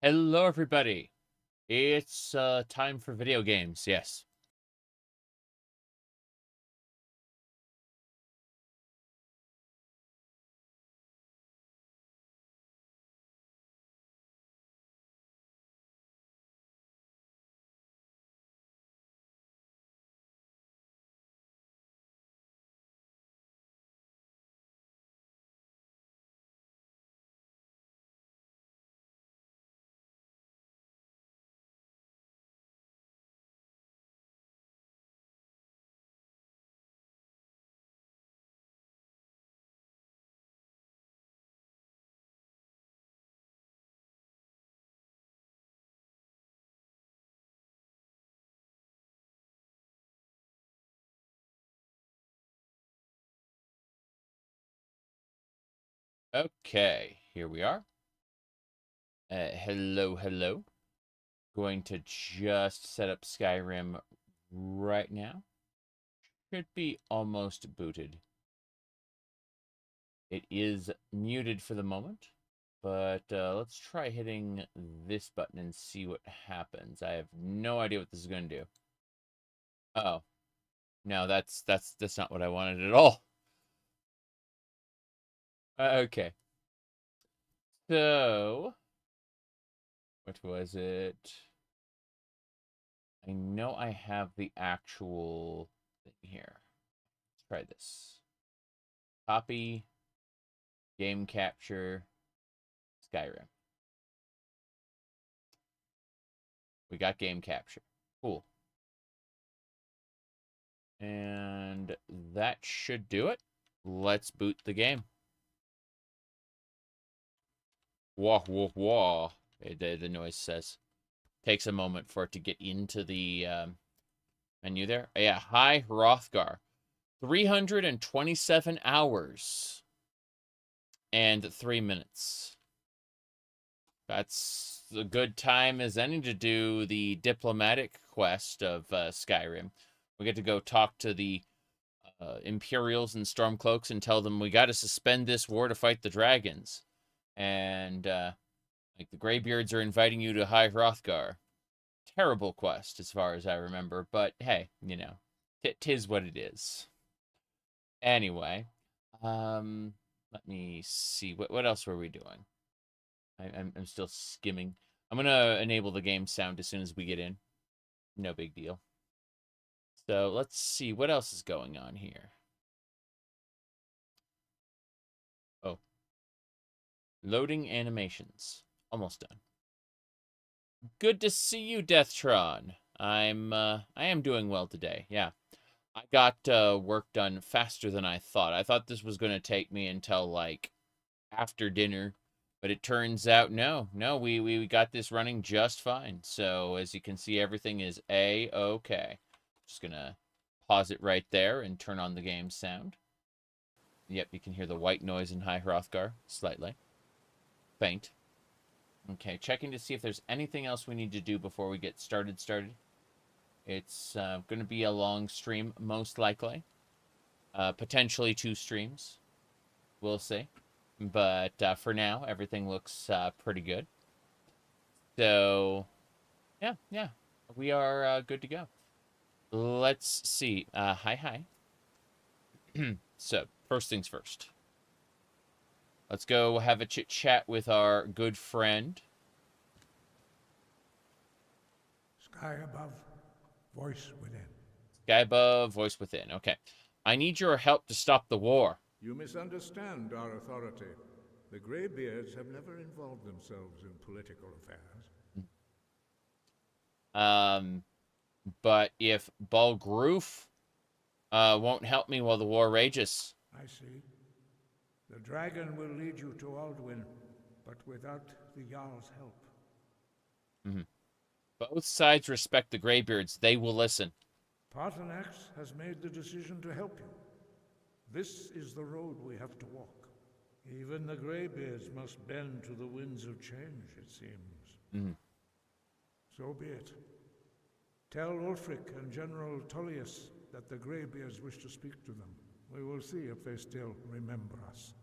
Hello, everybody. It's time for video games. Yes. Okay, here we are. Hello. Going to just set up Skyrim right now. Should be almost booted. It is muted for the moment, but let's try hitting this button and see what happens. I have no idea what this is going to do. Oh, no, that's not what I wanted at all. Okay. So, what was it? I know I have the actual thing here. Let's try this. Copy, game capture, Skyrim. We got game capture. Cool. And that should do it. Let's boot the game. Wah, wah, wah. The noise says. Takes a moment for it to get into the menu there. Yeah, hi, Hrothgar. 327 hours and 3 minutes. That's a good time as any to do the diplomatic quest of Skyrim. We get to go talk to the Imperials and Stormcloaks and tell them we got to suspend this war to fight the dragons. And like the Greybeards are inviting you to High Hrothgar. Terrible quest as far as I remember, but hey, you know, tis what it is. Anyway, let me see. What else were we doing? I'm still skimming. I'm gonna enable the game sound as soon as we get in. No big deal. So let's see what else is going on here. Oh, loading animations. Almost done. Good to see you, Dac0da. I am doing well today. Yeah. I got work done faster than I thought. I thought this was going to take me until, like, after dinner. But it turns out, no, we got this running just fine. So, as you can see, everything is A-okay. Just going to pause it right there and turn on the game sound. Yep, you can hear the white noise in High Hrothgar, slightly. Faint. Okay, checking to see if there's anything else we need to do before we get started. It's going to be a long stream, most likely. Potentially 2 streams. We'll see. But for now, everything looks pretty good. So, yeah. We are good to go. Let's see. Hi. So, first things first. Let's go have a chit-chat with our good friend. Sky above, voice within. Sky above, voice within. Okay. I need your help to stop the war. You misunderstand our authority. The Greybeards have never involved themselves in political affairs. But if Balgroof won't help me while the war rages. I see. The dragon will lead you to Alduin, but without the Jarl's help. Both sides respect the Greybeards. They will listen. Paarthurnax has made the decision to help you. This is the road we have to walk. Even the Greybeards must bend to the winds of change, it seems. So be it. Tell Ulfric and General Tullius that the Greybeards wish to speak to them. We will see if they still remember us.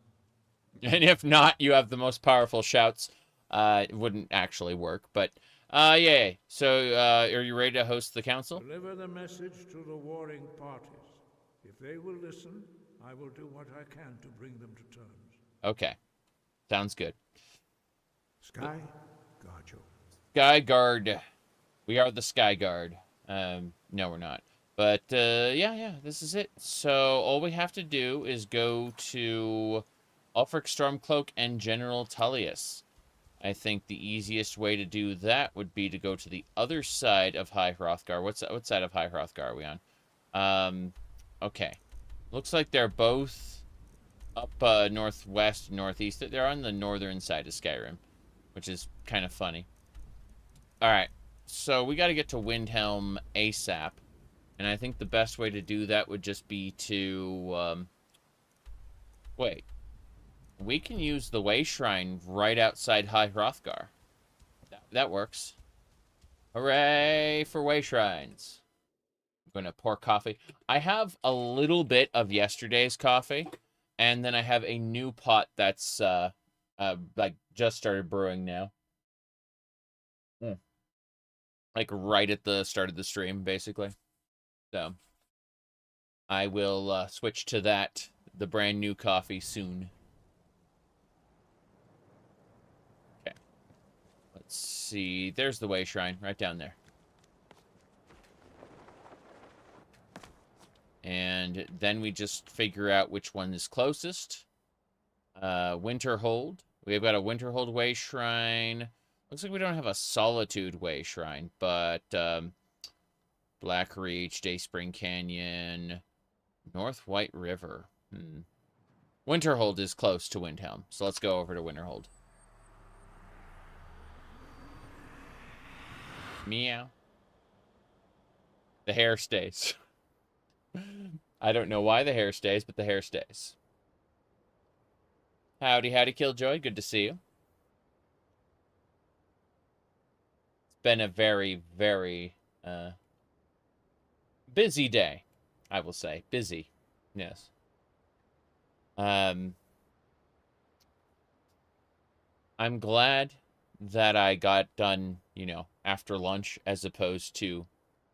And if not, you have the most powerful shouts. It wouldn't actually work, but yeah. So, are you ready to host the council? Deliver the message to the warring parties. If they will listen, I will do what I can to bring them to terms. Okay. Sounds good. Sky, guard you. Sky Guard. We are the Sky Guard. No, we're not. But, yeah, this is it. So, all we have to do is go to Ulfric Stormcloak and General Tullius. I think the easiest way to do that would be to go to the other side of High Hrothgar. What side of High Hrothgar are we on? Okay. Looks like they're both up northwest, northeast. They're on the northern side of Skyrim, which is kind of funny. Alright, so we got to get to Windhelm ASAP. And I think the best way to do that would just be to... wait. We can use the Way Shrine right outside High Hrothgar. That works. Hooray for Way Shrines. I'm going to pour coffee. I have a little bit of yesterday's coffee. And then I have a new pot that's, like, just started brewing now. Like, right at the start of the stream, basically. So, I will switch to that, the brand new coffee, soon. Okay. Let's see. There's the Way Shrine, right down there. And then we just figure out which one is closest. Winterhold. We've got a Winterhold Way Shrine. Looks like we don't have a Solitude Way Shrine, but Blackreach, Dayspring Canyon, North White River. Winterhold is close to Windhelm, so let's go over to Winterhold. Meow. The hair stays. I don't know why the hair stays, but the hair stays. Howdy, Killjoy. Good to see you. It's been a very, very busy day, I will say. Busy. Yes. I'm glad that I got done, you know, after lunch as opposed to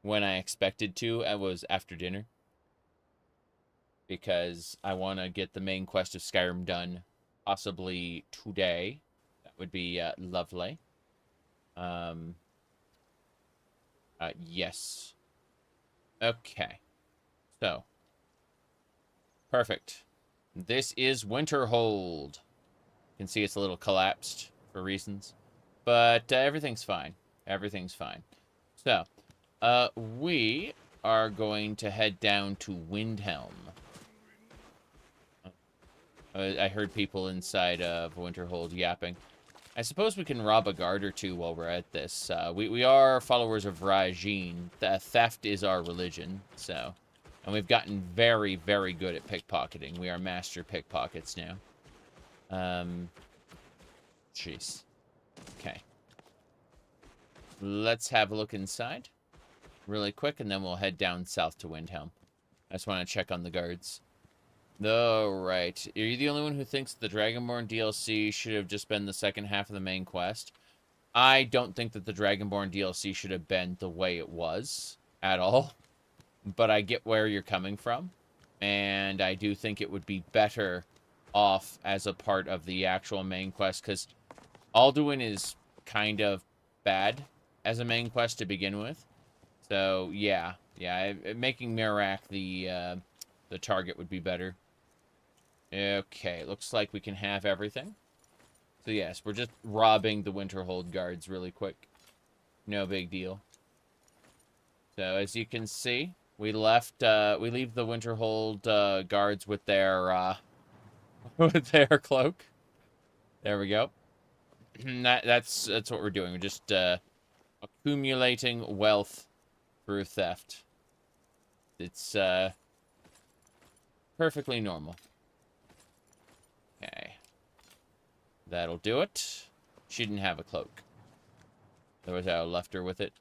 when I expected to. It was after dinner. Because I want to get the main quest of Skyrim done possibly today. That would be lovely. Yes. Okay. So. Perfect. This is Winterhold. You can see it's a little collapsed for reasons. But everything's fine. Everything's fine. So, we are going to head down to Windhelm. I heard people inside of Winterhold yapping. I suppose we can rob a guard or two while we're at this. We are followers of Rajin. Theft is our religion, so... And we've gotten very, very good at pickpocketing. We are master pickpockets now. Jeez. Okay. Let's have a look inside really quick, and then we'll head down south to Windhelm. I just want to check on the guards. Alright. Are you the only one who thinks the Dragonborn DLC should have just been the second half of the main quest? I don't think that the Dragonborn DLC should have been the way it was at all. But I get where you're coming from. And I do think it would be better off as a part of the actual main quest. Because Alduin is kind of bad as a main quest to begin with. So, yeah. Yeah, making Merak the target would be better. Okay, looks like we can have everything. So yes, we're just robbing the Winterhold guards really quick. No big deal. So as you can see, we leave the Winterhold guards with their with their cloak. There we go. That's what we're doing. We're just accumulating wealth through theft. It's perfectly normal. Okay. That'll do it. She didn't have a cloak. Otherwise, I left her with it.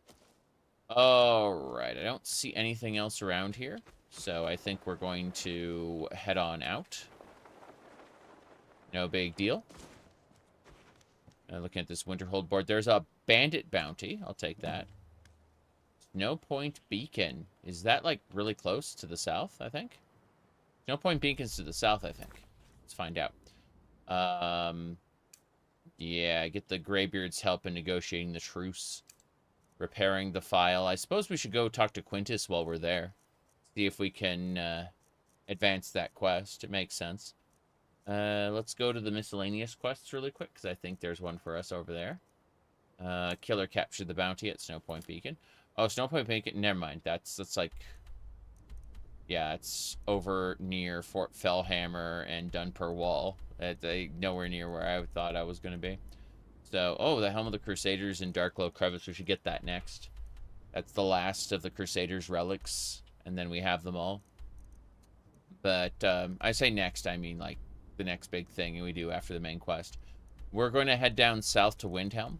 Alright, I don't see anything else around here. So I think we're going to head on out. No big deal. Looking at this Winterhold board, there's a bandit bounty. I'll take that. Snow Point Beacon. Is that, like, really close to the south, I think? Snow Point Beacon's to the south, I think. Let's find out. Yeah, get the Greybeard's help in negotiating the truce. Repairing the file. I suppose we should go talk to Quintus while we're there. See if we can advance that quest. It makes sense. Let's go to the miscellaneous quests really quick, because I think there's one for us over there. Killer captured the bounty at Snow Point Beacon. Oh, Snow Point Beacon, never mind. That's like... Yeah, it's over near Fort Fellhammer and Dunper Wall. Nowhere near where I thought I was going to be. So, oh, the Helm of the Crusaders in Darkglow Crevice. We should get that next. That's the last of the Crusaders' relics. And then we have them all. But I say next, I mean like the next big thing we do after the main quest. We're going to head down south to Windhelm.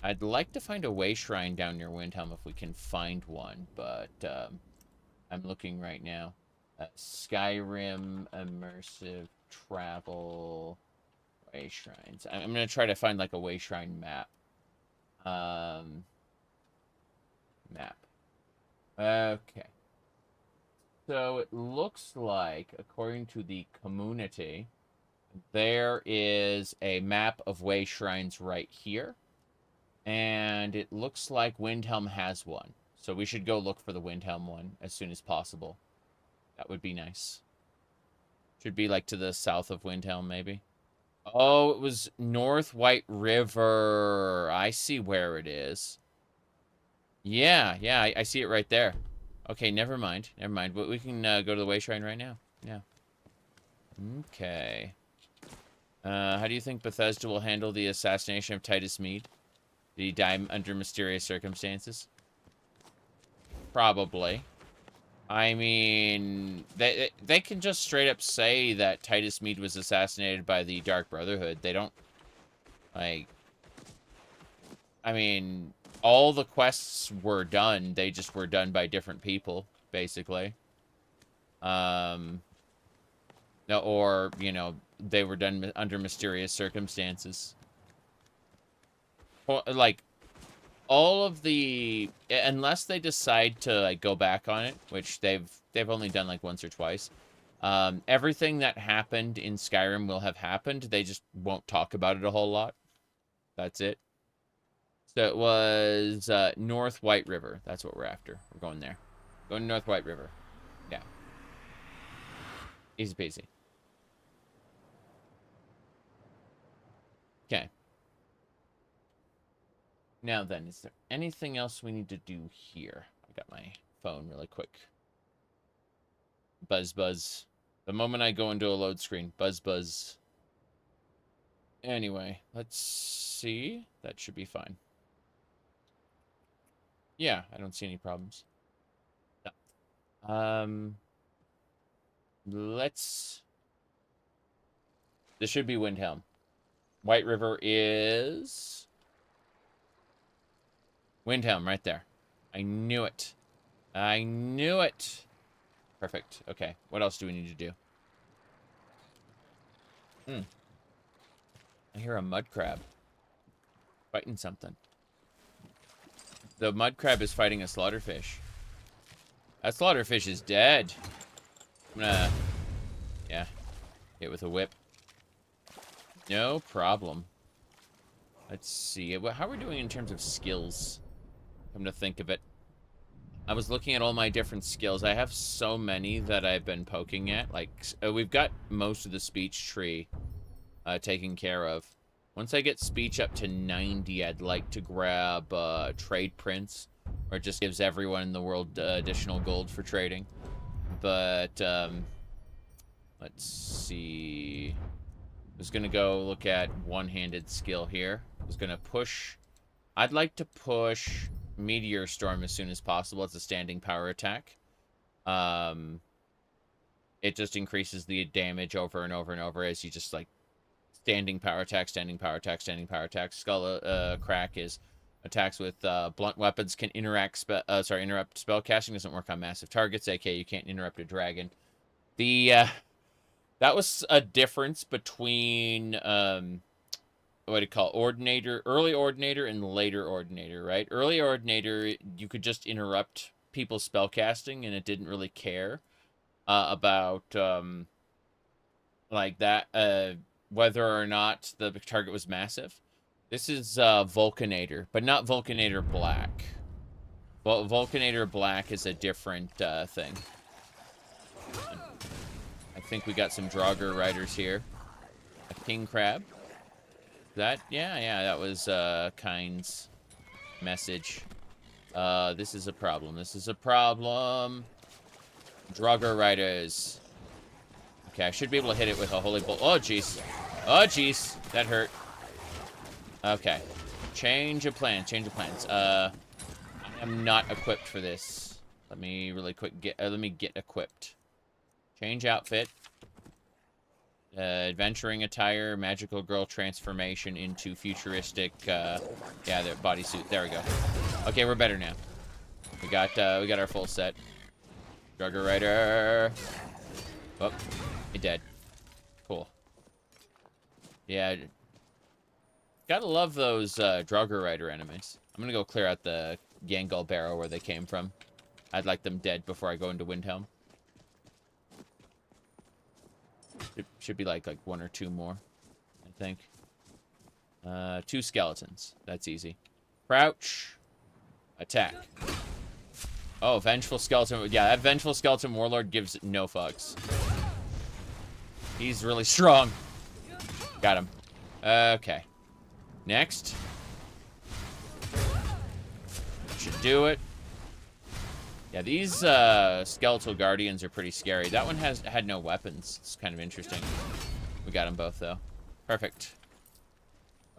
I'd like to find a way shrine down near Windhelm if we can find one. But I'm looking right now. Skyrim Immersive Travel... Way shrines. I'm going to try to find like a way shrine map. Map. Okay. So it looks like, according to the community, there is a map of way shrines right here. And it looks like Windhelm has one. So we should go look for the Windhelm one as soon as possible. That would be nice. Should be like to the south of Windhelm, maybe. Oh, it was North White River. I see where it is. Yeah, I see it right there. Okay, never mind. Never mind. But we can go to the way shrine right now. Yeah. Okay. How do you think Bethesda will handle the assassination of Titus Mead? Did he die under mysterious circumstances? Probably. I mean, they can just straight up say that Titus Mead was assassinated by the Dark Brotherhood. They don't, like... I mean, all the quests were done. They just were done by different people, basically. No, or, you know, they were done under mysterious circumstances. Or, like... all of the, unless they decide to like go back on it, which they've only done like once or twice, everything that happened in Skyrim will have happened. They just won't talk about it a whole lot. That's it. So it was North White River. That's what we're after. We're going there. Going to North White River. Yeah. Easy peasy. Okay. Now then, is there anything else we need to do here? I got my phone really quick. Buzz, buzz. The moment I go into a load screen, buzz, buzz. Anyway, let's see. That should be fine. Yeah, I don't see any problems. No. Let's... This should be Windhelm. White River is... Windhelm, right there. I knew it. I knew it. Perfect. Okay. What else do we need to do? I hear a mud crab. Fighting something. The mud crab is fighting a slaughterfish. That slaughterfish is dead. I'm gonna... Yeah. Hit with a whip. No problem. Let's see. How are we doing in terms of skills? Come to think of it. I was looking at all my different skills. I have so many that I've been poking at. Like, we've got most of the speech tree taken care of. Once I get speech up to 90, I'd like to grab trade prints. Or it just gives everyone in the world additional gold for trading. But, let's see. I was going to go look at one-handed skill here. I was going to push... I'd like to push Meteor Storm as soon as possible. It's a standing power attack. It just increases the damage over and over and over as you just, like, standing power attack, standing power attack, standing power attack. Skull Crack is attacks with blunt weapons can interrupt spell casting. Doesn't work on massive targets, aka you can't interrupt a dragon. The... that was a difference between what do you call it? Ordinator, early Ordinator, and later Ordinator, right? Early Ordinator, you could just interrupt people's spellcasting, and it didn't really care about like that, whether or not the target was massive. This is Vulcanator, but not Vulcanator Black. Vulcanator Black is a different thing. I think we got some Draugr riders here. A king crab. That, yeah, that was Kind's message. This is a problem. This is a problem. Draugr riders. Okay, I should be able to hit it with a holy bolt. Oh, jeez. Oh, jeez. That hurt. Okay. Change of plans. Change of plans. I am not equipped for this. Let me really quick get... let me get equipped. Change outfit. Adventuring attire, magical girl transformation into futuristic, yeah, the bodysuit. There we go. Okay, we're better now. We got our full set. Draugr rider. Oh, he dead. Cool. Yeah. Gotta love those Draugr rider enemies. I'm gonna go clear out the Yngol Barrow where they came from. I'd like them dead before I go into Windhelm. It should be like one or two more, I think. 2 skeletons. That's easy. Crouch. Attack. Oh, Vengeful Skeleton. Yeah, that Vengeful Skeleton Warlord gives no fucks. He's really strong. Got him. Okay. Next. Should do it. Yeah, these skeletal guardians are pretty scary. That one had no weapons. It's kind of interesting. We got them both, though. Perfect.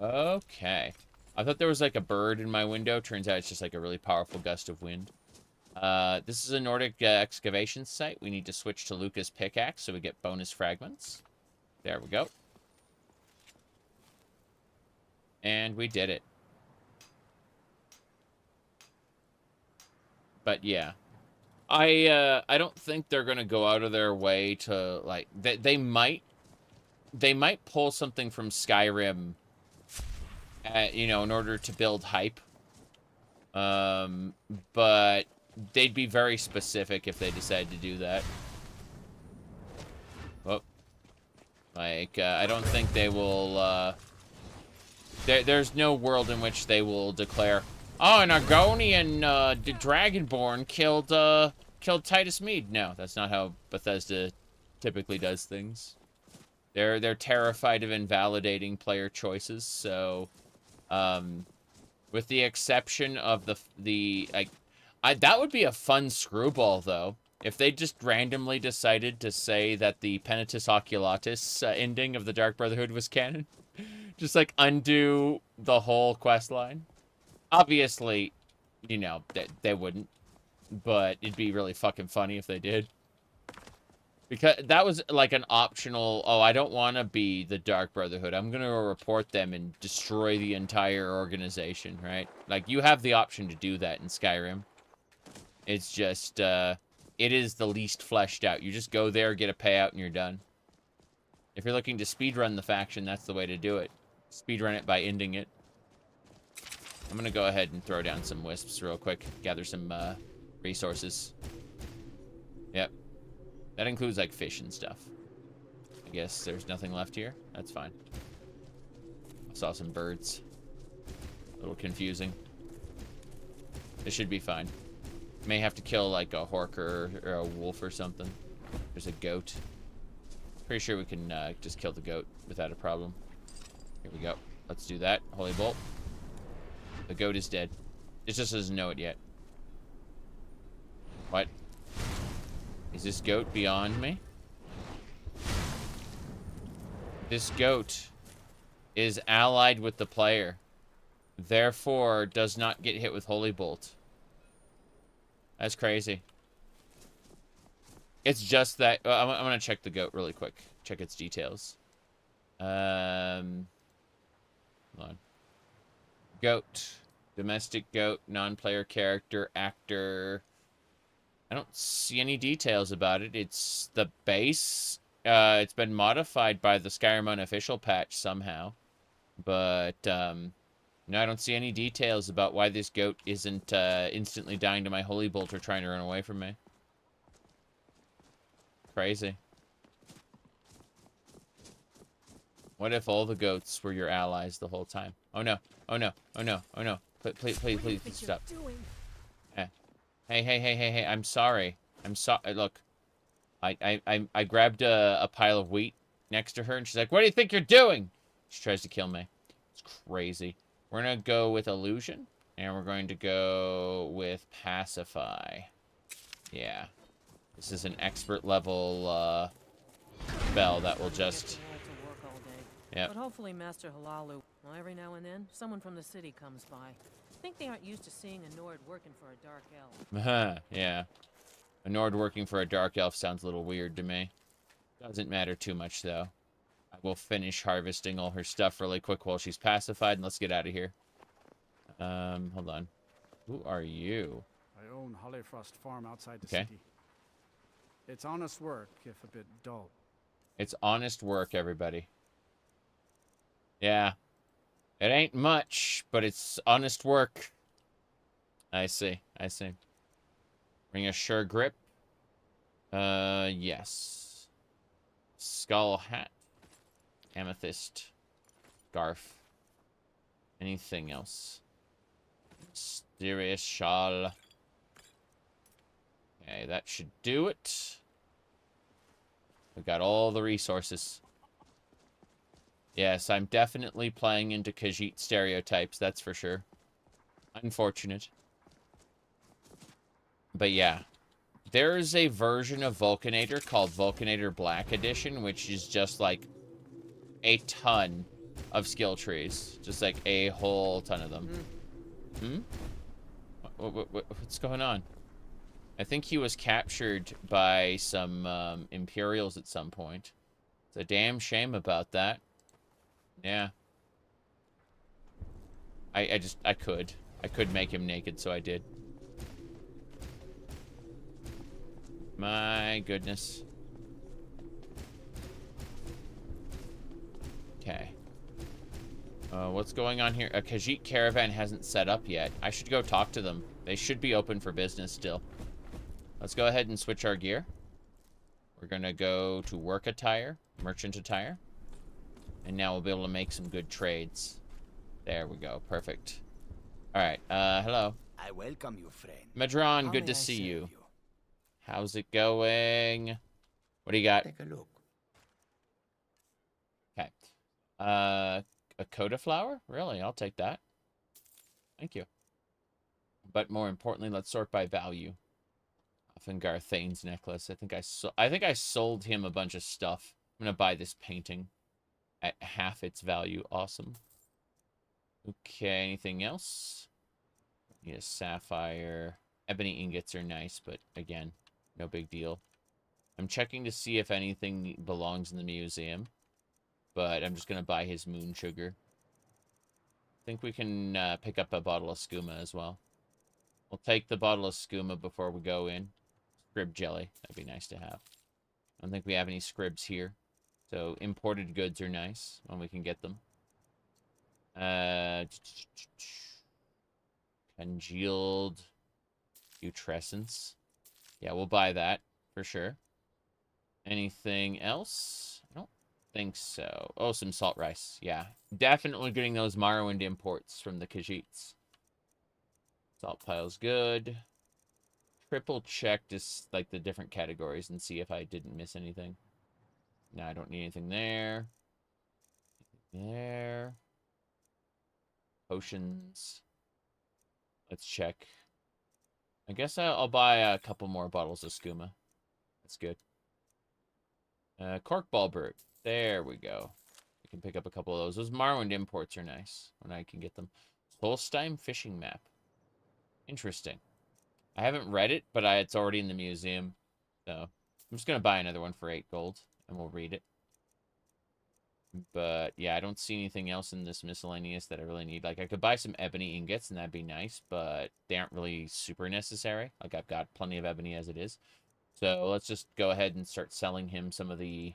Okay. I thought there was like a bird in my window. Turns out it's just like a really powerful gust of wind. This is a Nordic excavation site. We need to switch to Luca's pickaxe so we get bonus fragments. There we go. And we did it. But yeah. I don't think they're gonna go out of their way to like they might pull something from Skyrim, you know, in order to build hype. But they'd be very specific if they decide to do that. Oh, like I don't think they will. There's no world in which they will declare, oh, an Argonian Dragonborn killed Titus Mead. No, that's not how Bethesda typically does things. They're terrified of invalidating player choices. So, with the exception of the like, that would be a fun screwball though. If they just randomly decided to say that the Penitus Oculatus ending of the Dark Brotherhood was canon, just like undo the whole quest line. Obviously, you know, they wouldn't, but it'd be really fucking funny if they did. Because that was like an optional, oh, I don't want to be the Dark Brotherhood. I'm going to report them and destroy the entire organization, right? Like, you have the option to do that in Skyrim. It's just, it is the least fleshed out. You just go there, get a payout, and you're done. If you're looking to speedrun the faction, that's the way to do it. Speedrun it by ending it. I'm gonna go ahead and throw down some wisps real quick. Gather some resources. Yep. That includes like fish and stuff. I guess there's nothing left here. That's fine. I saw some birds. A little confusing. This should be fine. May have to kill like a horker or a wolf or something. There's a goat. Pretty sure we can just kill the goat without a problem. Here we go. Let's do that. Holy bolt. The goat is dead. It just doesn't know it yet. What? Is this goat beyond me? This goat is allied with the player. Therefore, does not get hit with Holy Bolt. That's crazy. It's just that... I'm going to check the goat really quick. Check its details. Hold on. Goat. Domestic goat. Non-player character. Actor. I don't see any details about it. It's the base. It's been modified by the Skyrim unofficial patch somehow. But, no, I don't see any details about why this goat isn't instantly dying to my holy bolt or trying to run away from me. Crazy. What if all the goats were your allies the whole time? Oh no. Oh no. Oh no. Oh no. Please, please, please, please stop. Eh. Hey. I'm sorry. I'm sorry. Look. I grabbed a pile of wheat next to her and she's like, "What do you think you're doing?" She tries to kill me. It's crazy. We're gonna go with illusion and we're going to go with pacify. Yeah. This is an expert level spell that will just... Yep. But hopefully Master Halalu, well, every now and then, someone from the city comes by. I think they aren't used to seeing a Nord working for a dark elf. Yeah. A Nord working for a dark elf sounds a little weird to me. Doesn't matter too much, though. I will finish harvesting all her stuff really quick while she's pacified, and let's get out of here. Hold on. Who are you? I own Holyfrost Farm outside the city. It's honest work, if a bit dull. It's honest work, everybody. Yeah. It ain't much, but it's honest work. I see. I see. Bring a sure grip. Yes. Skull hat. Amethyst. Scarf. Anything else? Mysterious shawl. Okay, that should do it. We've got all the resources. Yes, I'm definitely playing into Khajiit stereotypes, that's for sure. Unfortunate. But yeah. There's a version of Vulcanator called Vulcanator Black Edition, which is just like a ton of skill trees. Just like a whole ton of them. What's going on? I think he was captured by some Imperials at some point. It's a damn shame about that. Yeah. I could make him naked, so I did. My goodness. Okay. What's going on here? A Khajiit caravan hasn't set up yet. I should go talk to them. They should be open for business still. Let's go ahead and switch our gear. We're gonna go to work attire, merchant attire. And now we'll be able to make some good trades. There we go. Perfect. Alright, hello. I welcome you, friend. Madron, good to see you. How's it going? What do you got? Take a look. Okay. A Coda flower? Really? I'll take that. Thank you. But more importantly, let's sort by value. Hrothgar Thane's necklace. I think I sold him a bunch of stuff. I'm gonna buy this painting at half its value. Awesome. Okay, anything else? Need a sapphire. Ebony ingots are nice, but again, no big deal. I'm checking to see if anything belongs in the museum, but I'm just gonna buy his moon sugar. I think we can pick up a bottle of skooma as well. We'll take the bottle of skooma before we go in. Scrib jelly, that'd be nice to have. I don't think we have any scribs here. So imported goods are nice when we can get them. Congealed putrescence. Yeah, we'll buy that for sure. Anything else? I don't think so. Oh, some salt rice. Yeah, definitely getting those Morrowind imports from the Khajiits. Salt pile's good. Triple check just like the different categories and see if I didn't miss anything. No, I don't need anything there. There. Potions. Let's check. I guess I'll buy a couple more bottles of skooma. That's good. Cork ball bird. There we go. I can pick up a couple of those. Those Morrowind imports are nice when I can get them. Holstein fishing map. Interesting. I haven't read it, but it's already in the museum. So I'm just going to buy another one for 8 gold, and we'll read it. But, yeah, I don't see anything else in this miscellaneous that I really need. Like, I could buy some ebony ingots, and that'd be nice, but they aren't really super necessary. Like, I've got plenty of ebony as it is. So let's just go ahead and start selling him some of the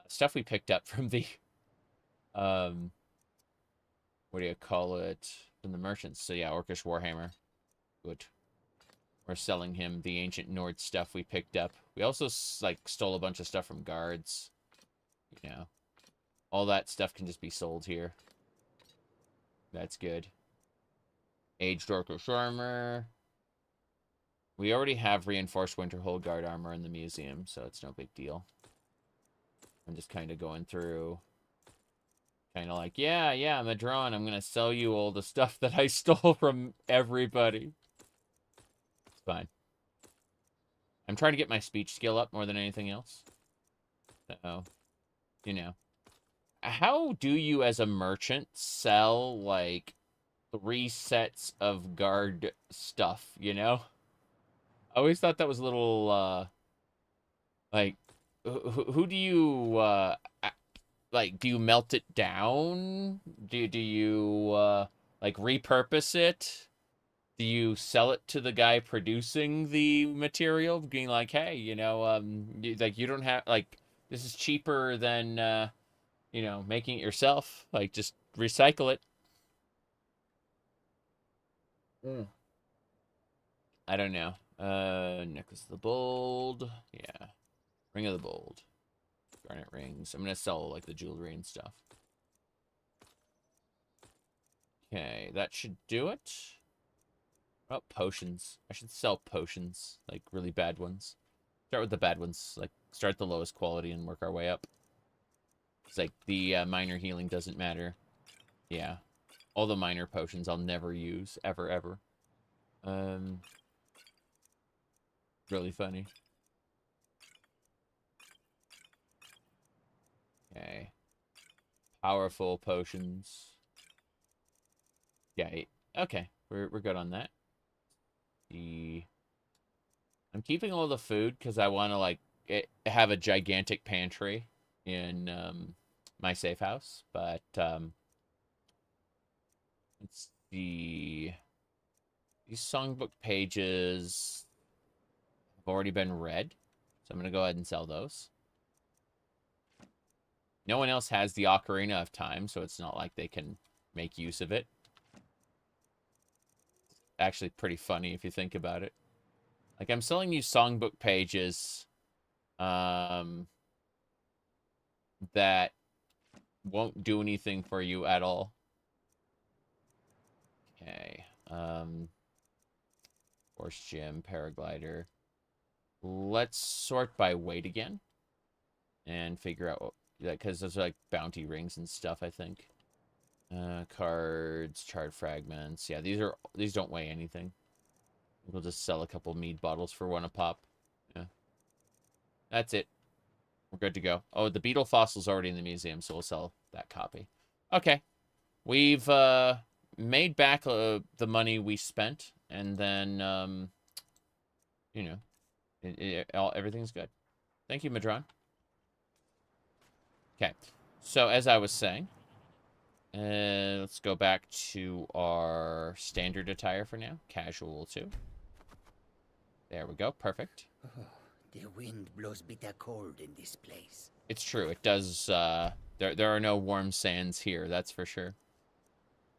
stuff we picked up from the what do you call it? From the merchants. So yeah, Orcish Warhammer. Good. We're selling him the ancient Nord stuff we picked up. We also, like, stole a bunch of stuff from guards. You know. All that stuff can just be sold here. That's good. Aged Orcish armor. We already have reinforced Winterhold Guard armor in the museum, so it's no big deal. I'm just kind of going through. Kind of like, yeah, Madron, I'm going to sell you all the stuff that I stole from everybody. It's fine. I'm trying to get my speech skill up more than anything else. So, you know. How do you, as a merchant, sell, like, 3 sets of guard stuff, you know? I always thought that was a little, like, who do you, like, do you melt it down? Do you, like, repurpose it? Do you sell it to the guy producing the material? Being like, hey, you know, like, you don't have, like, this is cheaper than, you know, making it yourself. Like, just recycle it. I don't know. Necklace of the Bold. Yeah. Ring of the Bold. Garnet rings. I'm gonna sell, like, the jewelry and stuff. Okay, that should do it. What about potions? I should sell potions. Like, really bad ones. Start with the bad ones. Like, start at the lowest quality and work our way up. It's like, the minor healing doesn't matter. Yeah. All the minor potions I'll never use. Ever, ever. Really funny. Okay. Powerful potions. Yeah, okay. We're good on that. I'm keeping all the food because I want to, like, have a gigantic pantry in my safe house. But let's see. These songbook pages have already been read, so I'm going to go ahead and sell those. No one else has the Ocarina of Time, so it's not like they can make use of it. Actually pretty funny if you think about it. Like, I'm selling you songbook pages that won't do anything for you at all. Okay. Horse gym, paraglider. Let's sort by weight again. And figure out what, because those are like bounty rings and stuff, I think. Cards, charred fragments. Yeah, these don't weigh anything. We'll just sell a couple mead bottles for 1 a pop. Yeah. That's it. We're good to go. Oh, the beetle fossil's already in the museum, so we'll sell that copy. Okay. We've made back the money we spent, and then, you know, everything's good. Thank you, Madron. Okay. So, as I was saying, let's go back to our standard attire for now. Casual, too. There we go. Perfect. Oh, the wind blows bitter cold in this place. It's true. It does. There are no warm sands here. That's for sure.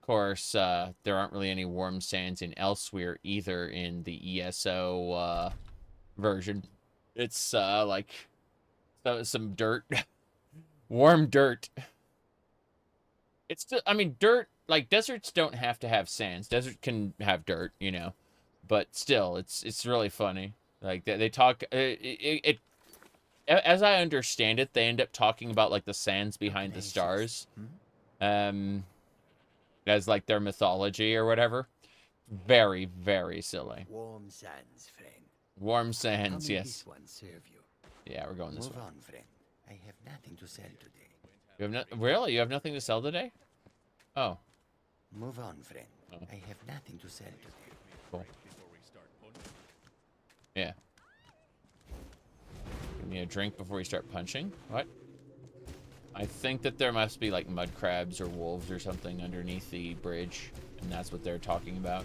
Of course, there aren't really any warm sands in Elsewhere either in the ESO version. It's like some dirt. Warm dirt. It's still, I mean, dirt, like, deserts don't have to have sands. Desert can have dirt, you know. But still, it's really funny. Like, they talk, as I understand it, they end up talking about, like, the sands behind the stars. As, like, their mythology or whatever. Very, very silly. Warm sands, friend. Warm sands, yes. This one serve you. Yeah, we're going this way. Move on, friend. I have nothing to sell today. You have really? You have nothing to sell today? Oh. Move on, friend. Oh. I have nothing to sell today. Cool. Yeah. Give me a drink before we start punching. What? I think that there must be, like, mud crabs or wolves or something underneath the bridge, and that's what they're talking about.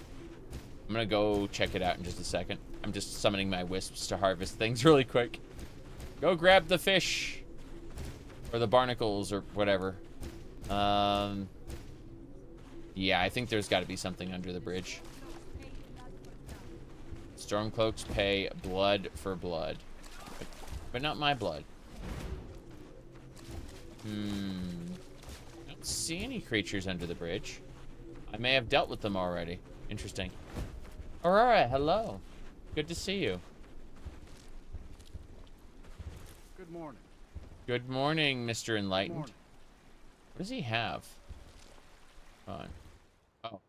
I'm gonna go check it out in just a second. I'm just summoning my wisps to harvest things really quick. Go grab the fish! Or the barnacles, or whatever. Yeah, I think there's got to be something under the bridge. Stormcloaks pay blood for blood. But not my blood. I don't see any creatures under the bridge. I may have dealt with them already. Interesting. Aurora, hello. Good to see you. Good morning. Good morning, Mr. Enlightened. Morning. What does he have? Hold on. Oh.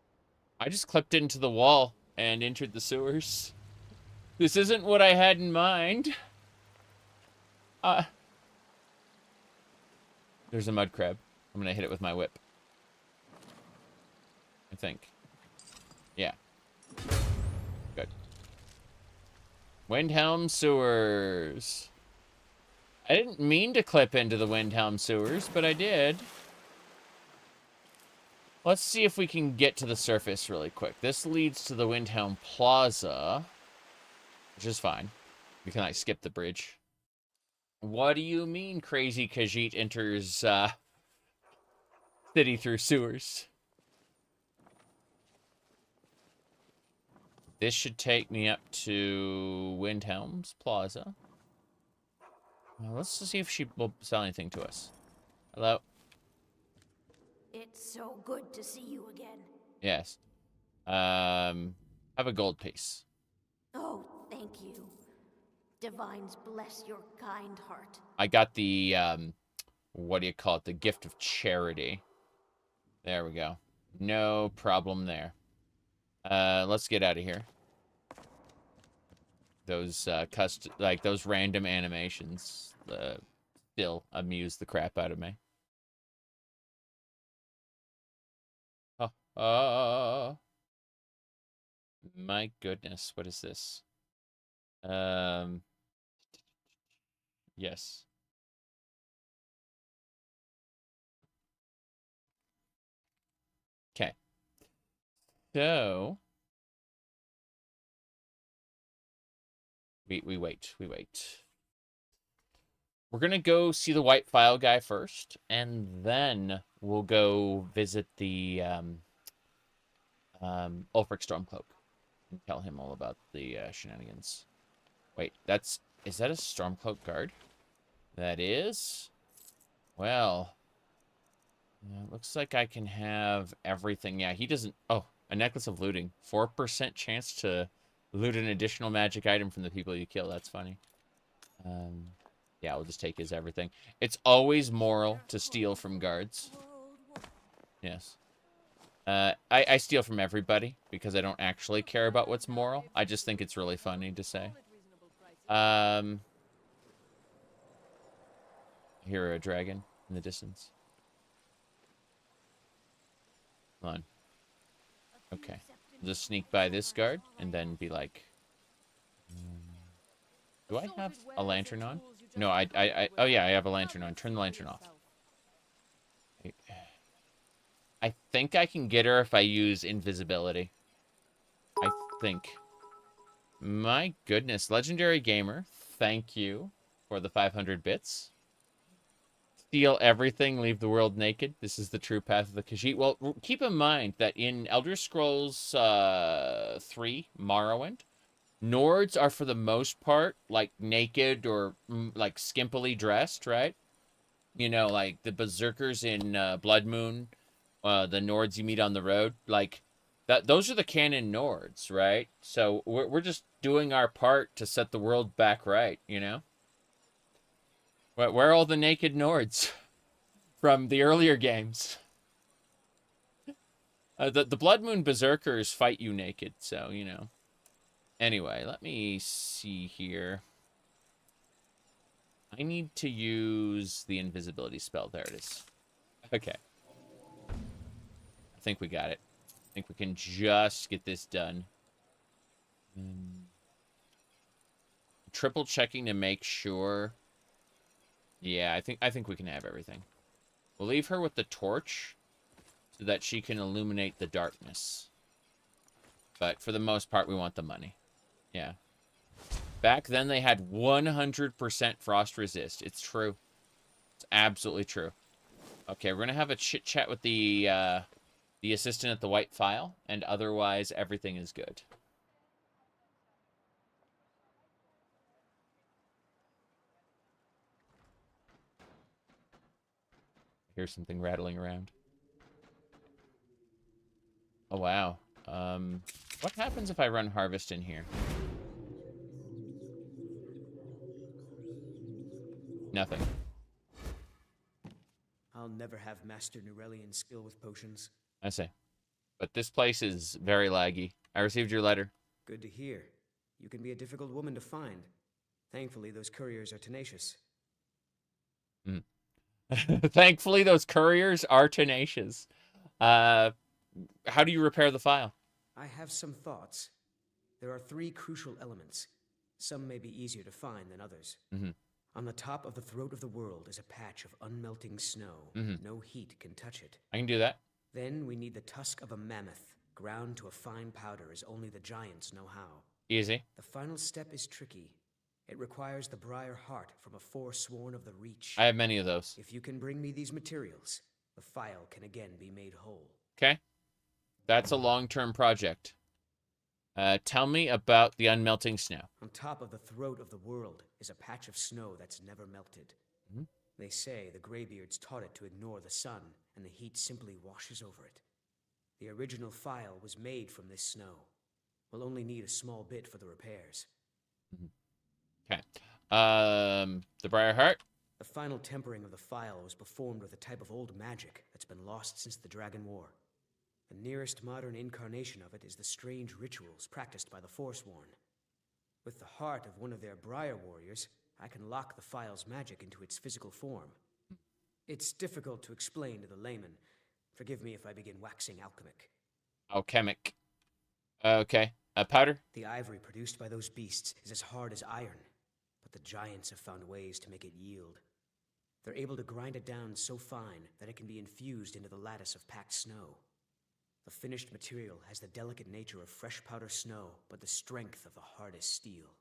I just clipped into the wall and entered the sewers. This isn't what I had in mind. There's a mud crab. I'm gonna hit it with my whip. I think. Yeah. Good. Windhelm sewers. I didn't mean to clip into the Windhelm sewers, but I did. Let's see if we can get to the surface really quick. This leads to the Windhelm Plaza, which is fine. We can, like, skip the bridge. What do you mean Crazy Khajiit enters, city through sewers? This should take me up to Windhelm's Plaza. Well, let's see if she will sell anything to us. Hello? It's so good to see you again. Yes. Have a gold piece. Oh, thank you. Divines bless your kind heart. I got the, what do you call it? The gift of charity. There we go. No problem there. Let's get out of here. Those, those random animations, still amuse the crap out of me. My goodness, what is this? Yes. Okay. So we wait. We're gonna go see the White Phial guy first, and then we'll go visit the Ulfric Stormcloak and tell him all about the shenanigans. Wait, is that a Stormcloak guard? That is? Well, looks like I can have everything. Yeah, he doesn't. Oh, a necklace of looting. 4% chance to loot an additional magic item from the people you kill. That's funny. Yeah, we'll just take his everything. It's always moral to steal from guards. Yes. I steal from everybody because I don't actually care about what's moral. I just think it's really funny to say. I hear a dragon in the distance. Come on. Okay. I'll just sneak by this guard and then be like... do I have a lantern on? No, oh yeah, I have a lantern on. Turn the lantern off. I think I can get her if I use invisibility. I think. My goodness. Legendary Gamer, thank you for the 500 bits. Steal everything, leave the world naked. This is the true path of the Khajiit. Well, keep in mind that in Elder Scrolls 3, Morrowind, Nords are for the most part like naked or like skimpily dressed, right? You know, like the berserkers in Blood Moon, the Nords you meet on the road, like that. Those are the canon Nords, right? So we're just doing our part to set the world back right, you know. Where are all the naked Nords from the earlier games? The Blood Moon berserkers fight you naked, so you know. Anyway, let me see here. I need to use the invisibility spell. There it is. Okay. I think we got it. I think we can just get this done. Triple checking to make sure. Yeah, I think we can have everything. We'll leave her with the torch so that she can illuminate the darkness. But for the most part, we want the money. Yeah. Back then, they had 100% frost resist. It's true. It's absolutely true. Okay, we're going to have a chit-chat with the the assistant at the White Phial, and otherwise everything is good. Here's something rattling around. Oh, wow. What happens if I run harvest in here? Nothing. I'll never have Master Nurelian's skill with potions. I see. But this place is very laggy. I received your letter. Good to hear. You can be a difficult woman to find. Thankfully, those couriers are tenacious. Thankfully, those couriers are tenacious. How do you repair the file? I have some thoughts. There are 3 crucial elements. Some may be easier to find than others. On the top of the throat of the world is a patch of unmelting snow. No heat can touch it. I can do that. Then we need the tusk of a mammoth, ground to a fine powder as only the giants know how. Easy. The final step is tricky. It requires the briar heart from a forsworn of the Reach. I have many of those. If you can bring me these materials, the phial can again be made whole. Okay. That's a long-term project. Tell me about the unmelting snow. On top of the throat of the world is a patch of snow that's never melted. They say the Greybeards taught it to ignore the sun, and the heat simply washes over it. The original phial was made from this snow. We'll only need a small bit for the repairs. Okay. The briar heart? The final tempering of the phial was performed with a type of old magic that's been lost since the Dragon War. The nearest modern incarnation of it is the strange rituals practiced by the Forsworn. With the heart of one of their briar warriors, I can lock the phial's magic into its physical form. It's difficult to explain to the layman. Forgive me if I begin waxing alchemic. Alchemic. Okay. Powder? The ivory produced by those beasts is as hard as iron, but the giants have found ways to make it yield. They're able to grind it down so fine that it can be infused into the lattice of packed snow. The finished material has the delicate nature of fresh powder snow, but the strength of the hardest steel.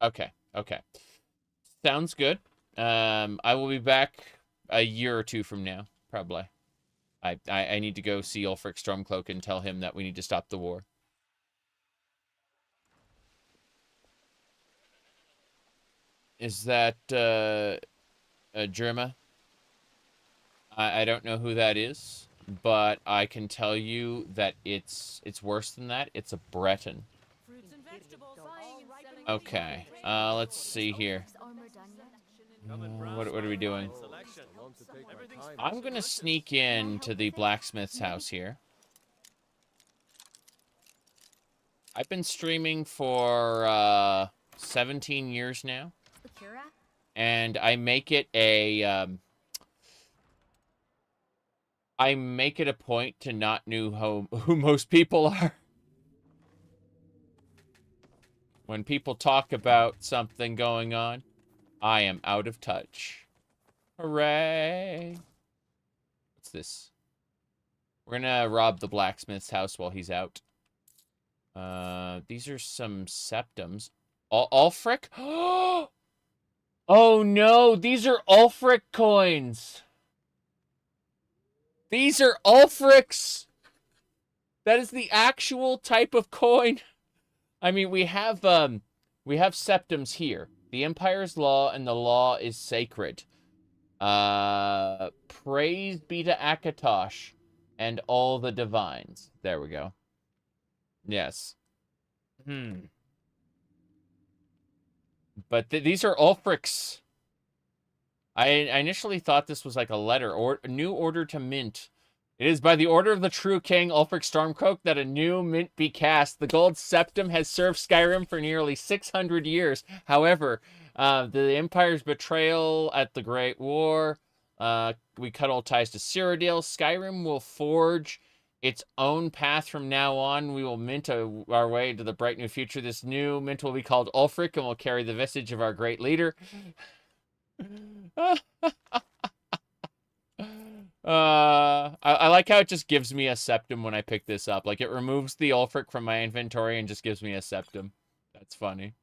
Okay. Okay. Sounds good. I will be back a year or 2 from now, probably. I need to go see Ulfric Stormcloak and tell him that we need to stop the war. Is that, Germa? I don't know who that is, but I can tell you that it's worse than that. It's a Breton. Okay, let's see here. What are we doing? I'm gonna sneak in to the blacksmith's house here. I've been streaming for 17 years now, and I make it a point to not know who most people are. When people talk about something going on, I am out of touch. Hooray! What's this? We're gonna rob the blacksmith's house while he's out. These are some septums. Ulfric? Oh no, these are Ulfric coins! These are Ulfric's! That is the actual type of coin. I mean, we have septums here. The Empire's law and the law is sacred. Praise be to Akatosh and all the divines. There we go. Yes. But these are Ulfric's. I initially thought this was like a letter or a new order to mint. It is by the order of the true king, Ulfric Stormcloak, that a new mint be cast. The gold septum has served Skyrim for nearly 600 years. However, the Empire's betrayal at the Great War, we cut all ties to Cyrodiil. Skyrim will forge its own path from now on. We will mint our way to the bright new future. This new mint will be called Ulfric and will carry the vestige of our great leader. I like how it just gives me a septum when I pick this up. Like, it removes the Ulfric from my inventory and just gives me a septum. That's funny.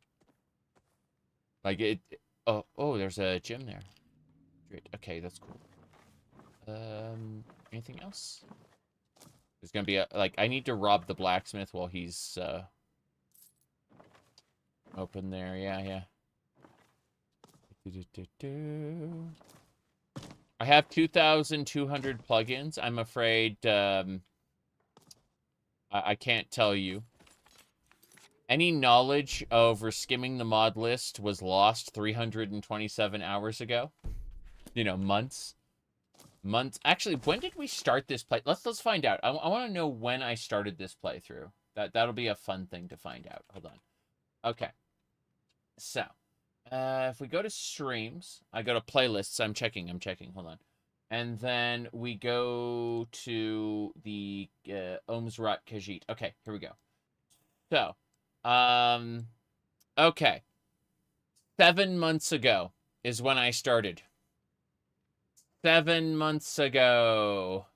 Like, it... Oh, there's a gym there. Great. Okay, that's cool. Anything else? There's gonna be a, like, I need to rob the blacksmith while he's, open there. Yeah. I have 2,200 plugins. I'm afraid, I can't tell you. Any knowledge over skimming the mod list was lost 327 hours ago. You know, months. Actually, when did we start this play? Let's find out. I want to know when I started this playthrough. That'll be a fun thing to find out. Hold on. Okay. So, if we go to streams, I go to playlists. I'm checking. Hold on. And then we go to the Ohmes-raht Khajiit. Okay, here we go. So, okay. 7 months ago is when I started. 7 months ago.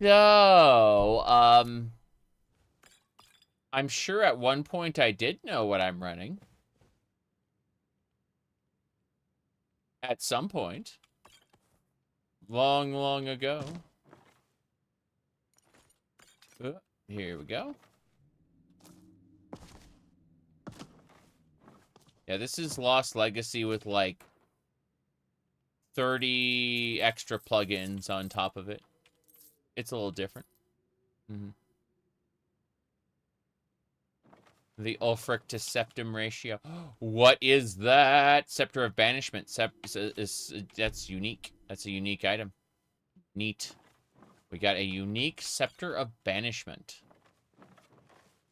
So, I'm sure at one point I did know what I'm running. At some point. Long, long ago. Here we go. Yeah, this is Lost Legacy with, like, 30 extra plugins on top of it. It's a little different. The Ulfric to Septim ratio. What is that? Scepter of Banishment. That's unique. That's a unique item. Neat. We got a unique Scepter of Banishment.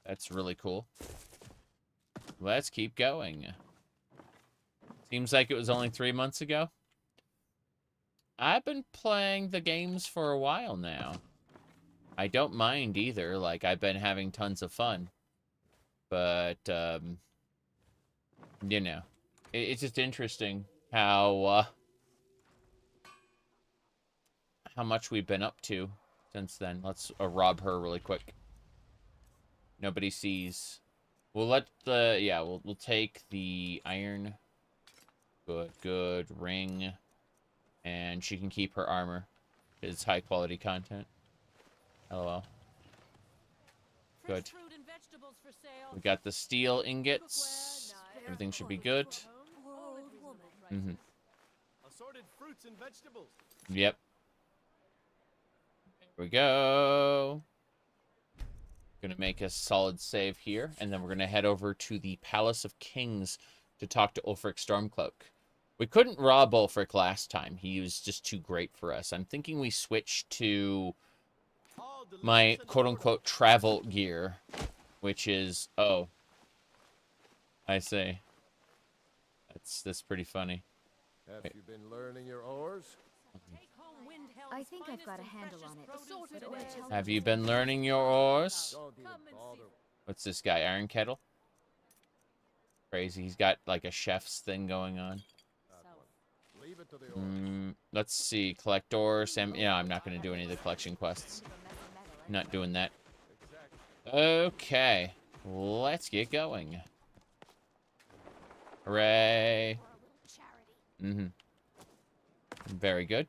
That's really cool. Let's keep going. Seems like it was only 3 months ago. I've been playing the games for a while now. I don't mind either. Like, I've been having tons of fun. But, you know, it's just interesting how much we've been up to since then. Let's rob her really quick. Nobody sees. We'll let the, yeah, we'll take the iron. Good. Ring. And she can keep her armor. It's high quality content. LOL. Good. We got the steel ingots. Everything should be good. Assorted fruits and vegetables. Yep. There we go. Gonna make a solid save here, and then we're gonna head over to the Palace of Kings to talk to Ulfric Stormcloak. We couldn't rob Ulfric last time. He was just too great for us. I'm thinking we switch to my quote-unquote travel gear, which is, oh, I see. That's pretty funny. Have you been learning your ores? I think I've got a handle on it. Have you been learning your ores? What's this guy, Iron Kettle? Crazy. He's got like a chef's thing going on. Let's see. Collect ore. Yeah, I'm not going to do any of the collection quests. Not doing that. Okay. Let's get going. Hooray. Very good.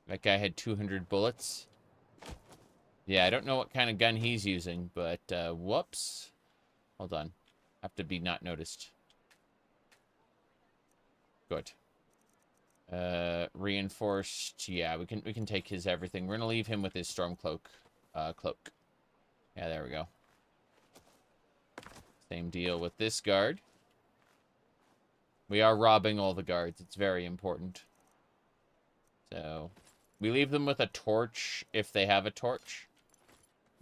That guy had 200 bullets. Yeah, I don't know what kind of gun he's using, but, whoops. Hold on. Have to be not noticed. Good. Reinforced. Yeah, we can take his everything. We're gonna leave him with his Stormcloak, cloak. Yeah, there we go. Same deal with this guard. We are robbing all the guards. It's very important. So, we leave them with a torch if they have a torch.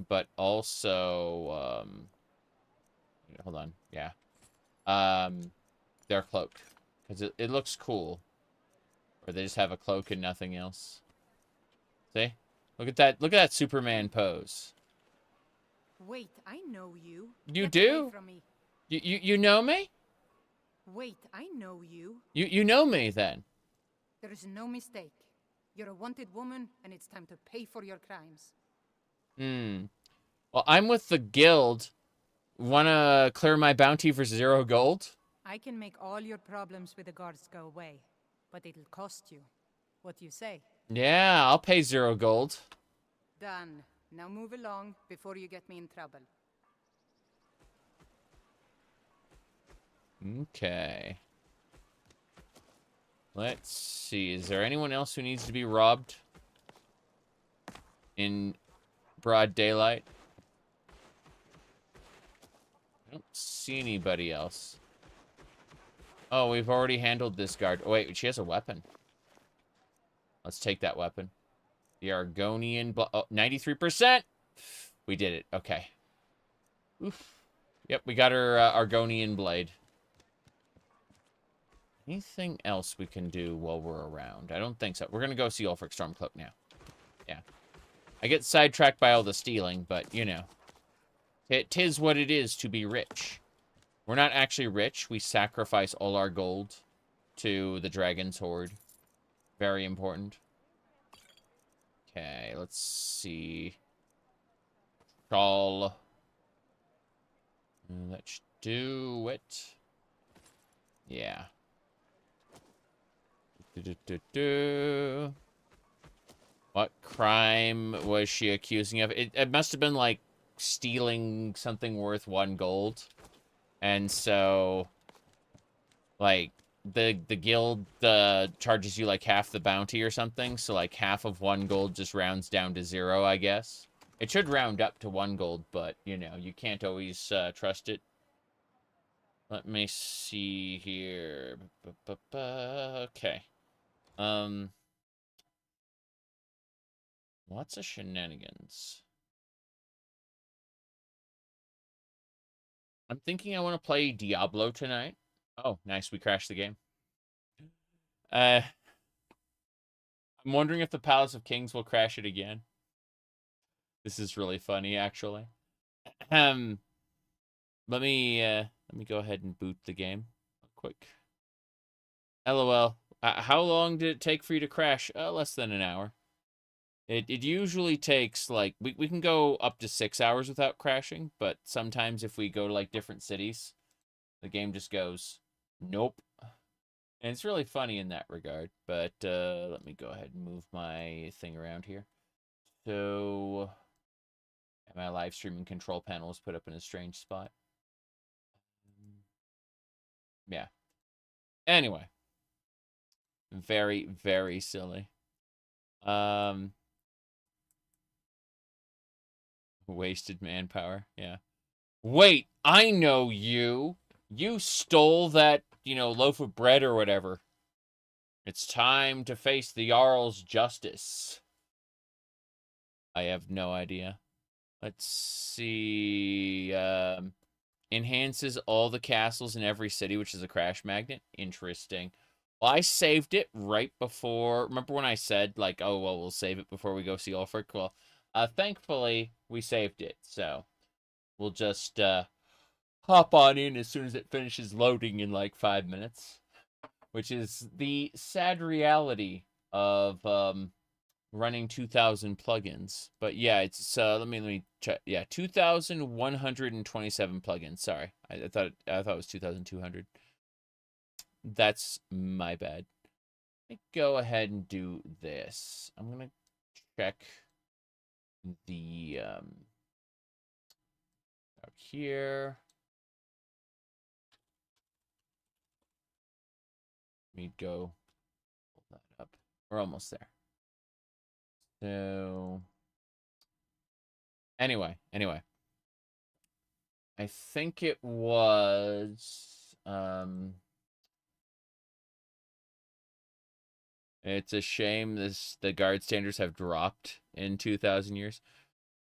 But also, hold on. Yeah. Their cloak. Because it looks cool. Or they just have a cloak and nothing else. See? Look at that. Look at that Superman pose. Wait, I know you. You Get do? away from me. You know me? Wait, I know you. You know me then? There is no mistake. You're a wanted woman, and it's time to pay for your crimes. Well, I'm with the guild. Wanna clear my bounty for 0 gold? I can make all your problems with the guards go away, but it'll cost you. What do you say? Yeah, I'll pay 0 gold. Done. Now move along before you get me in trouble. Okay. Let's see. Is there anyone else who needs to be robbed in broad daylight? I don't see anybody else. Oh, we've already handled this guard. Oh, wait, she has a weapon. Let's take that weapon. The Argonian... Oh, 93%! We did it. Okay. Oof. Yep, we got her Argonian blade. Anything else we can do while we're around? I don't think so. We're going to go see Ulfric Stormcloak now. Yeah. I get sidetracked by all the stealing, but, you know. Tis what it is to be rich. We're not actually rich. We sacrifice all our gold to the Dragon's Horde. Very important. Okay, let's see. Call. Let's do it. Yeah. What crime was she accusing of? It must have been, like, stealing something worth 1 gold. And so, like, the guild charges you, like, half the bounty or something. So, like, half of 1 gold just rounds down to 0, I guess. It should round up to 1 gold, but, you know, you can't always trust it. Let me see here. Okay. Lots of shenanigans. I'm thinking I want to play Diablo tonight. Oh, nice. We crashed the game. I'm wondering if the Palace of Kings will crash it again. This is really funny, actually. Let me go ahead and boot the game quick. LOL. How long did it take for you to crash? Less than an hour. It usually takes, like, we can go up to 6 hours without crashing, but sometimes if we go to, like, different cities, the game just goes, nope. And it's really funny in that regard, but let me go ahead and move my thing around here. So, my live streaming control panel was put up in a strange spot. Yeah. Anyway. Very, very silly. Wasted manpower, yeah. Wait, I know you. You stole that, you know, loaf of bread or whatever. It's time to face the Jarl's justice. I have no idea. Let's see. Enhances all the castles in every city, which is a crash magnet. Interesting. Well, I saved it right before... Remember when I said, like, oh, well, we'll save it before we go see Ulfric? Well, thankfully, we saved it, so we'll just hop on in as soon as it finishes loading in, like, 5 minutes, which is the sad reality of running 2,000 plugins. But yeah, it's let me check. Yeah, 2,127 plugins. Sorry, I thought it was 2,200. That's my bad. Let me go ahead and do this. I'm gonna check the out here. Let me go pull that up. We're almost there. So anyway. I think it was it's a shame the guard standards have dropped in 2,000 years.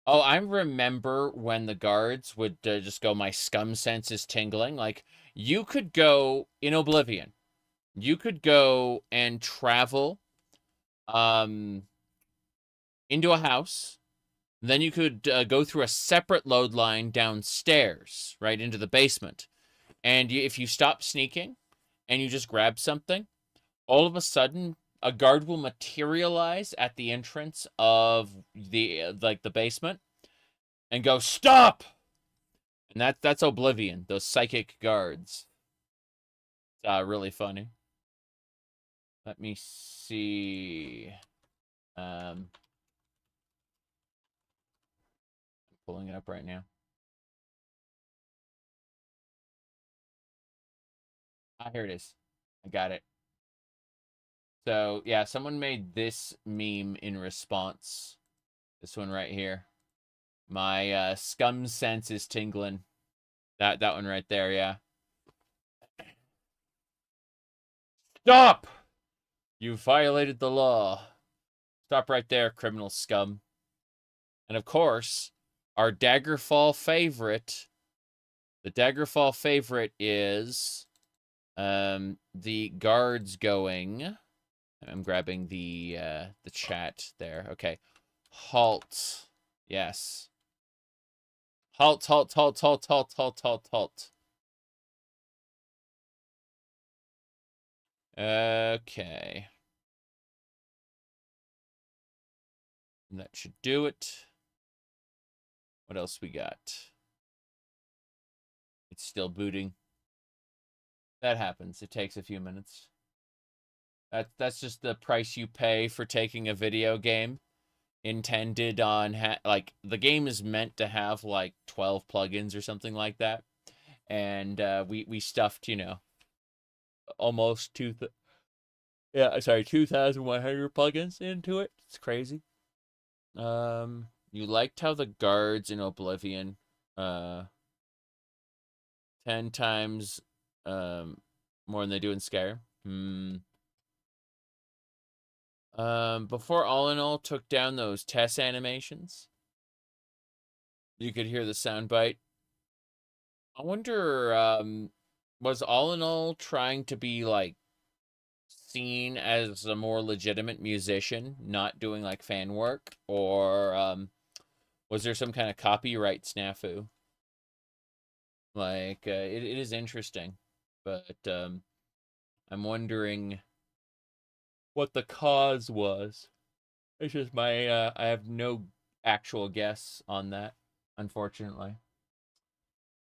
Oh, I remember when the guards would just go, my scum sense is tingling. Like, you could go in Oblivion. You could go and travel into a house. Then you could go through a separate load line downstairs, right, into the basement. And if you stop sneaking and you just grab something, all of a sudden, a guard will materialize at the entrance of the basement and go, stop! And that's Oblivion, those psychic guards. It's really funny. Let me see. I'm pulling it up right now. Ah, here it is. I got it. So, yeah, someone made this meme in response. This one right here. My scum sense is tingling. That one right there, yeah. Stop! You violated the law. Stop right there, criminal scum. And of course, our Daggerfall favorite. The Daggerfall favorite is the guards going. I'm grabbing the chat there. Okay. Halt. Yes. Halt, halt, halt, halt, halt, halt, halt, halt. Okay. And that should do it. What else we got? It's still booting. That happens. It takes a few minutes. That's just the price you pay for taking a video game intended on like the game is meant to have like 12 plugins or something like that, and we stuffed, you know, almost 2,100 plugins into it. It's crazy. You liked how the guards in Oblivion 10 times more than they do in Skyrim. Before All in All took down those Tess animations, you could hear the soundbite. I wonder, was All in All trying to be, like, seen as a more legitimate musician, not doing, like, fan work? Or, was there some kind of copyright snafu? Like, it is interesting. But, I'm wondering what the cause was. It's just my, I have no actual guess on that, unfortunately.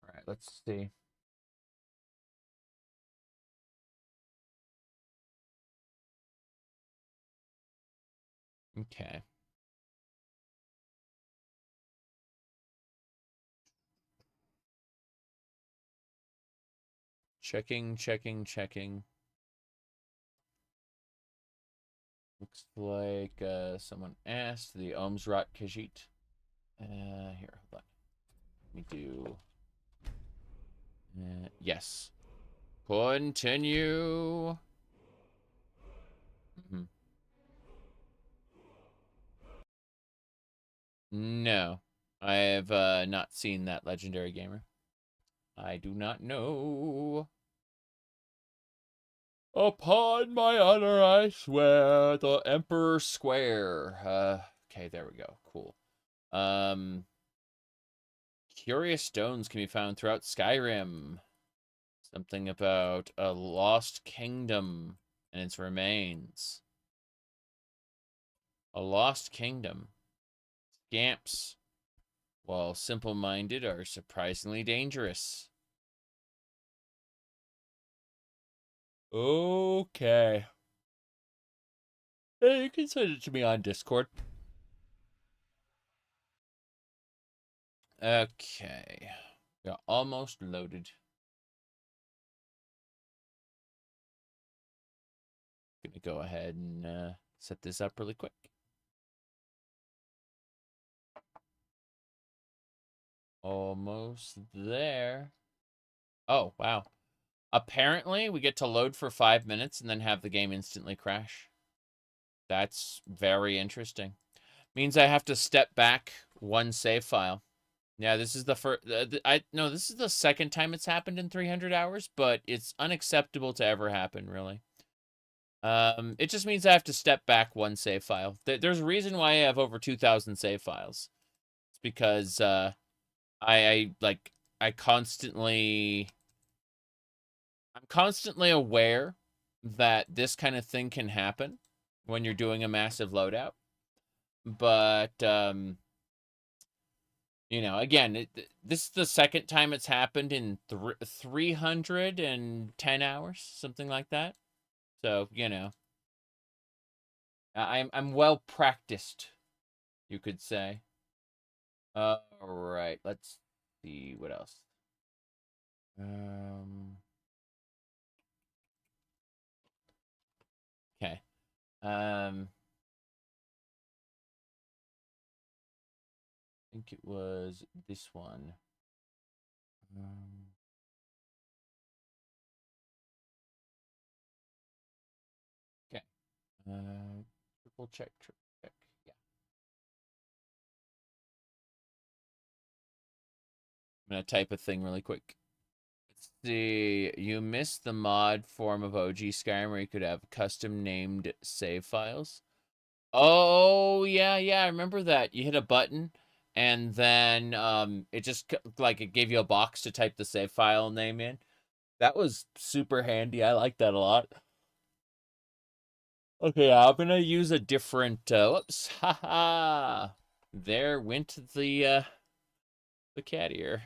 All right, let's see. Okay. Checking, checking, checking. Looks like someone asked the Ohmes-raht Khajiit. Here, hold on. Let me do... yes. Continue. No. I have not seen that legendary gamer. I do not know. Upon my honor, I swear, the Emperor Square. Okay, there we go. Cool. Curious stones can be found throughout Skyrim. Something about a lost kingdom and its remains. A lost kingdom. Scamps, while simple-minded, are surprisingly dangerous. Okay. Hey, you can send it to me on Discord. Okay. We're almost loaded. Gonna go ahead and set this up really quick. Almost there. Oh, wow. Apparently, we get to load for 5 minutes and then have the game instantly crash. That's very interesting. Means I have to step back one save file. Yeah, this is the first... no, this is the second time it's happened in 300 hours, but it's unacceptable to ever happen, really. It just means I have to step back one save file. There's a reason why I have over 2,000 save files. It's because, I'm constantly aware that this kind of thing can happen when you're doing a massive loadout. But, you know, again, this is the second time it's happened in 310 hours, something like that. So, you know, I'm well practiced, you could say. All right, let's see what else. Okay. I think it was this one. Okay. Triple check. Yeah. I'm gonna type a thing really quick. Let's see. You missed the mod form of OG Skyrim where you could have custom named save files. Oh yeah, I remember that. You hit a button, and then it just like it gave you a box to type the save file name in. That was super handy. I like that a lot. Okay, I'm gonna use a different. Whoops, haha. There went the cat ear.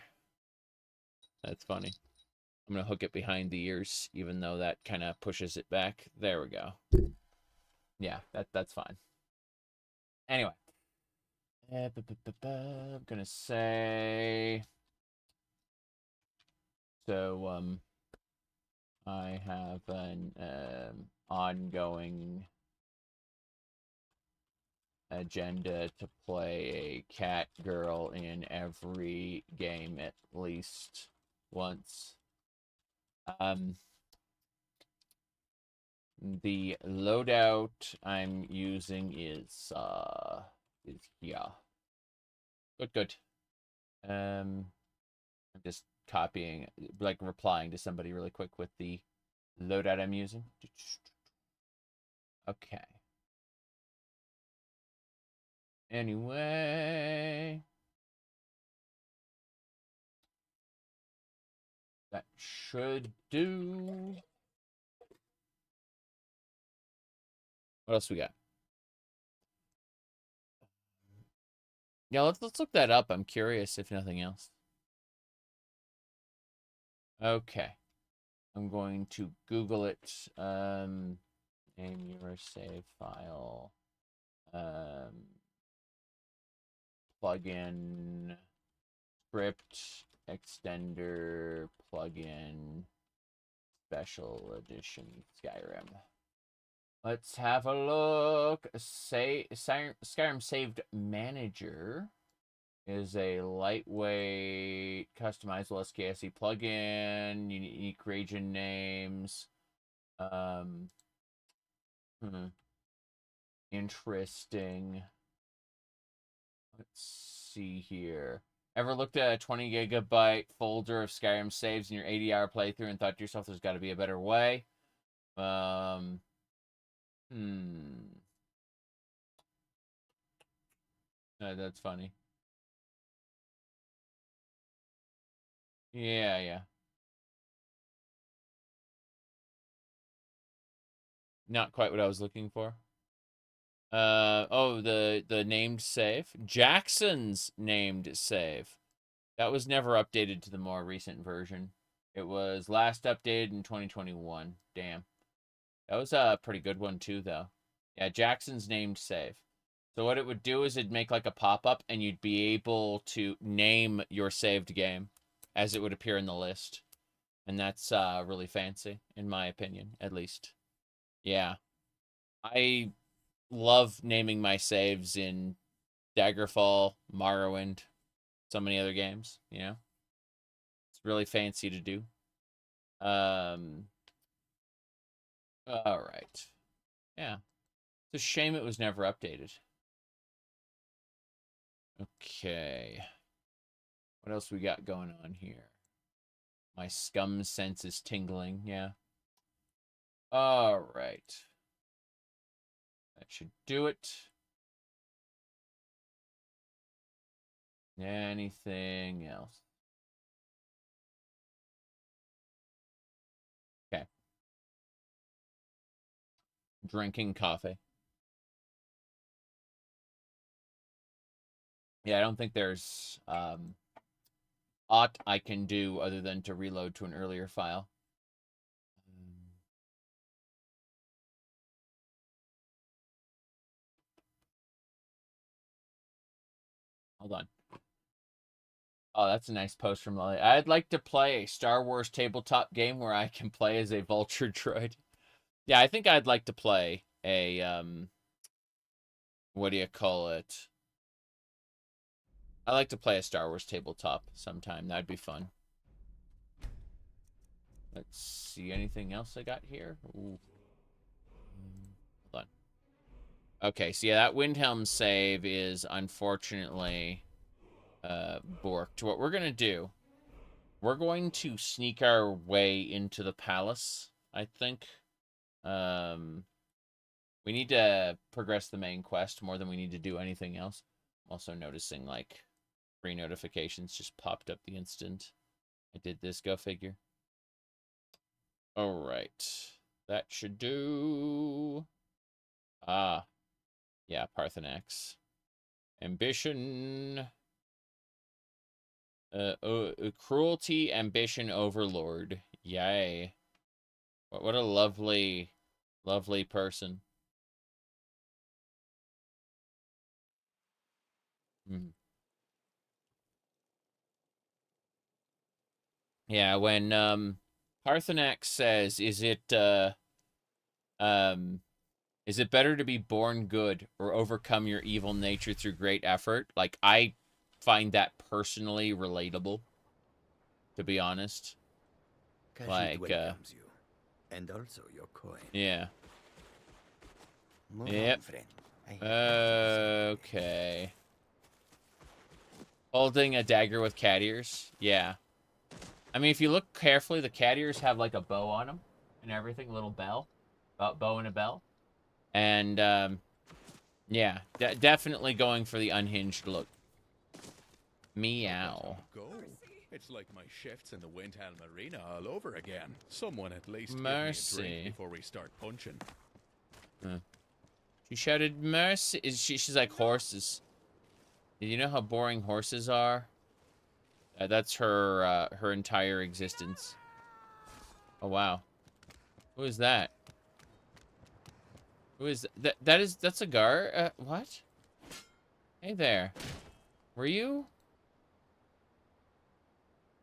That's funny. I'm gonna hook it behind the ears, even though that kind of pushes it back. There we go. Yeah, that's fine. Anyway, I'm gonna say. So I have an ongoing agenda to play a cat girl in every game at least once. The loadout I'm using is here. Good. I'm just copying, like replying to somebody really quick with the loadout I'm using. Okay. Anyway, that should do. What else we got? Yeah, let's look that up. I'm curious, if nothing else. Okay. I'm going to Google it. Name your save file. Plugin script extender plugin special edition Skyrim. Let's have a look. Skyrim Saved Manager is a lightweight, customizable SKSE plugin, unique region names. Interesting. Let's see here. Ever looked at a 20 gigabyte folder of Skyrim saves in your 80-hour playthrough and thought to yourself there's got to be a better way? That's funny. Yeah. Not quite what I was looking for. Oh, the named save. Jackson's named save. That was never updated to the more recent version. It was last updated in 2021. Damn. That was a pretty good one too, though. Yeah, Jackson's named save. So what it would do is it'd make like a pop-up, and you'd be able to name your saved game as it would appear in the list. And that's really fancy, in my opinion, at least. Yeah. I love naming my saves in Daggerfall, Morrowind, so many other games, you know? It's really fancy to do. All right. Yeah. It's a shame it was never updated. Okay. What else we got going on here? My scum sense is tingling, yeah. All right. That should do it. Anything else? Okay. Drinking coffee. Yeah, I don't think there's aught I can do other than to reload to an earlier file. Hold on. Oh, that's a nice post from Lily. I'd like to play a Star Wars tabletop game where I can play as a vulture droid. Yeah, I think I'd like to play a, what do you call it? I like to play a Star Wars tabletop sometime. That'd be fun. Let's see, anything else I got here? Ooh. Hold on. Okay, so yeah, that Windhelm save is unfortunately borked. What we're going to do, we're going to sneak our way into the palace, I think. We need to progress the main quest more than we need to do anything else. I'm also noticing, like, 3 notifications just popped up the instant I did this, go figure. Alright. That should do. Ah. Yeah, Paarthurnax. Ambition. Cruelty, ambition, overlord. Yay. What a lovely, lovely person. Yeah, when Paarthurnax says, is it better to be born good or overcome your evil nature through great effort? Like, I find that personally relatable, to be honest. Khajiit welcomes you, and also your coin. Yeah. Move Yep. on, friend. Okay. Holding a dagger with cat ears? Yeah. I mean, if you look carefully, the cat ears have, like, a bow on them and everything, a little bell. Bow and a bell. And, yeah, definitely going for the unhinged look. Meow. Go. It's like my shifts in the Windhelm arena all over again. Someone at least Mercy. give me a drink before we start punching. She shouted, mercy. She's like horses. Did you know how boring horses are? That's her, her entire existence. Oh, wow. Who is that? Who is that? That's a Gar? What? Hey there. Were you?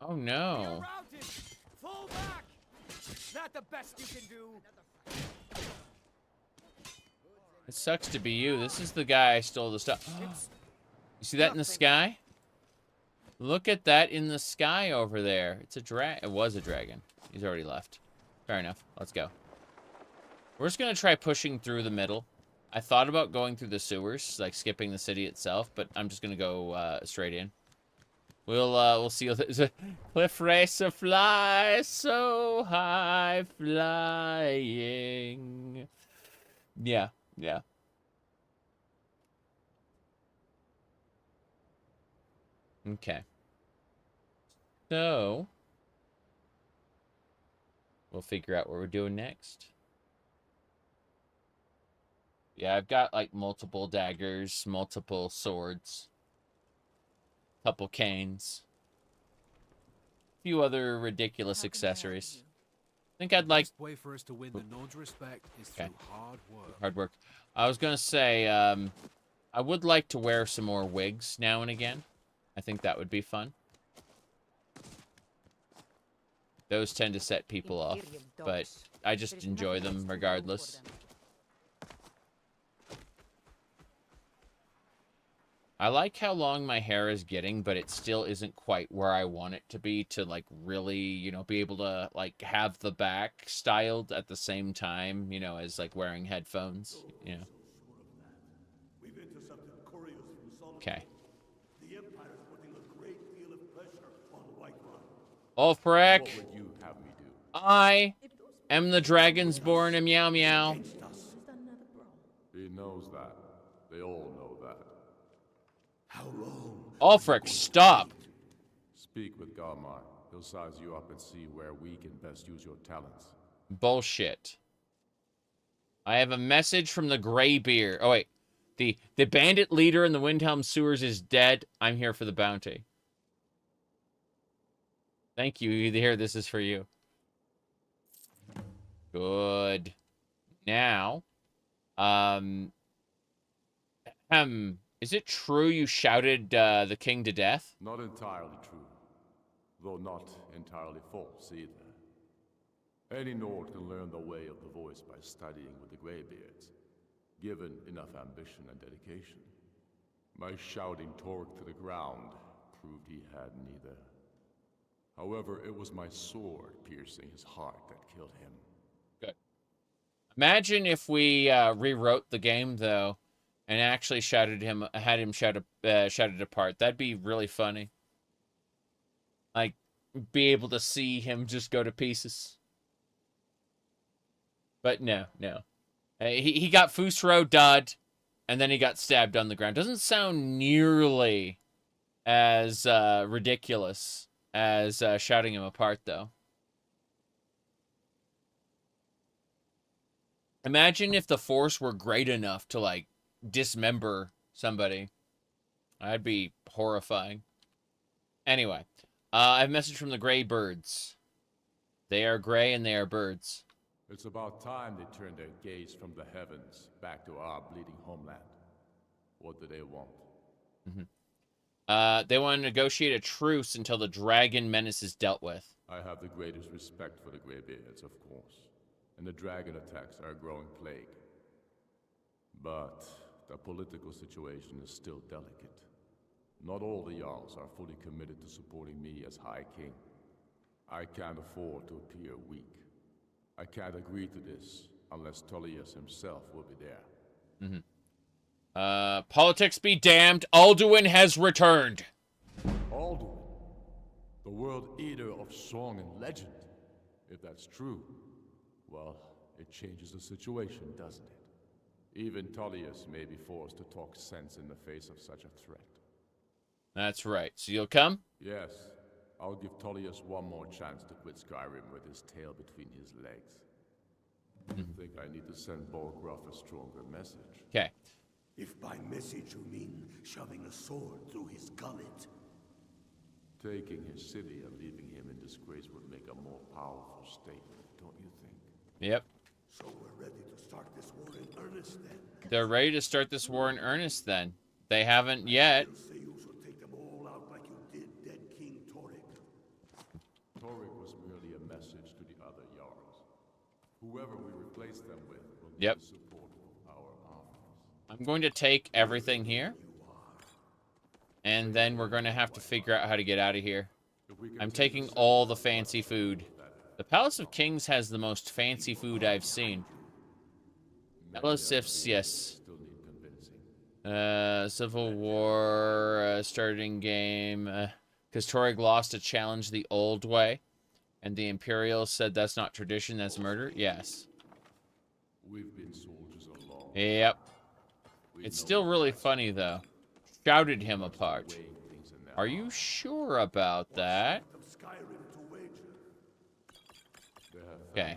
Oh, no. Fall back. Not the best you can do. It sucks to be you. This is the guy I stole the stuff. You see that in the sky? Look at that in the sky over there. It's a It was a dragon. He's already left. Fair enough. Let's go. We're just gonna try pushing through the middle. I thought about going through the sewers, like skipping the city itself, but I'm just gonna go straight in. We'll see. There's a cliff racer fly so high, flying. Yeah, yeah. Okay. So we'll figure out what we're doing next. Yeah, I've got like multiple daggers, multiple swords, couple canes, a few other ridiculous accessories. I think I'd like. The best way for us to win the Nord's respect is through hard work. Hard work. I was gonna say, I would like to wear some more wigs now and again. I think that would be fun. Those tend to set people off, but I just enjoy them regardless. I like how long my hair is getting, but it still isn't quite where I want it to be to, like, really, you know, be able to, like, have the back styled at the same time, you know, as, like, wearing headphones, you know. Okay. The Empire is putting a great deal of pressure on Whiterun. Ulfric, What would you have me do? I am the Dragonsborn and meow meow. He knows that. They all know that. How long? Ulfric, stop. Speak with Galmar. He'll size you up and see where we can best use your talents. Bullshit. I have a message from the Greybeard. Oh, wait. The bandit leader in the Windhelm sewers is dead. I'm here for the bounty. Thank you. Here, this is for you. Good. Now, Is it true you shouted the king to death? Not entirely true, though not entirely false either. Any Nord can learn the way of the voice by studying with the Greybeards, given enough ambition and dedication. My shouting Torque to the ground proved he had neither. However, it was my sword piercing his heart that killed him. Good. Imagine if we rewrote the game, though, and actually had him shouted apart. That'd be really funny. Like, be able to see him just go to pieces. But no. He got Fusro dud, and then he got stabbed on the ground. Doesn't sound nearly as ridiculous as shouting him apart, though. Imagine if the Force were great enough to, like, dismember somebody. That'd be horrifying. Anyway, I have a message from the Grey Birds. They are gray and they are birds. It's about time they turned their gaze from the heavens back to our bleeding homeland. What do they want? They want to negotiate a truce until the dragon menace is dealt with. I have the greatest respect for the Greybeards, of course, and the dragon attacks are a growing plague. But the political situation is still delicate. Not all the Jarls are fully committed to supporting me as High King. I can't afford to appear weak. I can't agree to this unless Tullius himself will be there. Politics be damned. Alduin has returned. Alduin? The world eater of song and legend? If that's true, well, it changes the situation, doesn't it? Even Tullius may be forced to talk sense in the face of such a threat. That's right. So you'll come? Yes. I'll give Tullius one more chance to quit Skyrim with his tail between his legs. I think I need to send Borgruff a stronger message. Okay. If by message you mean shoving a sword through his gullet. Taking his city and leaving him in disgrace would make a more powerful statement, don't you think? Yep. So we're ready to start this war in earnest then? They're ready to start this war in earnest then. They haven't yet. You say you should take them all out like you did dead King Torek. Torek was merely a message to the other Jarls. Whoever we replace them with will need the support of our armies. I'm going to take everything here. And then we're going to have to figure out how to get out of here. I'm taking all the fancy food. The Palace of Kings has the most fancy food I've seen. Elisif's, yes. Civil War, starting game. Because Toreg lost to challenge the old way. And the Imperials said that's not tradition, that's murder. Yes. We've been soldiers a long time. Yep. It's still really funny, though. Shouted him apart. Are you sure about that? Okay.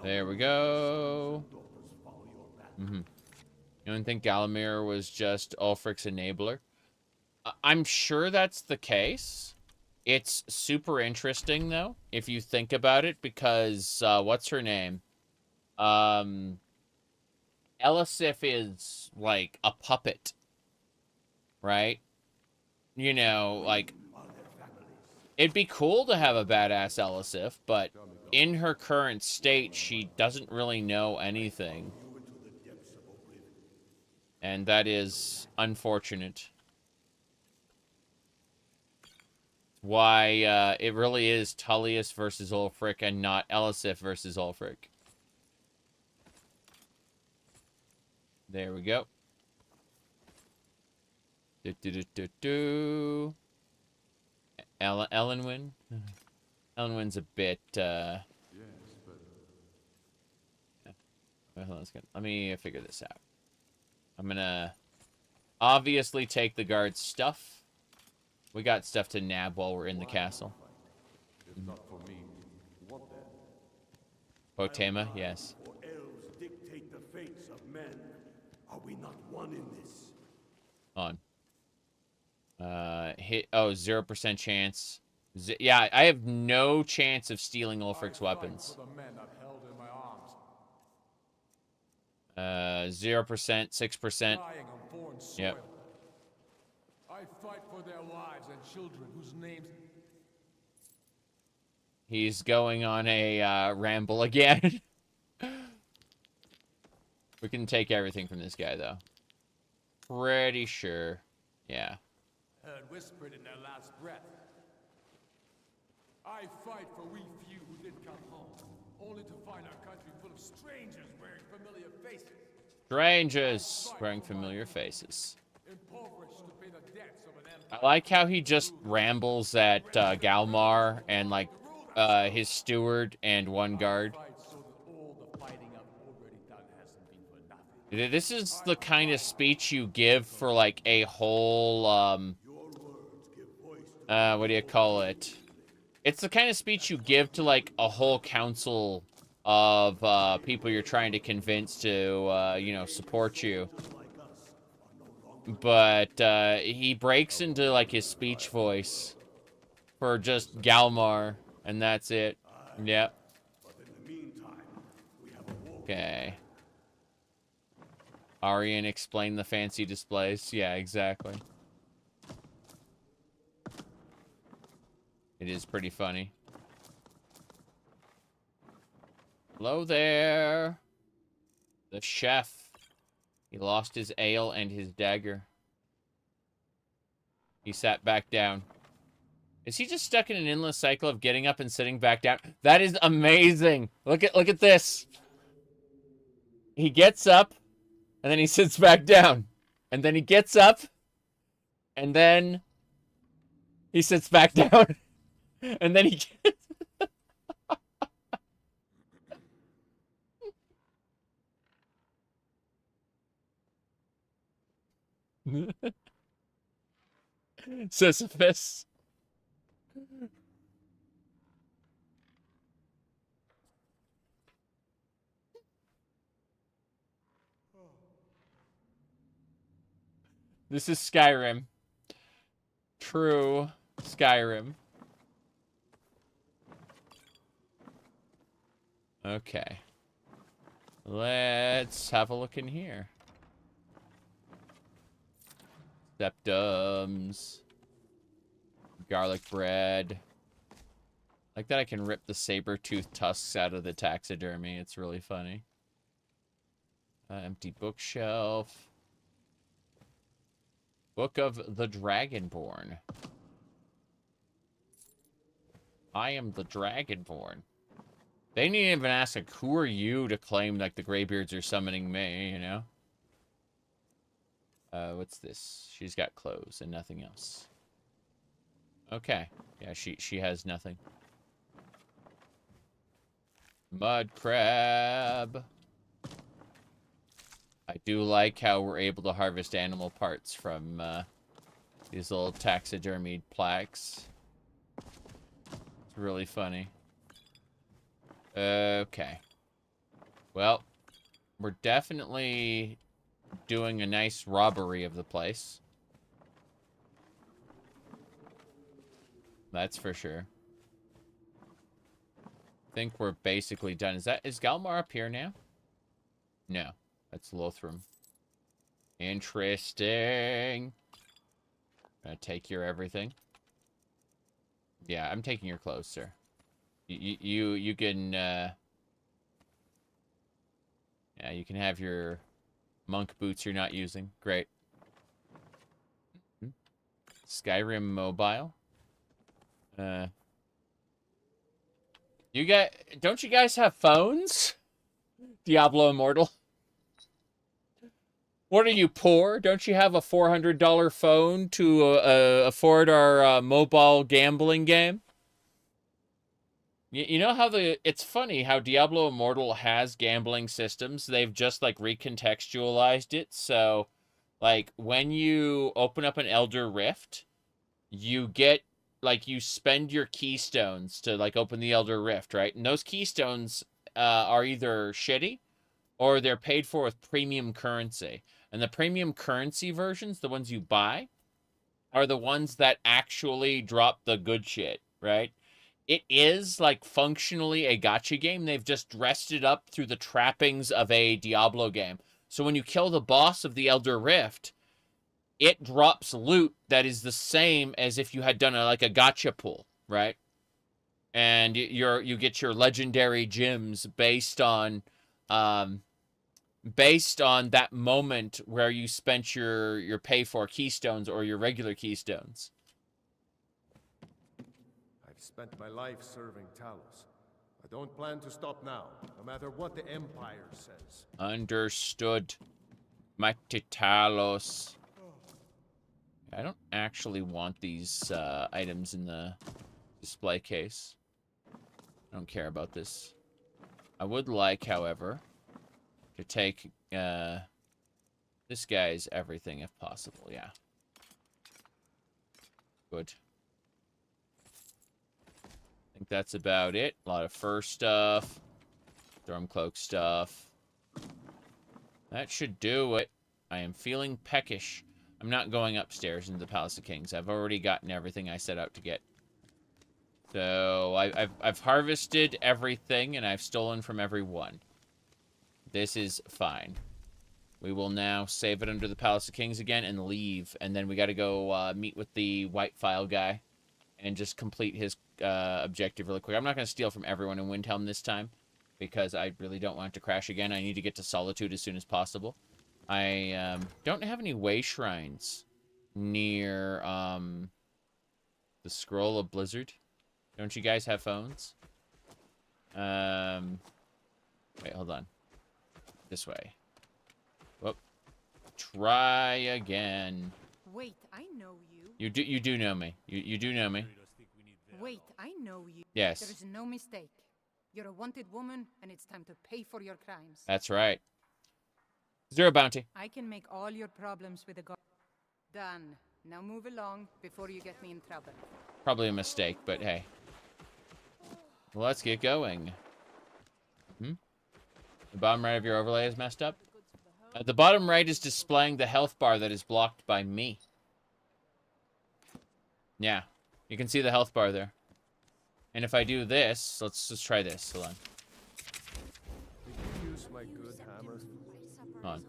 There we go. You don't think Galamir was just Ulfric's enabler? I'm sure that's the case. It's super interesting, though, if you think about it, because, what's her name? Elisif is, like, a puppet, right? You know, like, it'd be cool to have a badass Elisif, but in her current state, she doesn't really know anything. And that is unfortunate. Why, it really is Tullius versus Ulfric and not Elisif versus Ulfric. There we go. Ellenwyn? Ellenwyn's a bit, Yes, but... Let me figure this out. I'm gonna obviously take the guard's stuff. We got stuff to nab while we're in the castle. If not for me, what then? Potema, yes. For elves dictate the fates of men. Are we not one in this? On. Hit. Oh, 0% chance. Yeah, I have no chance of stealing Ulfric's weapons. 0%, 6%. soil. Yep. I fight for their wives and children whose names... He's going on a ramble again. We can take everything from this guy, though. Pretty sure. Yeah. Heard whispered in their last breath. I fight for we few who did come home, only to find our country full of strangers wearing familiar faces. Strangers wearing familiar faces. Impoverished to pay the debts of an empire. I like how he just rambles at Galmar and, like, his steward and one guard. This is the kind of speech you give for, like, a whole, what do you call it? It's the kind of speech you give to, like, a whole council of, people you're trying to convince to, you know, support you. But, he breaks into, like, his speech voice for just Galmar, and that's it. Yep. Okay. Aryan explained the fancy displays. Yeah, exactly. It is pretty funny. Hello there. The chef. He lost his ale and his dagger. He sat back down. Is he just stuck in an endless cycle of getting up and sitting back down? That is amazing. Look at this. He gets up and then he sits back down. And then he gets up and then he sits back down. And then he gets... Sisyphus. This is Skyrim. True Skyrim. Okay. Let's have a look in here. Septums. Garlic bread. Like that I can rip the saber-tooth tusks out of the taxidermy. It's really funny. Empty bookshelf. Book of the Dragonborn. I am the Dragonborn. They didn't even ask, like, who are you to claim, like, the Greybeards are summoning me, you know? What's this? She's got clothes and nothing else. Okay. Yeah, she has nothing. Mud crab. I do like how we're able to harvest animal parts from these little taxidermied plaques. It's really funny. Okay. Well, we're definitely doing a nice robbery of the place. That's for sure. I think we're basically done. Is Galmar up here now? No. That's Lothram. Interesting. Gonna take your everything. Yeah, I'm taking your clothes, sir. You can, yeah, you can have your monk boots you're not using. Great. Skyrim mobile. Don't you guys have phones? Diablo Immortal. What are you, poor? Don't you have a $400 phone to afford our mobile gambling game? You know how it's funny how Diablo Immortal has gambling systems. They've just, like, recontextualized it. So, like, when you open up an Elder Rift, you get, like, you spend your keystones to, like, open the Elder Rift, right? And those keystones are either shitty or they're paid for with premium currency. And the premium currency versions, the ones you buy, are the ones that actually drop the good shit, right? It is, like, functionally a gacha game. They've just dressed it up through the trappings of a Diablo game. So when you kill the boss of the Elder Rift, it drops loot that is the same as if you had done like a gotcha pull, right? And you get your legendary gems based on that moment where you spent your pay for keystones or your regular keystones. I've spent my life serving Talos. I don't plan to stop now, no matter what the Empire says. Understood. Mighty Talos. I don't actually want these items in the display case. I don't care about this. I would like, however, to take this guy's everything if possible. Yeah. Good. I think that's about it. A lot of fur stuff. Stormcloak stuff. That should do it. I am feeling peckish. I'm not going upstairs into the Palace of Kings. I've already gotten everything I set out to get. So I've harvested everything and I've stolen from everyone. This is fine. We will now save it under the Palace of Kings again and leave. And then we got to go meet with the White Phial guy and just complete his objective really quick. I'm not going to steal from everyone in Windhelm this time because I really don't want it to crash again. I need to get to Solitude as soon as possible. I don't have any way shrines near the Scroll of Blizzard. Don't you guys have phones? Wait, hold on. This way. Whoop. Try again. Wait, I know you. You do know me. You do know me. Wait, I know you. Yes. There is no mistake. You're a wanted woman, and it's time to pay for your crimes. That's right. Zero bounty. I can make all your problems with a god. Done. Now move along before you get me in trouble. Probably a mistake, but hey. Let's get going. The bottom right of your overlay is messed up. The bottom right is displaying the health bar that is blocked by me. Yeah, you can see the health bar there. And if I do this, let's just try this. Hold on. Did you use my good hammer? Hold on.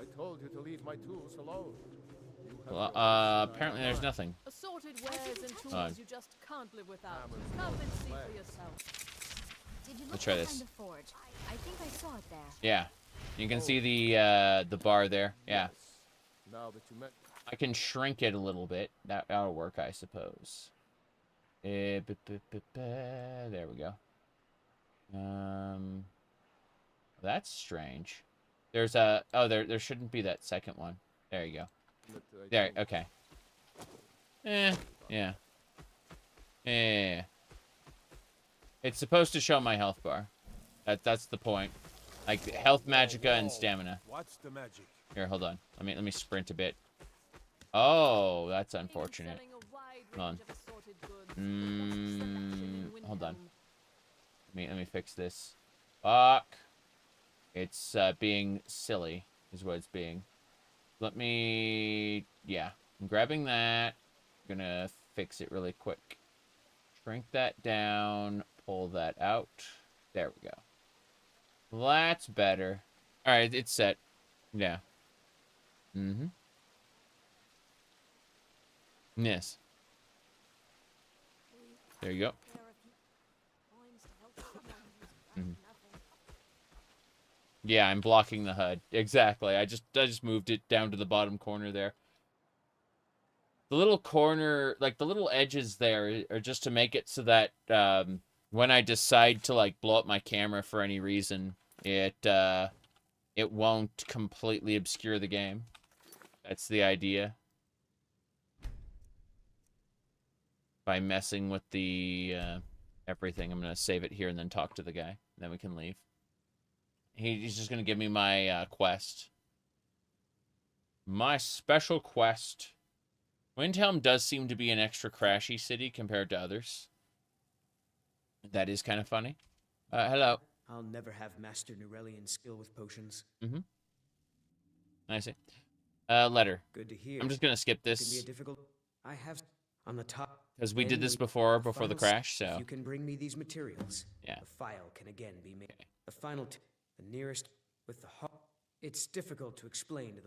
I told you to leave my tools alone. Well, apparently there's nothing. Assorted wares and tools you just can't live without. Come and see for yourself. Did you look Let's try behind this. the forge? I think I saw it there. Yeah, you can see the bar there. Yeah. Now that you met. I can shrink it a little bit. That'll work, I suppose. There we go. That's strange. There's a there shouldn't be that second one. There you go. There, okay. Yeah. It's supposed to show my health bar. That's the point. Like health, magicka, and stamina. What's the magic? Here, hold on. Let me sprint a bit. Oh, that's unfortunate. Hold on. Hold on. Let me fix this. Fuck. It's being silly, is what it's being. Let me... Yeah. I'm grabbing that. I'm gonna fix it really quick. Shrink that down. Pull that out. There we go. That's better. Alright, it's set. Yeah. Yes. There you go. Yeah, I'm blocking the HUD. Exactly. I just moved it down to the bottom corner there. The little corner, like the little edges there are just to make it so that when I decide to like blow up my camera for any reason, it won't completely obscure the game. That's the idea. By messing with the everything, I'm going to save it here and then talk to the guy. Then we can leave. He's just going to give me my quest. My special quest. Windhelm does seem to be an extra crashy city compared to others. That is kind of funny. Hello. I'll never have Master Nurelian skill with potions. I see. Letter. Good to hear. I'm just going to skip It can be this. a difficult... I have on the top... Because we did this before the crash, so... You can bring me these materials. Yeah. The file can again be made. The final... the nearest with the heart... It's difficult to explain to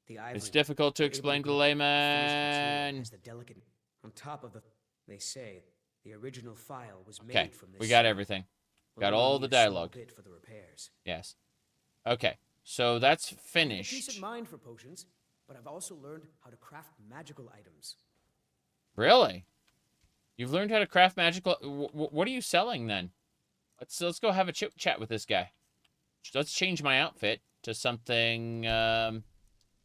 the ivory. It's difficult to explain to the layman. The delicate. On top of the, they say, the original file was made Okay, from this. we got everything. Got all the dialogue. Bit for the repairs. Yes. Okay, so that's finished. I have a decent mind for potions, but I've also learned how to craft magical items. Really? You've learned how to craft magical... what are you selling, then? Let's go have a chit chat with this guy. Let's change my outfit to something... here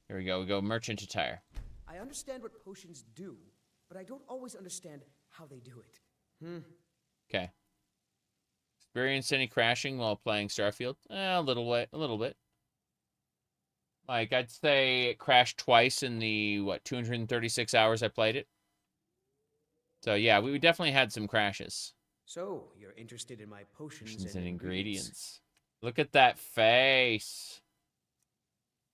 we go. We go merchant attire. I understand what potions do, but I don't always understand how they do it. Okay. Experience any crashing while playing Starfield? A little bit. Like, I'd say it crashed twice in the, 236 hours I played it. So, yeah, we definitely had some crashes. So, you're interested in my potions and ingredients. Look at that face.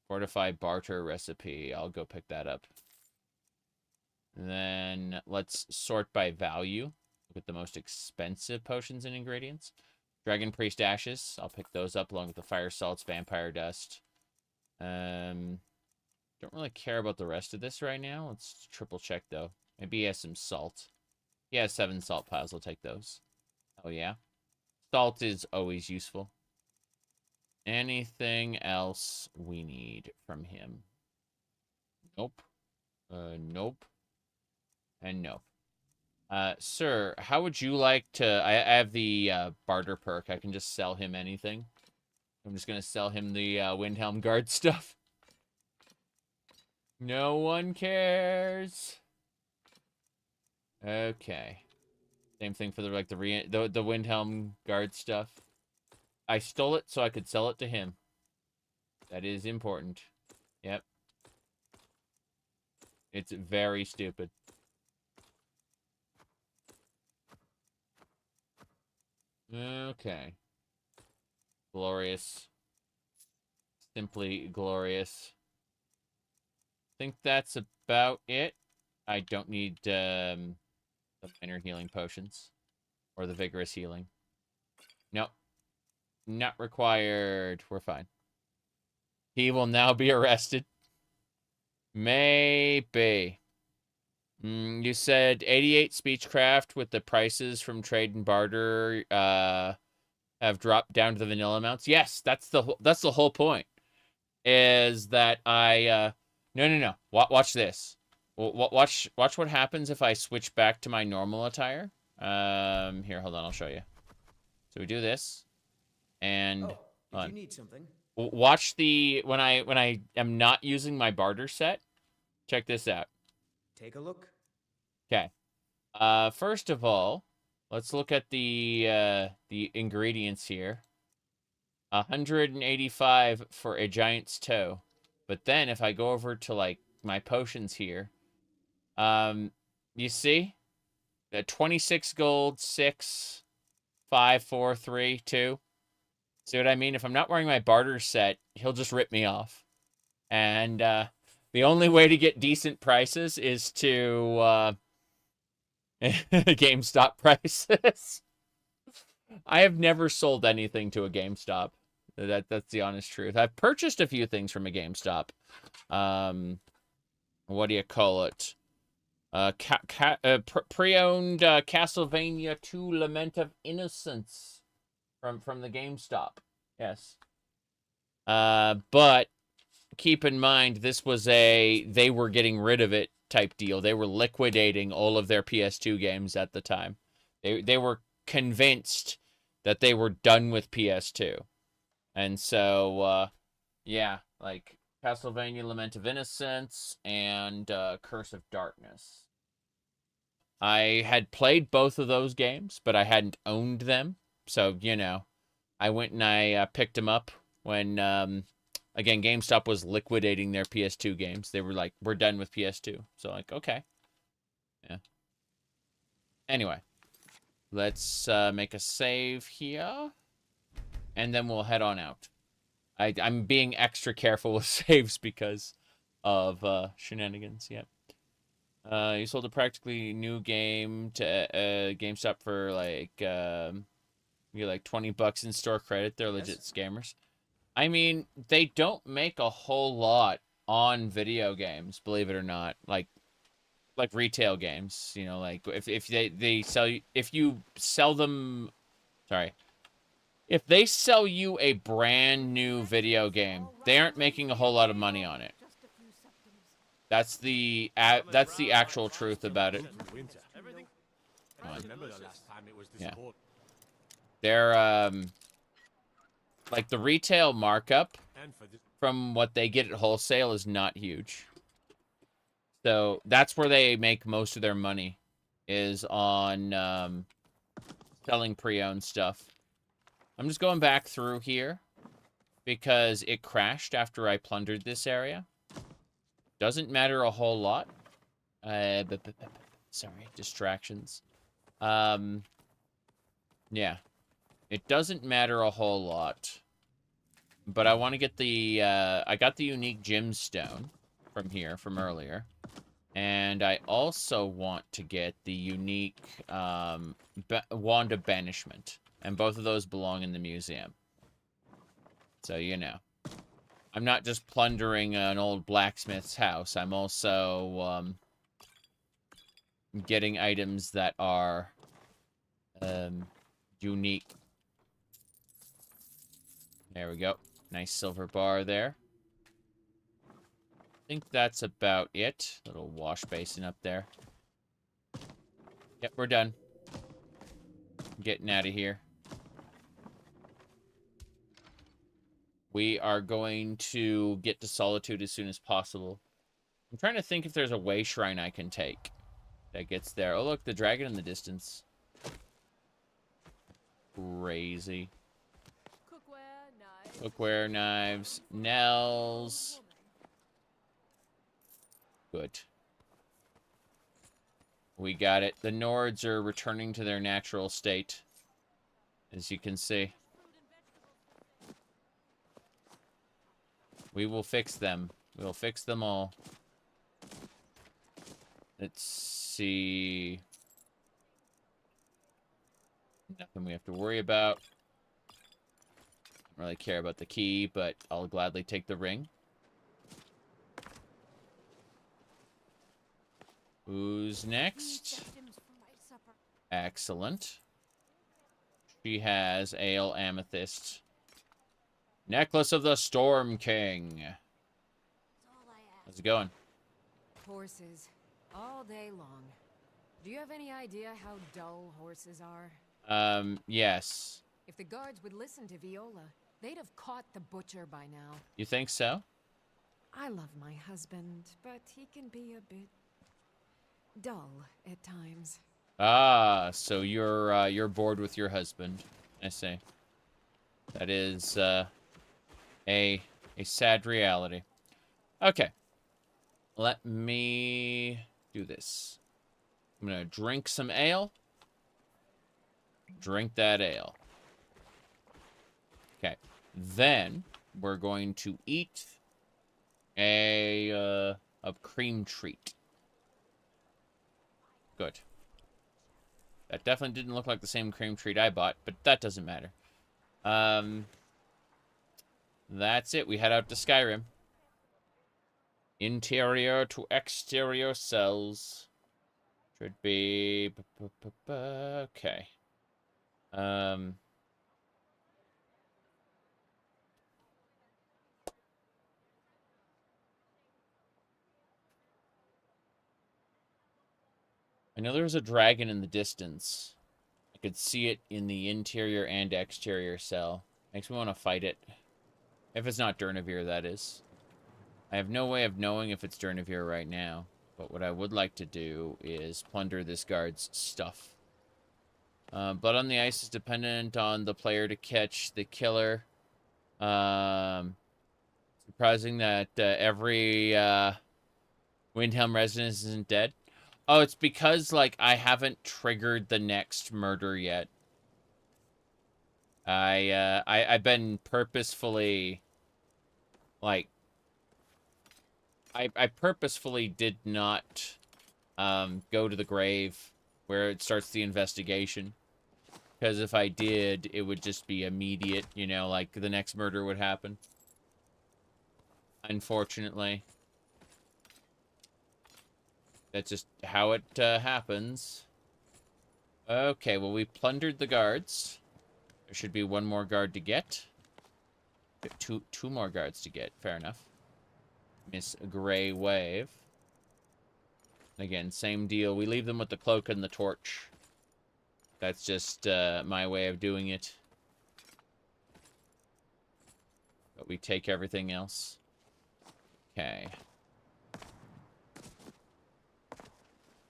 Fortified barter recipe. I'll go pick that up. And then let's sort by value. Look at the most expensive potions and ingredients. Dragon Priest Ashes. I'll pick those up along with the Fire Salts, Vampire Dust. Don't really care about the rest of this right now. Let's triple check, though. Maybe he has some salt. He has 7 salt piles. I'll take those. Oh, yeah. Salt is always useful. Anything else we need from him? Nope. Nope. And nope. Sir, how would you like to... I have the barter perk. I can just sell him anything. I'm just going to sell him the Windhelm guard stuff. No one cares. Okay. Same thing for the Windhelm guard stuff. I stole it so I could sell it to him. That is important. Yep. It's very stupid. Okay. Glorious. Simply glorious. I think that's about it. I don't need the minor healing potions. Or the vigorous healing. Nope. Not required. We're fine. He will now be arrested. Maybe. You said 88 speechcraft with the prices from trade and barter have dropped down to the vanilla amounts. Yes, that's the whole point. Is that I no. Watch this. Watch what happens if I switch back to my normal attire. Here, hold on, I'll show you. So we do this, and did you need something? Watch the when I am not using my barter set. Check this out. Take a look. Okay. First of all, let's look at the ingredients here. 185 for a giant's toe. But then if I go over to like my potions here, you see? 26 gold, 6, 5, 4, 3, 2. See what I mean? If I'm not wearing my barter set, he'll just rip me off. And the only way to get decent prices is to GameStop prices. I have never sold anything to a GameStop. That's the honest truth. I've purchased a few things from a GameStop. What do you call it? Pre-owned Castlevania 2 Lament of Innocence from the GameStop. Yes. But keep in mind, this was they were getting rid of it type deal. They were liquidating all of their PS2 games at the time. They were convinced that they were done with PS2. And so, yeah, like Castlevania Lament of Innocence and Curse of Darkness. I had played both of those games, but I hadn't owned them. So, you know, I went and I picked them up when, again, GameStop was liquidating their PS2 games. They were like, we're done with PS2. So, like, okay. Yeah. Anyway, let's make a save here. And then we'll head on out. I'm being extra careful with saves because of shenanigans. Yep. You sold a practically new game to GameStop for like you get like $20 in store credit. They're legit scammers. I mean, they don't make a whole lot on video games, believe it or not. Like retail games, you know, like if they sell you, if you sell them, sorry, if they sell you a brand new video game, they aren't making a whole lot of money on it. That's the actual truth about it. Yeah. They're like the retail markup from what they get at wholesale is not huge. So that's where they make most of their money, is on selling pre-owned stuff. I'm just going back through here because it crashed after I plundered this area. Doesn't matter a whole lot. Sorry, distractions. Yeah. It doesn't matter a whole lot. But I want to get the, I got the unique gemstone from here, from earlier. And I also want to get the unique wand of banishment. And both of those belong in the museum. So, you know. I'm not just plundering an old blacksmith's house. I'm also getting items that are unique. There we go. Nice silver bar there. I think that's about it. Little wash basin up there. Yep, we're done. Getting out of here. We are going to get to Solitude as soon as possible. I'm trying to think if there's a way shrine I can take that gets there. Oh, look, the dragon in the distance. Crazy. Cookware, knives, Nels. Good. We got it. The Nords are returning to their natural state, as you can see. We will fix them. We'll fix them all. Let's see. Nothing we have to worry about. Don't really care about the key, but I'll gladly take the ring. Who's next? Excellent. She has ale, amethyst. Necklace of the Storm King. How's it going? Horses. All day long. Do you have any idea how dull horses are? Yes. If the guards would listen to Viola, they'd have caught the butcher by now. You think so? I love my husband, but he can be a bit dull at times. Ah, so you're bored with your husband. I see. That is a sad reality. Okay. Let me do this. I'm gonna drink some ale. Drink that ale. Okay. Then we're going to eat a cream treat. Good. That definitely didn't look like the same cream treat I bought, but that doesn't matter. That's it. We head out to Skyrim. Interior to exterior cells. Should be... Okay. I know there was a dragon in the distance. I could see it in the interior and exterior cell. Makes me want to fight it. If it's not Durnavir, that is. I have no way of knowing if it's Durnavir right now. But what I would like to do is plunder this guard's stuff. Blood on the Ice is dependent on the player to catch the killer. Surprising that every Windhelm resident isn't dead. Oh, it's because, like, I haven't triggered the next murder yet. I've been purposefully, like, I purposefully did not go to the grave where it starts the investigation. Because if I did, it would just be immediate, you know, like the next murder would happen. Unfortunately. That's just how it happens. Okay, well, we plundered the guards. There should be one more guard to get. Two more guards to get. Fair enough. Miss Grey Wave. Again, same deal. We leave them with the cloak and the torch. That's just my way of doing it. But we take everything else. Okay.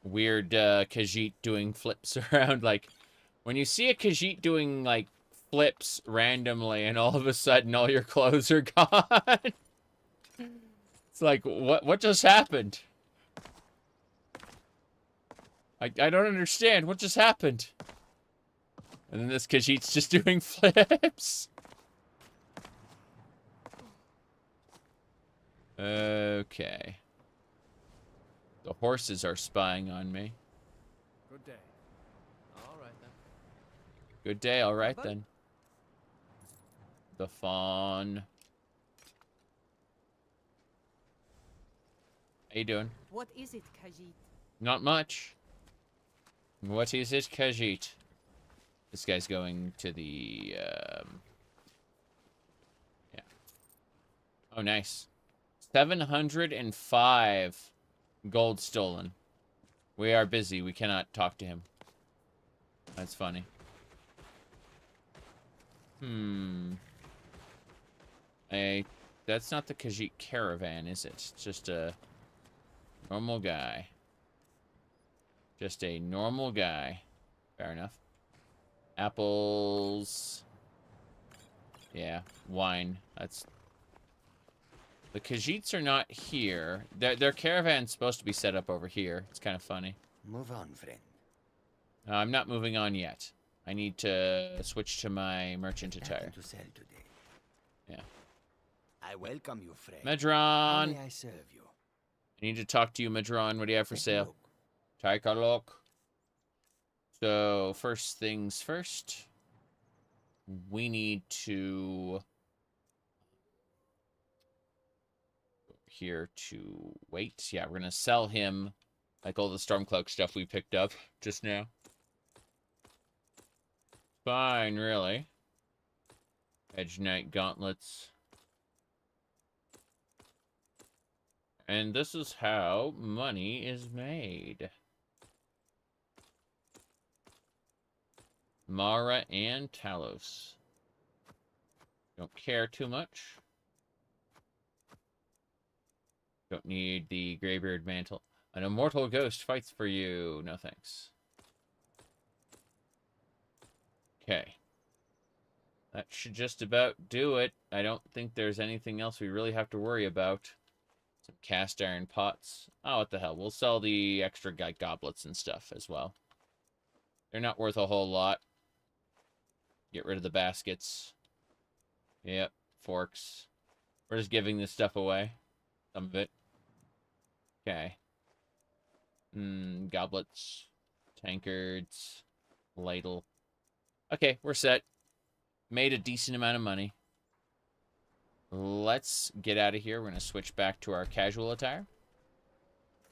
Weird Khajiit doing flips around. Like, when you see a Khajiit doing, like, flips randomly and all of a sudden all your clothes are gone. It's like, what just happened? I don't understand. What just happened? And then this Khajiit's just doing flips. Okay. The horses are spying on me. Good day. All right then. Good day, all right then. The fawn. How you doing? What is it, Khajiit? Not much. What is it, Khajiit? This guy's going to the, yeah. Oh, nice. 705 gold stolen. We are busy. We cannot talk to him. That's funny. That's not the Khajiit caravan, is it? It's just a normal guy. Just a normal guy. Fair enough. Apples. Yeah, wine. That's... The Khajiits are not here. Their caravan's supposed to be set up over here. It's kind of funny. Move on, friend. I'm not moving on yet. I need to switch to my merchant attire. To sell today. Yeah. I welcome you, friend. Medron! How may I serve you? I need to talk to you, Medron. What do you have for sale? Take a look. So, first things first. We need to... here to wait. Yeah, we're gonna sell him like all the Stormcloak stuff we picked up just now. Fine, really. Edge Knight gauntlets. And this is how money is made. Mara and Talos. Don't care too much. Don't need the Greybeard mantle. An immortal ghost fights for you. No thanks. Okay. That should just about do it. I don't think there's anything else we really have to worry about. Some cast iron pots. Oh, what the hell. We'll sell the extra goblets and stuff as well. They're not worth a whole lot. Get rid of the baskets. Yep. Forks. We're just giving this stuff away. Some of it. Okay. Goblets. Tankards. Ladle. Okay, we're set. Made a decent amount of money. Let's get out of here. We're going to switch back to our casual attire.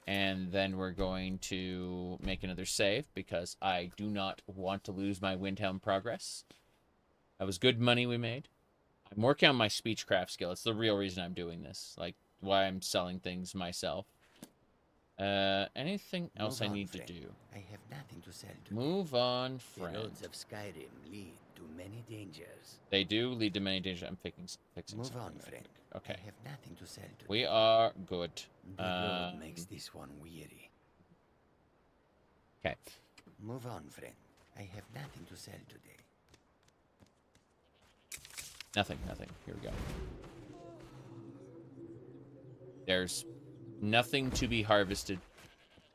And then we're going to make another save because I do not want to lose my Windhelm progress. That was good money we made. I'm working on my speechcraft skill. It's the real reason I'm doing this. Like, why I'm selling things myself. Anything else I need to do? I have nothing to sell to Move on, friend. The roads of Skyrim lead to many dangers. They do lead to many dangers. I'm fixing Move something. on, friend. Okay. I have nothing to sell to We are good. The road makes this one weary. Okay. Move on, friend. I have nothing to sell today. Nothing. Here we go. There's nothing to be harvested.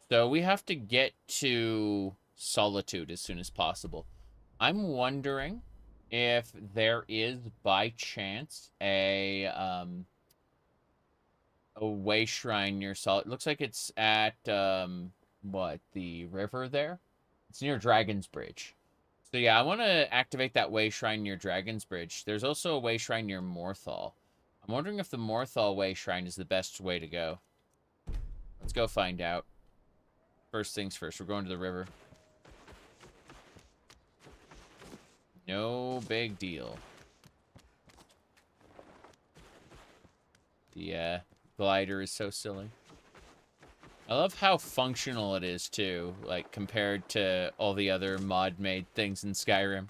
So we have to get to Solitude as soon as possible. I'm wondering if there is, by chance, a way shrine near Solitude. It looks like it's at, the river there? It's near Dragon's Bridge. So yeah, I want to activate that way shrine near Dragon's Bridge. There's also a way shrine near Morthal. I'm wondering if the Morthal way shrine is the best way to go. Let's go find out. First things first, we're going to the river. No big deal. The glider is so silly. I love how functional it is, too, like, compared to all the other mod-made things in Skyrim.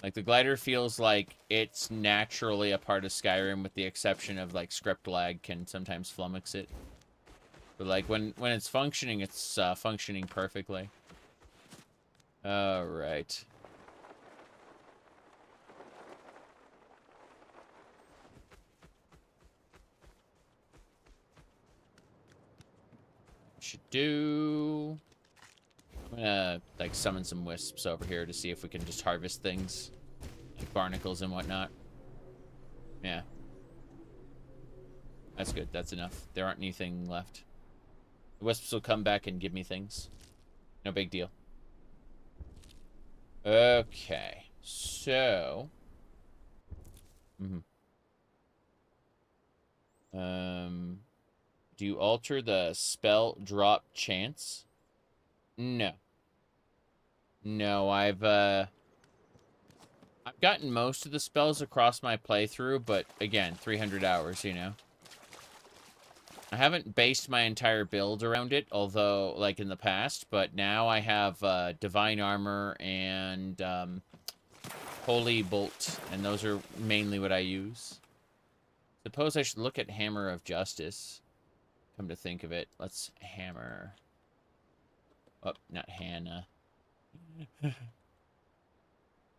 Like, the glider feels like it's naturally a part of Skyrim, with the exception of, like, script lag can sometimes flummox it. But, like, when it's functioning, it's functioning perfectly. Alright. Should do... I'm gonna, like, summon some wisps over here to see if we can just harvest things. Like barnacles and whatnot. Yeah. That's good. That's enough. There aren't anything left. The wisps will come back and give me things. No big deal. Okay. So... do you alter the spell drop chance? No. No, I've gotten most of the spells across my playthrough, but again, 300 hours, you know. I haven't based my entire build around it, although, like in the past, but now I have Divine Armor and Holy Bolt, and those are mainly what I use. Suppose I should look at Hammer of Justice. Come to think of it, let's hammer. Oh, not Hannah.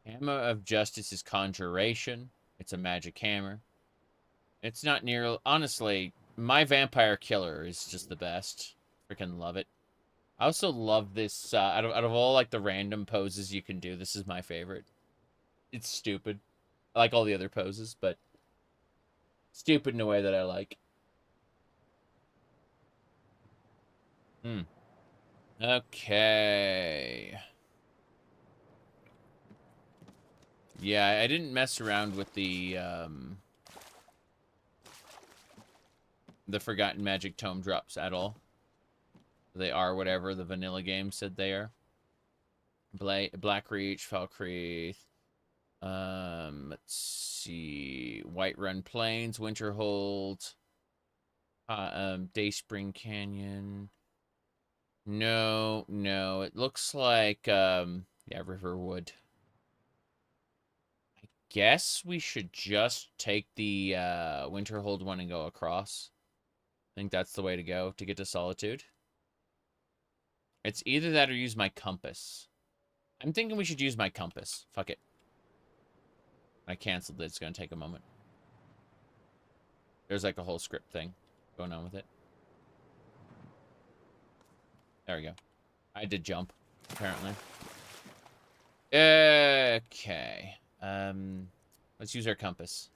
Hammer of Justice is Conjuration. It's a magic hammer. It's not near... Honestly, my Vampire Killer is just the best. Freaking love it. I also love this... out of all, like, the random poses you can do, this is my favorite. It's stupid. I like all the other poses, but... stupid in a way that I like. Okay. Yeah, I didn't mess around with the Forgotten Magic Tome drops at all. They are whatever the vanilla game said they are. Blackreach, Falkreath. Let's see. Whiterun Plains, Winterhold. Dayspring Canyon. No. It looks like, yeah, Riverwood. I guess we should just take the Winterhold one and go across. I think that's the way to go to get to Solitude. It's either that or use my compass. I'm thinking we should use my compass. Fuck it. I canceled it. It's going to take a moment. There's like a whole script thing going on with it. There we go. I did jump, apparently. Okay. Let's use our compass.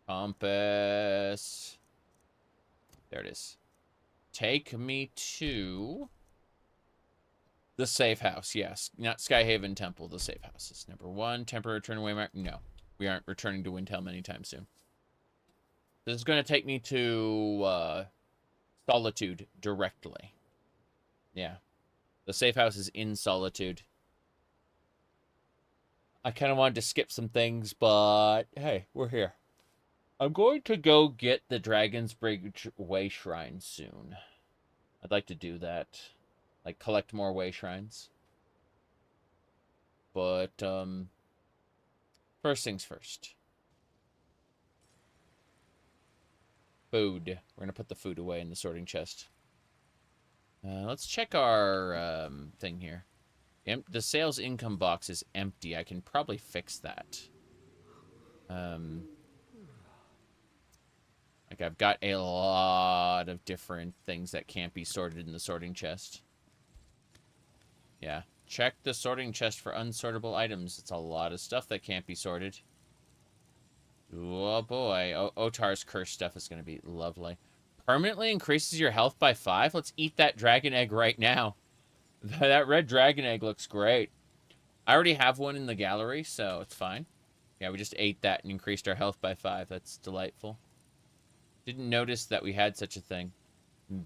Compass. There it is. Take me to the safe house. Yes, not Skyhaven Temple. The safe houses. Number 1, temporary return waymark. No, we aren't returning to Windhelm anytime soon. This is going to take me to Solitude directly. Yeah, the safe house is in Solitude. I kind of wanted to skip some things, but hey, we're here. I'm going to go get the Dragon's Bridge Way Shrine soon. I'd like to do that. Like, collect more Way Shrines. But, first things first. Food. We're going to put the food away in the sorting chest. Let's check our, thing here. The sales income box is empty. I can probably fix that. Like, I've got a lot of different things that can't be sorted in the sorting chest. Yeah. Check the sorting chest for unsortable items. It's a lot of stuff that can't be sorted. Oh, boy. Otar's curse stuff is going to be lovely. Permanently increases your health by 5? Let's eat that dragon egg right now. That red dragon egg looks great. I already have one in the gallery, so it's fine. Yeah, we just ate that and increased our health by 5. That's delightful. Didn't notice that we had such a thing.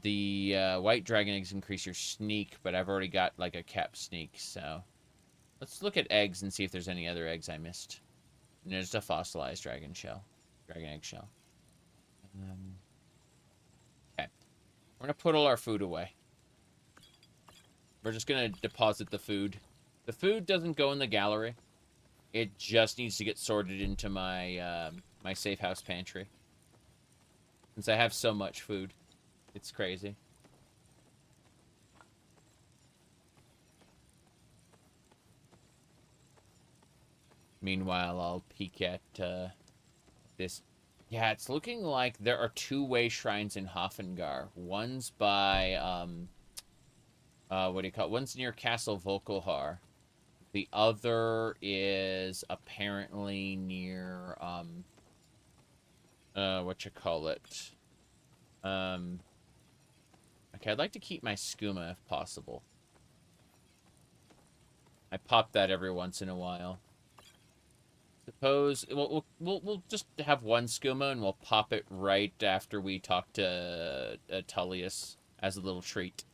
The white dragon eggs increase your sneak, but I've already got like a cap sneak, so let's look at eggs and see if there's any other eggs I missed. And there's a fossilized dragon egg shell. Okay, we're gonna put all our food away. We're just gonna deposit the food. The food doesn't go in the gallery. It just needs to get sorted into my my safe house pantry. Since I have so much food. It's crazy. Meanwhile, I'll peek at this. Yeah, it's looking like there are 2 way shrines in Hrothgar. One's by, what do you call it? One's near Castle Volkelhar. The other is apparently near, whatchamacallit? Okay, I'd like to keep my skooma if possible. I pop that every once in a while. Suppose we'll just have one skooma and we'll pop it right after we talk to Tullius as a little treat.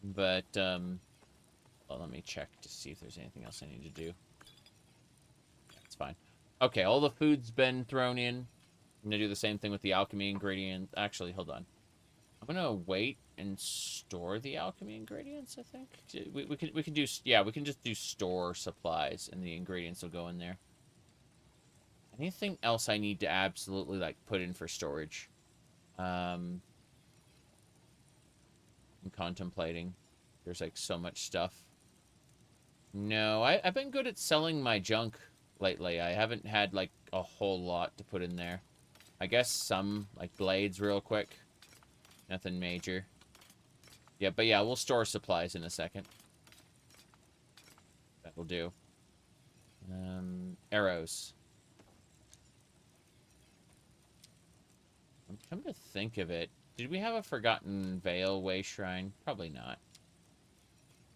But well, let me check to see if there's anything else I need to do. That's fine. Okay, all the food's been thrown in. I'm gonna do the same thing with the alchemy ingredient. Actually, hold on. I'm gonna wait and store the alchemy ingredients, I think. We can do, yeah, we can just do store supplies and the ingredients will go in there. Anything else I need to absolutely like put in for storage? I'm contemplating. There's like so much stuff. No, I've been good at selling my junk lately. I haven't had like a whole lot to put in there. I guess some like blades real quick. Nothing major. Yeah, but yeah, we'll store supplies in a second. That'll do. Arrows. Come to think of it, did we have a Forgotten Vale way shrine? Probably not.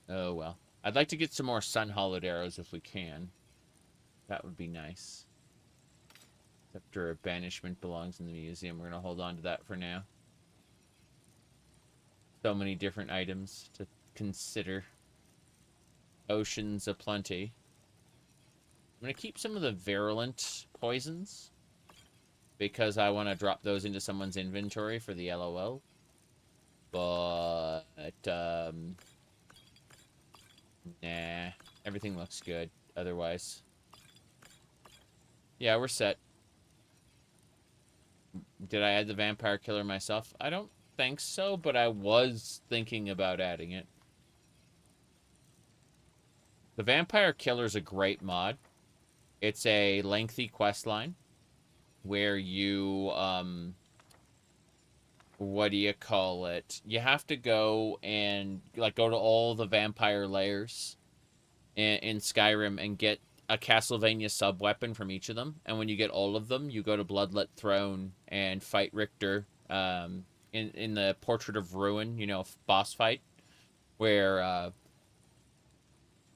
Oh, well. I'd like to get some more sun-hollowed arrows if we can. That would be nice. Scepter of Banishment belongs in the museum. We're going to hold on to that for now. So many different items to consider. Oceans aplenty. I'm going to keep some of the virulent poisons. Because I want to drop those into someone's inventory for the LOL. But, nah. Everything looks good, otherwise. Yeah, we're set. Did I add the vampire killer myself? I don't think so, but I was thinking about adding it. The vampire killer's a great mod. It's a lengthy quest line. Where you, what do you call it? You have to go and, like, go to all the vampire lairs in Skyrim and get a Castlevania sub-weapon from each of them. And when you get all of them, you go to Bloodlet Throne and fight Richter, in the Portrait of Ruin, you know, boss fight. Where,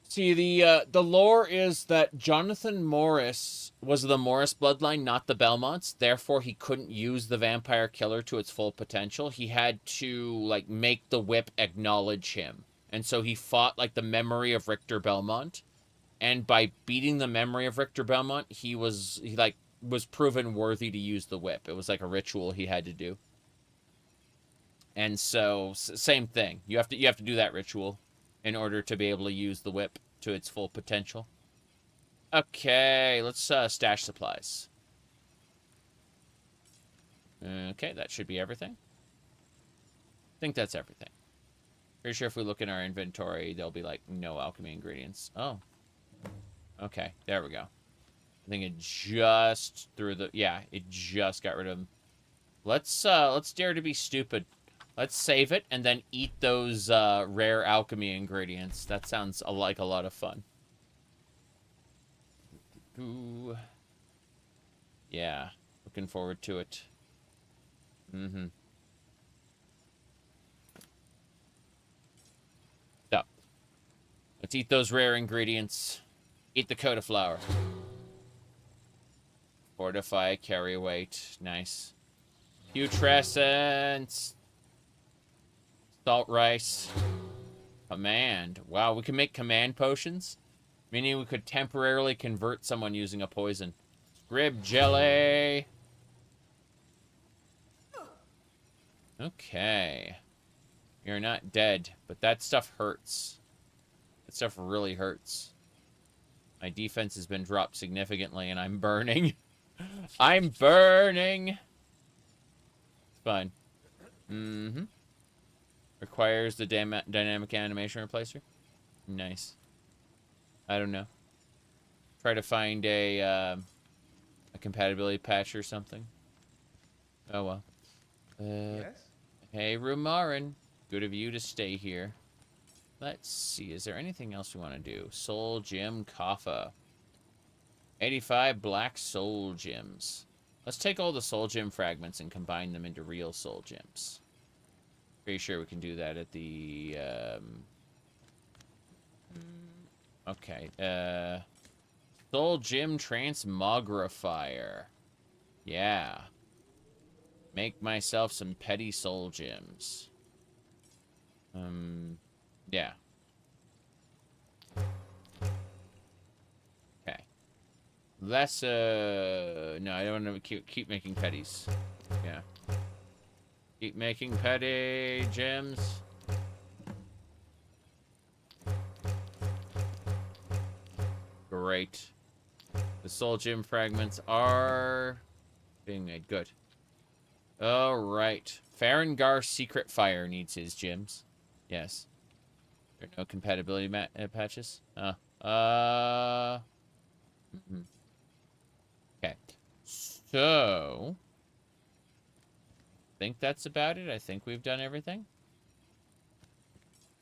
see, the lore is that Jonathan Morris was the Morris bloodline, not the Belmonts. Therefore, he couldn't use the vampire killer to its full potential. He had to, like, make the whip acknowledge him. And so he fought, like, the memory of Richter Belmont. And by beating the memory of Richter Belmont, he was proven worthy to use the whip. It was like a ritual he had to do. And so, same thing. You have to do that ritual in order to be able to use the whip to its full potential. Okay, let's stash supplies. Okay, that should be everything. I think that's everything. Pretty sure if we look in our inventory, there'll be, like, no alchemy ingredients. Oh. Okay, there we go. I think it just threw the... Yeah, it just got rid of them. Let's dare to be stupid. Let's save it and then eat those rare alchemy ingredients. That sounds like a lot of fun. Ooh. Yeah, looking forward to it. So, Let's eat those rare ingredients. Eat the Dac0da flour. Fortify, carry weight. Nice. Putrescence. Salt rice. Command. Wow, we can make command potions. Meaning we could temporarily convert someone using a poison. Scrib jelly. Okay. You're not dead, but that stuff hurts. That stuff really hurts. My defense has been dropped significantly, and I'm burning. I'm burning! It's fine. Mm-hmm. Requires the dynamic animation replacer. Nice. I don't know. Try to find a compatibility patch or something. Oh, well. Yes? Hey, Rumarin. Good of you to stay here. Let's see. Is there anything else we want to do? Soul Gem Kaffa. 85 black soul gems. Let's take all the soul gem fragments and combine them into real soul gems. Pretty sure we can do that at the... Okay. Soul Gem Transmogrifier. Yeah. Make myself some petty soul gems. Yeah. Okay. Less, no, I don't want to keep making petties. Yeah. Keep making petty gems. Great. The soul gem fragments are being made. Good. Alright. Farengar's Secret Fire needs his gems. Yes. There are no compatibility patches? Okay. So... I think that's about it. I think we've done everything.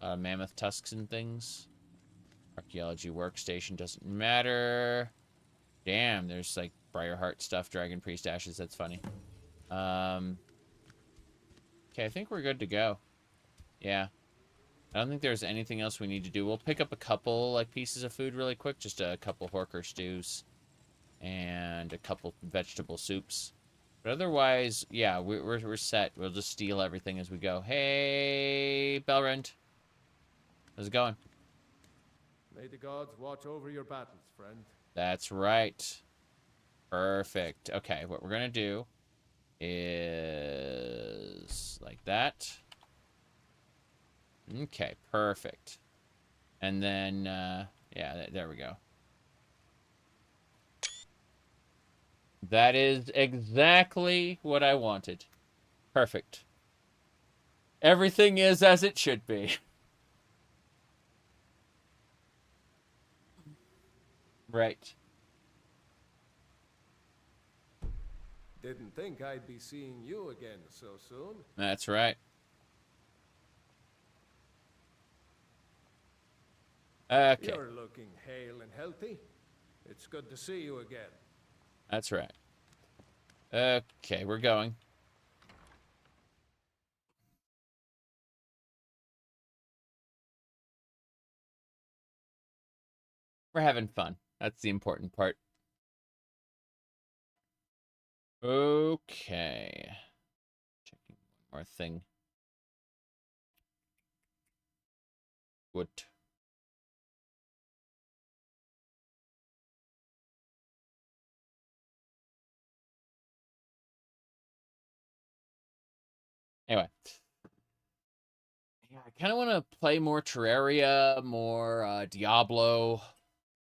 Mammoth tusks and things. Archaeology workstation doesn't matter. Damn, there's like Briarheart stuff, Dragon Priest ashes. That's funny. Okay, I think we're good to go. Yeah. I don't think there's anything else we need to do. We'll pick up a couple like pieces of food really quick. Just a couple Horker stews. And a couple vegetable soups. But otherwise, yeah, we're set. We'll just steal everything as we go. Hey, Belrend. How's it going? May the gods watch over your battles, friend. That's right. Perfect. Okay, what we're going to do is like that. Okay, perfect. And then, yeah, there we go. That is exactly what I wanted. Perfect. Everything is as it should be. Right. Didn't think I'd be seeing you again so soon. That's right. Okay. You're looking hale and healthy. It's good to see you again. That's right. Okay, we're going. We're having fun. That's the important part. Okay. Checking one more thing. Good. Anyway. Yeah, I kind of want to play more Terraria, more Diablo.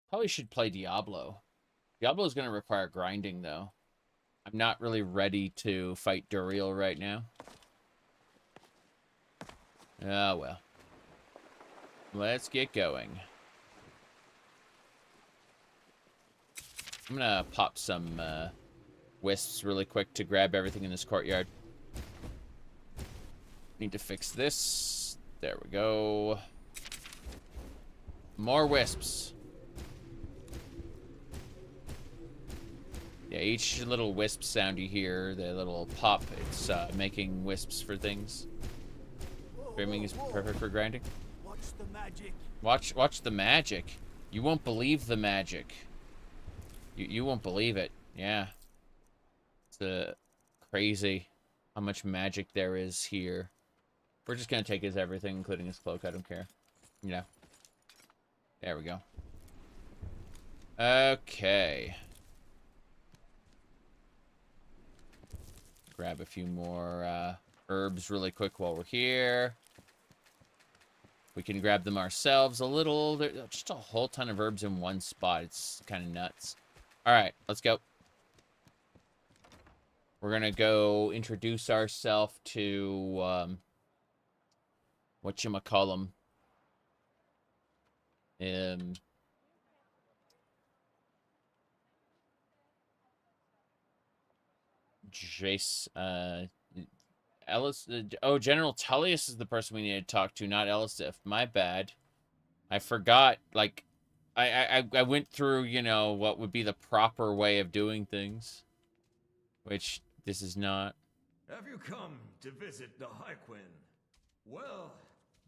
Probably should play Diablo. Diablo is going to require grinding, though. I'm not really ready to fight Duriel right now. Ah, well. Let's get going. I'm going to pop some wisps really quick to grab everything in this courtyard. Need to fix this. There we go. More wisps. Yeah, each little wisp sound you hear, the little pop, it's making wisps for things. Screaming is perfect for grinding. What's the Watch the magic. You won't believe the magic. You won't believe it. Yeah. It's crazy how much magic there is here. We're just gonna take his everything, including his cloak. I don't care. Yeah. There we go. Okay. Grab a few more herbs really quick while we're here. We can grab them ourselves a little. There's just a whole ton of herbs in one spot. It's kind of nuts. All right, let's go. We're going to go introduce ourselves to, whatchamacallem. Jace, Ellis, oh, General Tullius is the person we need to talk to, not Elisif. My bad. I forgot, like, I went through, you know, what would be the proper way of doing things. Which, this is not. Have you come to visit the High Queen? Well,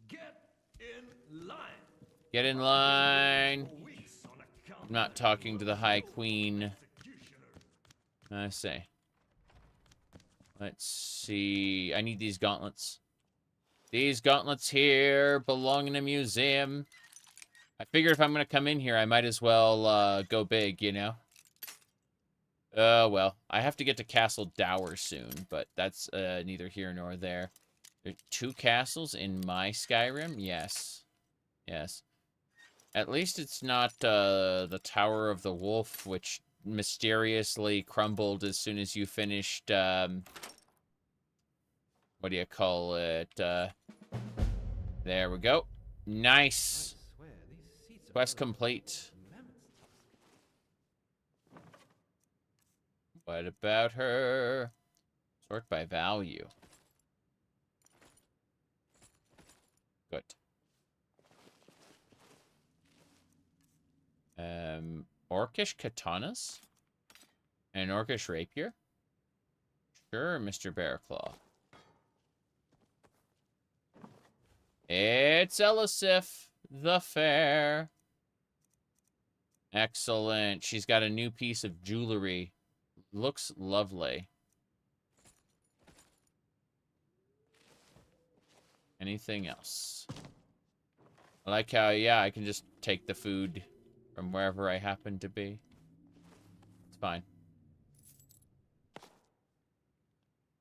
get in line. Get in line. I'm not talking to the High Queen. I say. Let's see. I need these gauntlets. These gauntlets here belong in a museum. I figured if I'm going to come in here, I might as well go big, you know? Well, I have to get to Castle Dour soon, but that's neither here nor there. There are 2 castles in my Skyrim? Yes. Yes. At least it's not the Tower of the Wolf, which mysteriously crumbled as soon as you finished, what do you call it? There we go. Nice. Quest complete. What about her? Sort by value. Good. Orcish katanas? And an orcish rapier? Sure, Mr. Bearclaw. It's Elisif the Fair. Excellent. She's got a new piece of jewelry. Looks lovely. Anything else? I like how, yeah, I can just take the food from wherever I happen to be. It's fine.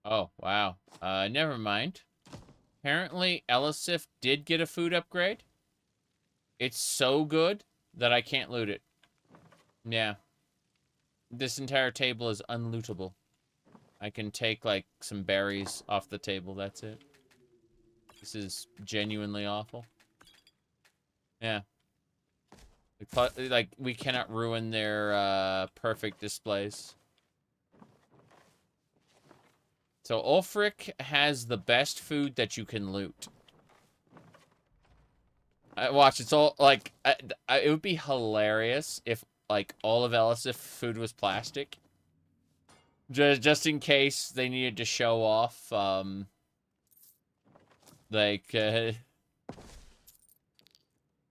Oh, wow. Never mind. Apparently, Elisif did get a food upgrade. It's so good that I can't loot it. Yeah. This entire table is unlootable. I can take, like, some berries off the table, that's it. This is genuinely awful. Yeah. Like, we cannot ruin their, perfect displays. So, Ulfric has the best food that you can loot. Watch, it's all, like, it would be hilarious if, like, all of Elisif food was plastic. Just in case they needed to show off,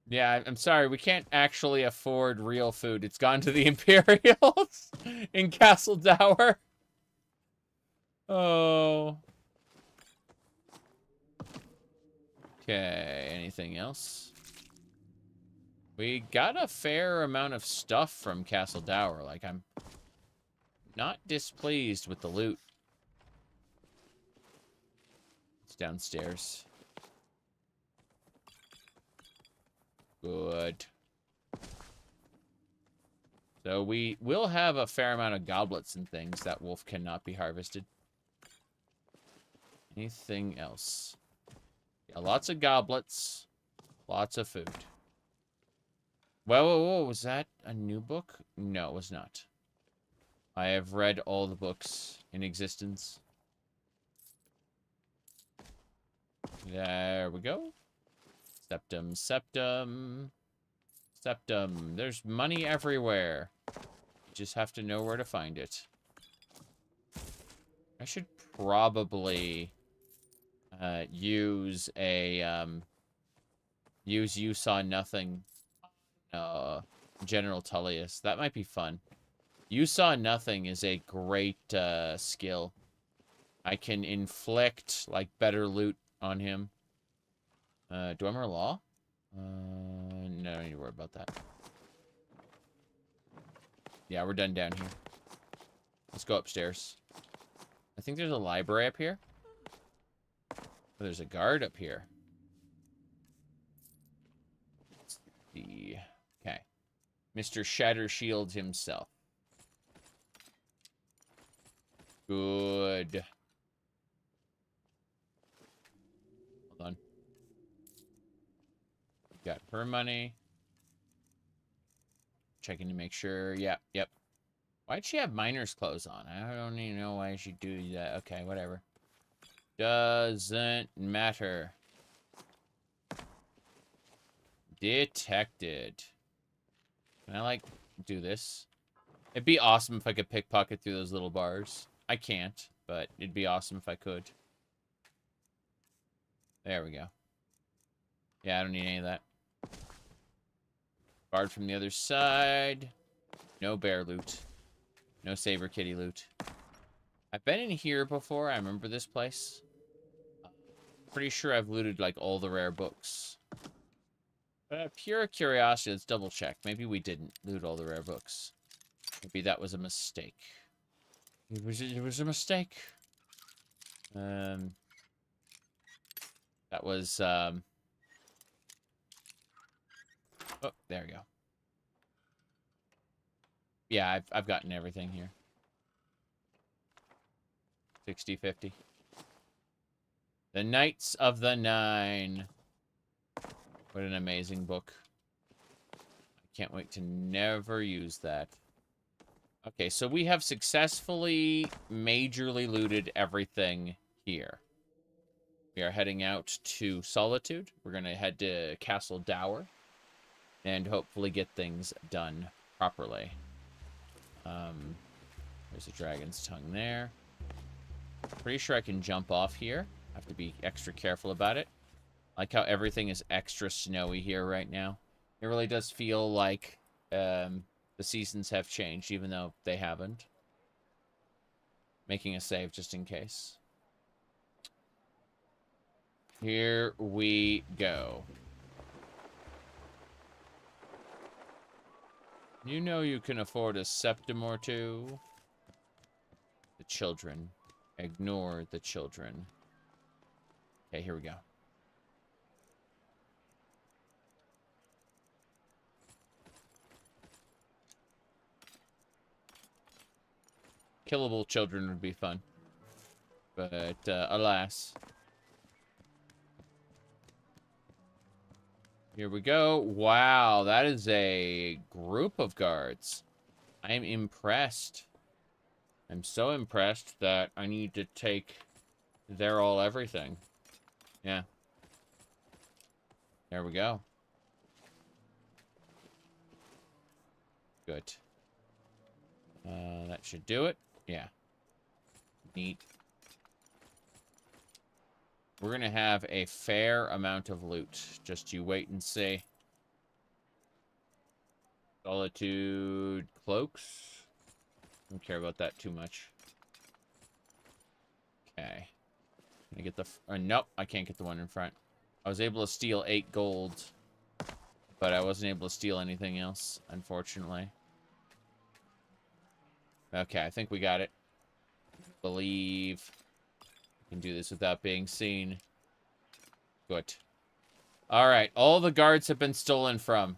yeah, I'm sorry, we can't actually afford real food. It's gone to the Imperials in Castle Dour. Oh. Okay, anything else? We got a fair amount of stuff from Castle Dour. Like, I'm not displeased with the loot. It's downstairs. Good. So we will have a fair amount of goblets and things. That wolf cannot be harvested. Anything else? Yeah, lots of goblets. Lots of food. Whoa, was that a new book? No, it was not. I have read all the books in existence. There we go. Septum, septum. Septum. There's money everywhere. You just have to know where to find it. I should probably use a Use You Saw Nothing. General Tullius. That might be fun. You Saw Nothing is a great skill. I can inflict, like, better loot on him. Dwemer Law? No, I don't need to worry about that. Yeah, we're done down here. Let's go upstairs. I think there's a library up here. Oh, there's a guard up here. Let's see. Okay. Mr. Shatter Shields himself. Good. Hold on. Got her money. Checking to make sure. Yep. Why'd she have miner's clothes on? I don't even know why she'd do that. Okay, whatever. Doesn't matter. Detected. Can I, like, do this? It'd be awesome if I could pickpocket through those little bars. I can't, but it'd be awesome if I could. There we go. Yeah, I don't need any of that. Guard from the other side. No bear loot. No saber kitty loot. I've been in here before. I remember this place. Pretty sure I've looted, like, all the rare books. Pure curiosity, let's double check. Maybe we didn't loot all the rare books. Maybe that was a mistake. It was a mistake. That was, Oh, there we go. Yeah, I've gotten everything here. 60-50. The Knights of the Nine. What an amazing book. I can't wait to never use that. Okay, so we have successfully majorly looted everything here. We are heading out to Solitude. We're going to head to Castle Dour and hopefully get things done properly. There's a dragon's tongue there. Pretty sure I can jump off here. I have to be extra careful about it. I like how everything is extra snowy here right now. It really does feel like the seasons have changed, even though they haven't. Making a save just in case. Here we go. You know you can afford a septim or two. The children. Ignore the children. Okay, here we go. Killable children would be fun. But, alas. Here we go. Wow, that is a group of guards. I'm impressed. I'm so impressed that I need to take their all everything. Yeah. There we go. Good. That should do it. Yeah. Neat. We're going to have a fair amount of loot. Just you wait and see. Solitude cloaks. Don't care about that too much. Okay. Can I get the... nope, I can't get the one in front. I was able to steal 8 gold. But I wasn't able to steal anything else, unfortunately. Okay, I think we got it. Believe... can do this without being seen. Good. Alright, all the guards have been stolen from.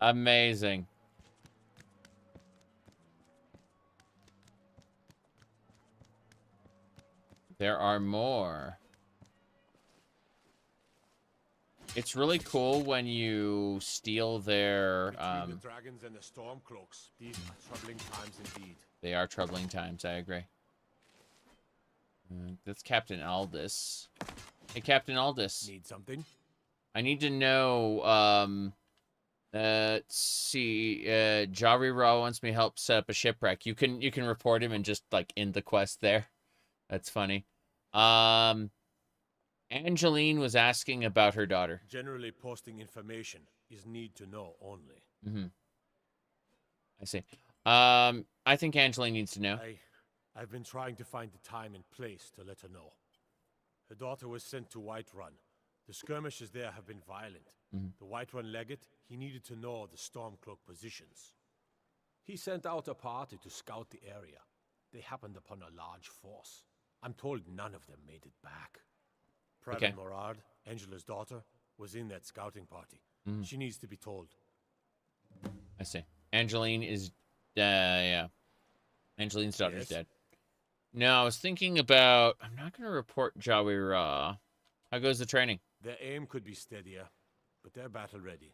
Amazing. There are more. It's really cool when you steal their... the dragons and the stormcloaks. These are troubling times indeed. They are troubling times, I agree. That's Captain Aldous. Hey, Captain Aldous. Need something? I need to know, let's see, Jari Raw wants me to help set up a shipwreck. You can report him and just, like, end the quest there. That's funny. And Angeline was asking about her daughter. Generally, posting information is need to know only. Mm-hmm. I see. I think Angeline needs to know. I've been trying to find the time and place to let her know. Her daughter was sent to Whiterun. The skirmishes there have been violent. Mm-hmm. The Whiterun legate, he needed to know the Stormcloak positions. He sent out a party to scout the area. They happened upon a large force. I'm told none of them made it back. Private Morard, Angela's daughter, was in that scouting party. Mm-hmm. She needs to be told. I see. Angeline is, yeah. Angeline's daughter's dead. No, I was thinking about, I'm not going to report Jawi-Ra. How goes the training? Their aim could be steadier, but they're battle ready.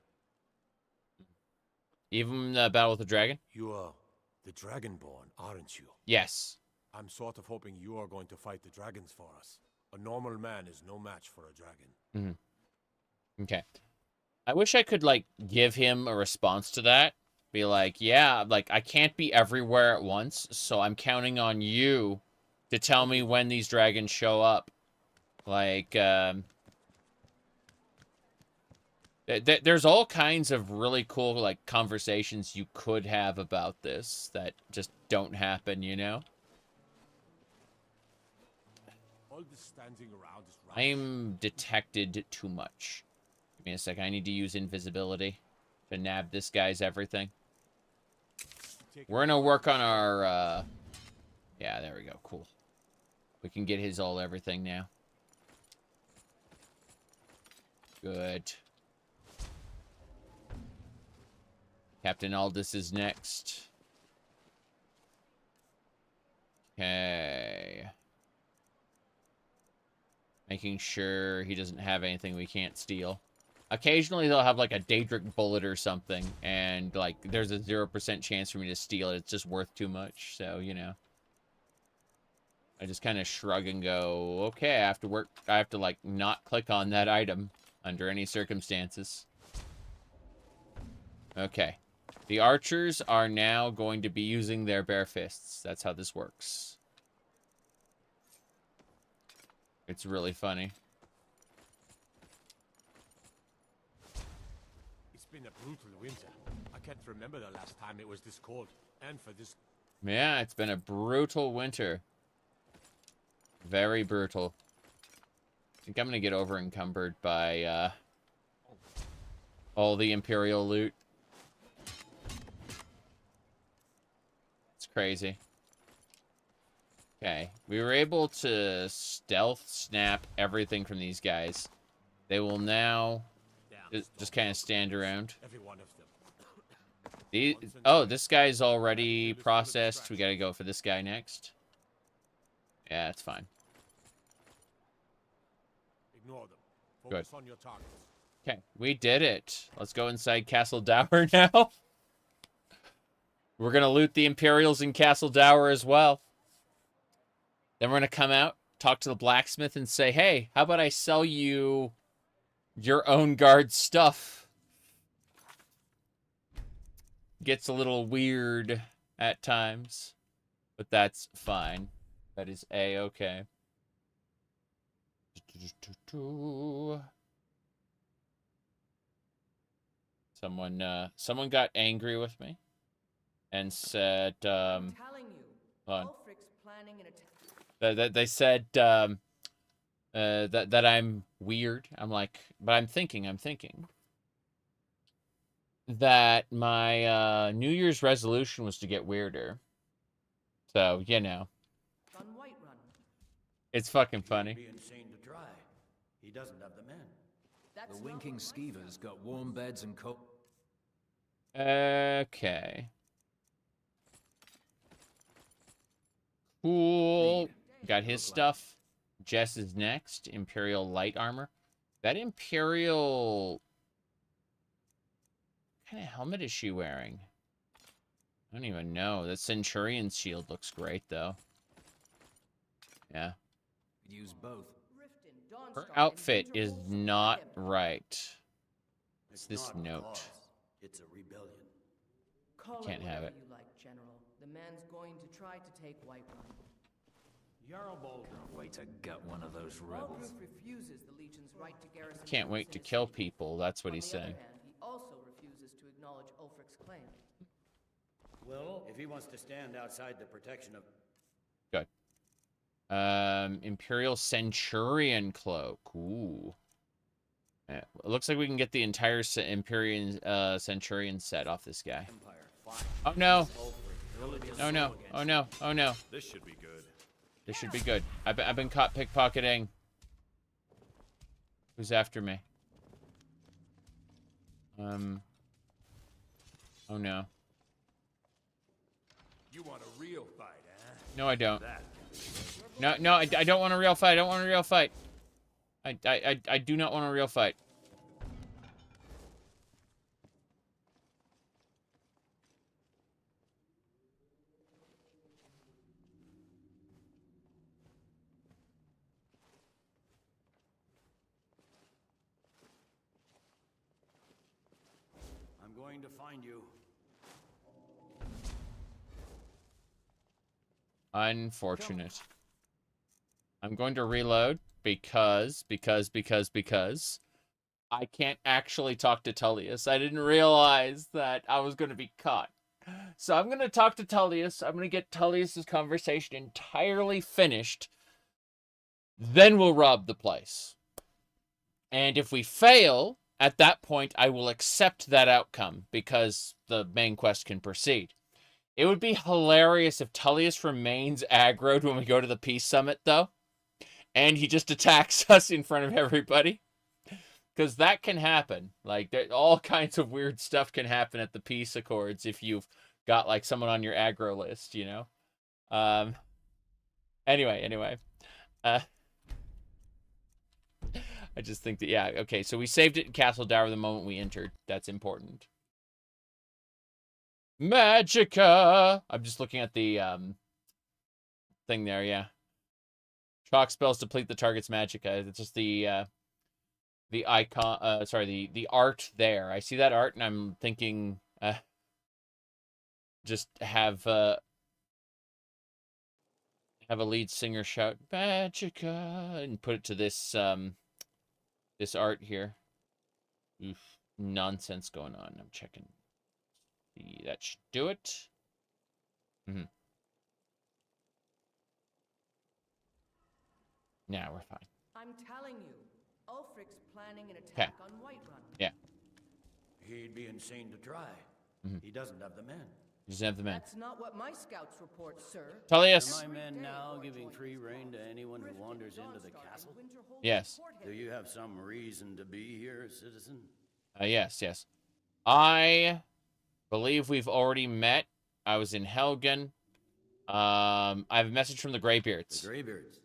Even the battle with the dragon? You are the Dragonborn, aren't you? Yes. I'm sort of hoping you are going to fight the dragons for us. A normal man is no match for a dragon. Mm-hmm. Okay. I wish I could, like, give him a response to that. Be like, yeah, like, I can't be everywhere at once, so I'm counting on you to tell me when these dragons show up. Like, there's all kinds of really cool, like, conversations you could have about this that just don't happen, you know? All this standing around is right. I'm detected too much. Give me a sec. I need to use invisibility to nab this guy's everything. We're gonna work on our, yeah, there we go. Cool. We can get his all everything now. Good. Captain Aldous is next. Okay. Making sure he doesn't have anything we can't steal. Occasionally they'll have like a Daedric bullet or something, and like there's a 0% chance for me to steal it. It's just worth too much, so you know. I just kind of shrug and go, okay, I have to work. I have to like not click on that item under any circumstances. Okay. The archers are now going to be using their bare fists. That's how this works. It's really funny. It's been a brutal winter. I can't remember the last time it was this cold. And for this... Yeah, it's been a brutal winter. Very brutal. I think I'm going to get over encumbered by all the Imperial loot. It's crazy. Okay, we were able to stealth snap everything from these guys. They will now just kind of stand around. Oh, this guy's already processed. We gotta go for this guy next. Yeah, it's fine. Ignore them. Good. Focus on your targets. Okay, we did it. Let's go inside Castle Dour now. We're gonna loot the Imperials in Castle Dour as well. Then we're going to come out, talk to the blacksmith, and say, hey, how about I sell you your own guard stuff? Gets a little weird at times, but that's fine. That is A-okay. Someone got angry with me and said, I'm telling you, hold on. Ulfric's planning an attack. They said that I'm weird. I'm like, but I'm thinking that my New Year's resolution was to get weirder. So, you know. On Whiterun. It's fucking funny. Be insane to try. He doesn't have the men. That's the winking skeever's got warm beds and coat. Okay. Cool. Got his stuff. Jess is next. Imperial light armor. That Imperial... What kind of helmet is she wearing? I don't even know. That Centurion's shield looks great, though. Yeah. Use both. Her outfit is not right. What's this note? It's a rebellion. Call Can't have it. You like, General. The man's going to try to take Whiterun. Way to gut one of those rebels. Refuses the Legion's right to garrison. Can't wait to kill people. That's what he's saying. He also refuses to acknowledge Ulfric's claim. Well, if he wants to stand outside the protection of... Good. Imperial Centurion Cloak. Ooh. Yeah, it looks like we can get the entire Imperial Centurion set off this guy. Oh no! Oh no! Oh no! Oh no! This should be good. This should be good. I've been caught pickpocketing. Who's after me? Oh no. You want a real fight, huh? No, I don't. No, I don't want a real fight. I don't want a real fight. I do not want a real fight. I'm going to find you. Unfortunate. I'm going to reload because I can't actually talk to Tullius. I didn't realize that I was going to be caught. So I'm going to talk to Tullius. I'm going to get Tullius's conversation entirely finished. Then we'll rob the place. And if we fail, at that point, I will accept that outcome because the main quest can proceed. It would be hilarious if Tullius remains aggroed when we go to the Peace Summit, though. And he just attacks us in front of everybody. Because that can happen. Like, all kinds of weird stuff can happen at the Peace Accords if you've got, like, someone on your aggro list, you know? Anyway. I just think that, yeah, okay, so we saved it in Castle Dour the moment we entered. That's important. Magicka! I'm just looking at the thing there, yeah. Chalk spells deplete the target's magicka. It's just the icon, the art there. I see that art and I'm thinking, just have a lead singer shout magicka and put it to this this art here. Oof, nonsense going on. I'm checking. That should do it. Now we're fine. I'm telling you, Ulfric's planning an attack on Whiterun. Yeah. He'd be insane to try. He doesn't have the men. He doesn't have the men. That's not what my scouts report, sir. Tullius! Are my men now giving free reign to anyone who wanders into the castle? Yes. Do you have some reason to be here, citizen? Yes. I believe we've already met. I was in Helgen. I have a message from the Greybeards. The Greybeards?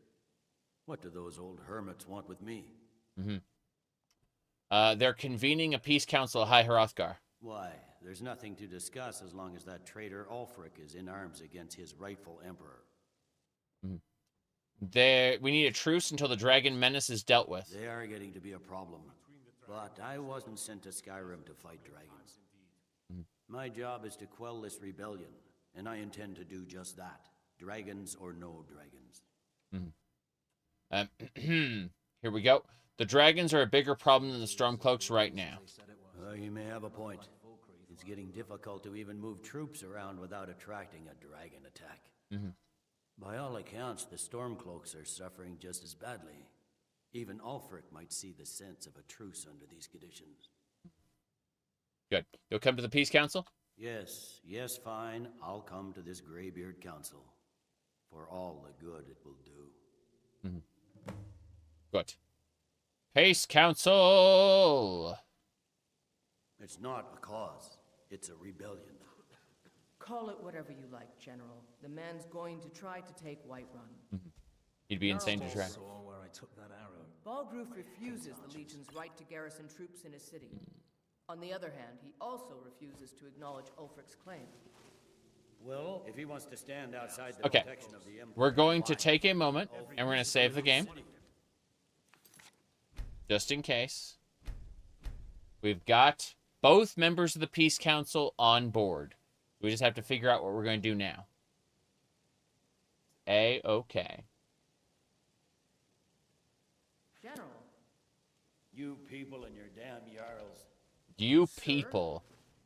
What do those old hermits want with me? They're convening a peace council at High Hrothgar. Why? There's nothing to discuss as long as that traitor Ulfric is in arms against his rightful emperor. We need a truce until the dragon menace is dealt with. They are getting to be a problem. But I wasn't sent to Skyrim to fight dragons. My job is to quell this rebellion, and I intend to do just that. Dragons or no dragons. Here we go. The dragons are a bigger problem than the Stormcloaks right now. You may have a point. It's getting difficult to even move troops around without attracting a dragon attack. By all accounts, the Stormcloaks are suffering just as badly. Even Ulfric might see the sense of a truce under these conditions. Good. You'll come to the Peace Council? Yes, fine. I'll come to this Greybeard Council. For all the good it will do. Good. Peace Council! It's not a cause. It's a rebellion. Call it whatever you like, General. The man's going to try to take Whiterun. He'd be insane to try. Where I took that arrow. Balgruf refuses the Legion's right to garrison troops in his city. On the other hand, he also refuses to acknowledge Ulfric's claim. Well, if he wants to stand outside the protection of the Empire... We're going to take a moment, and we're going to save the game. Just in case. We've got both members of the Peace Council on board. We just have to figure out what we're going to do now. A-okay. You people and your damn jarls. You Sir, people.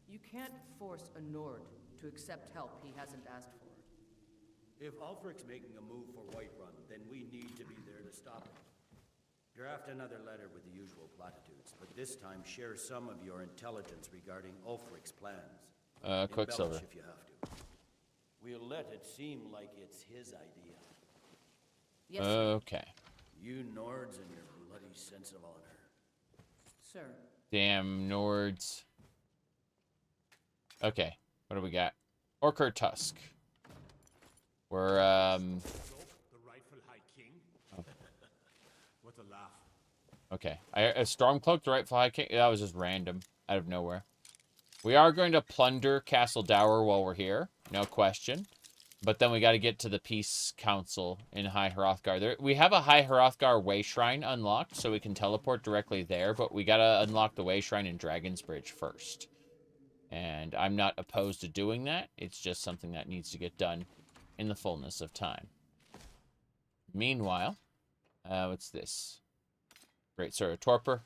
You can't force a Nord to accept help he hasn't asked for. If Ulfric's making a move for Whiterun, then we need to be there to stop it. Draft another letter with the usual platitudes, but this time share some of your intelligence regarding Ulfric's plans. Quicksilver. Embellish if you have to. We'll let it seem like it's his idea. Yes, okay. You Nords and your bloody sense of honor. Sir. Damn Nords. Okay, what do we got? Orker Tusk. We're, The rightful High King? Oh. What a laugh. Okay, a Stormcloak, the rightful High King? That was just random, out of nowhere. We are going to plunder Castle Dour while we're here, no question. But then we got to get to the Peace Council in High Hrothgar. We have a High Hrothgar Way Shrine unlocked, so we can teleport directly there, but we got to unlock the Way Shrine in Dragon's Bridge first. And I'm not opposed to doing that. It's just something that needs to get done in the fullness of time. Meanwhile, what's this? Great Sword of Torpor.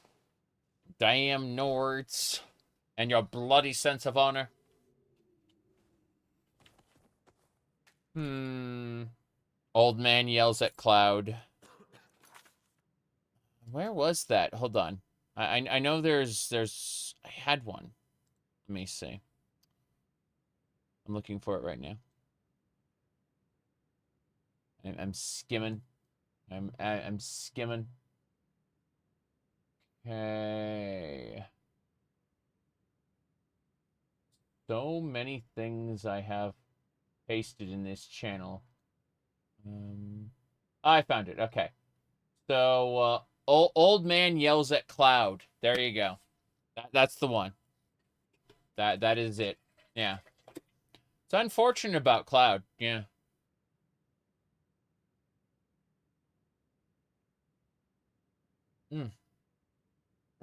Damn Nords. And your bloody sense of honor. Old man yells at cloud. Where was that? Hold on. I know there's I had one. Let me see. I'm looking for it right now. I'm skimming. I'm skimming. Okay. So many things I have pasted in this channel. I found it. Okay. So, old man yells at cloud. There you go. That's the one. That is it. Yeah. It's unfortunate about cloud. Yeah.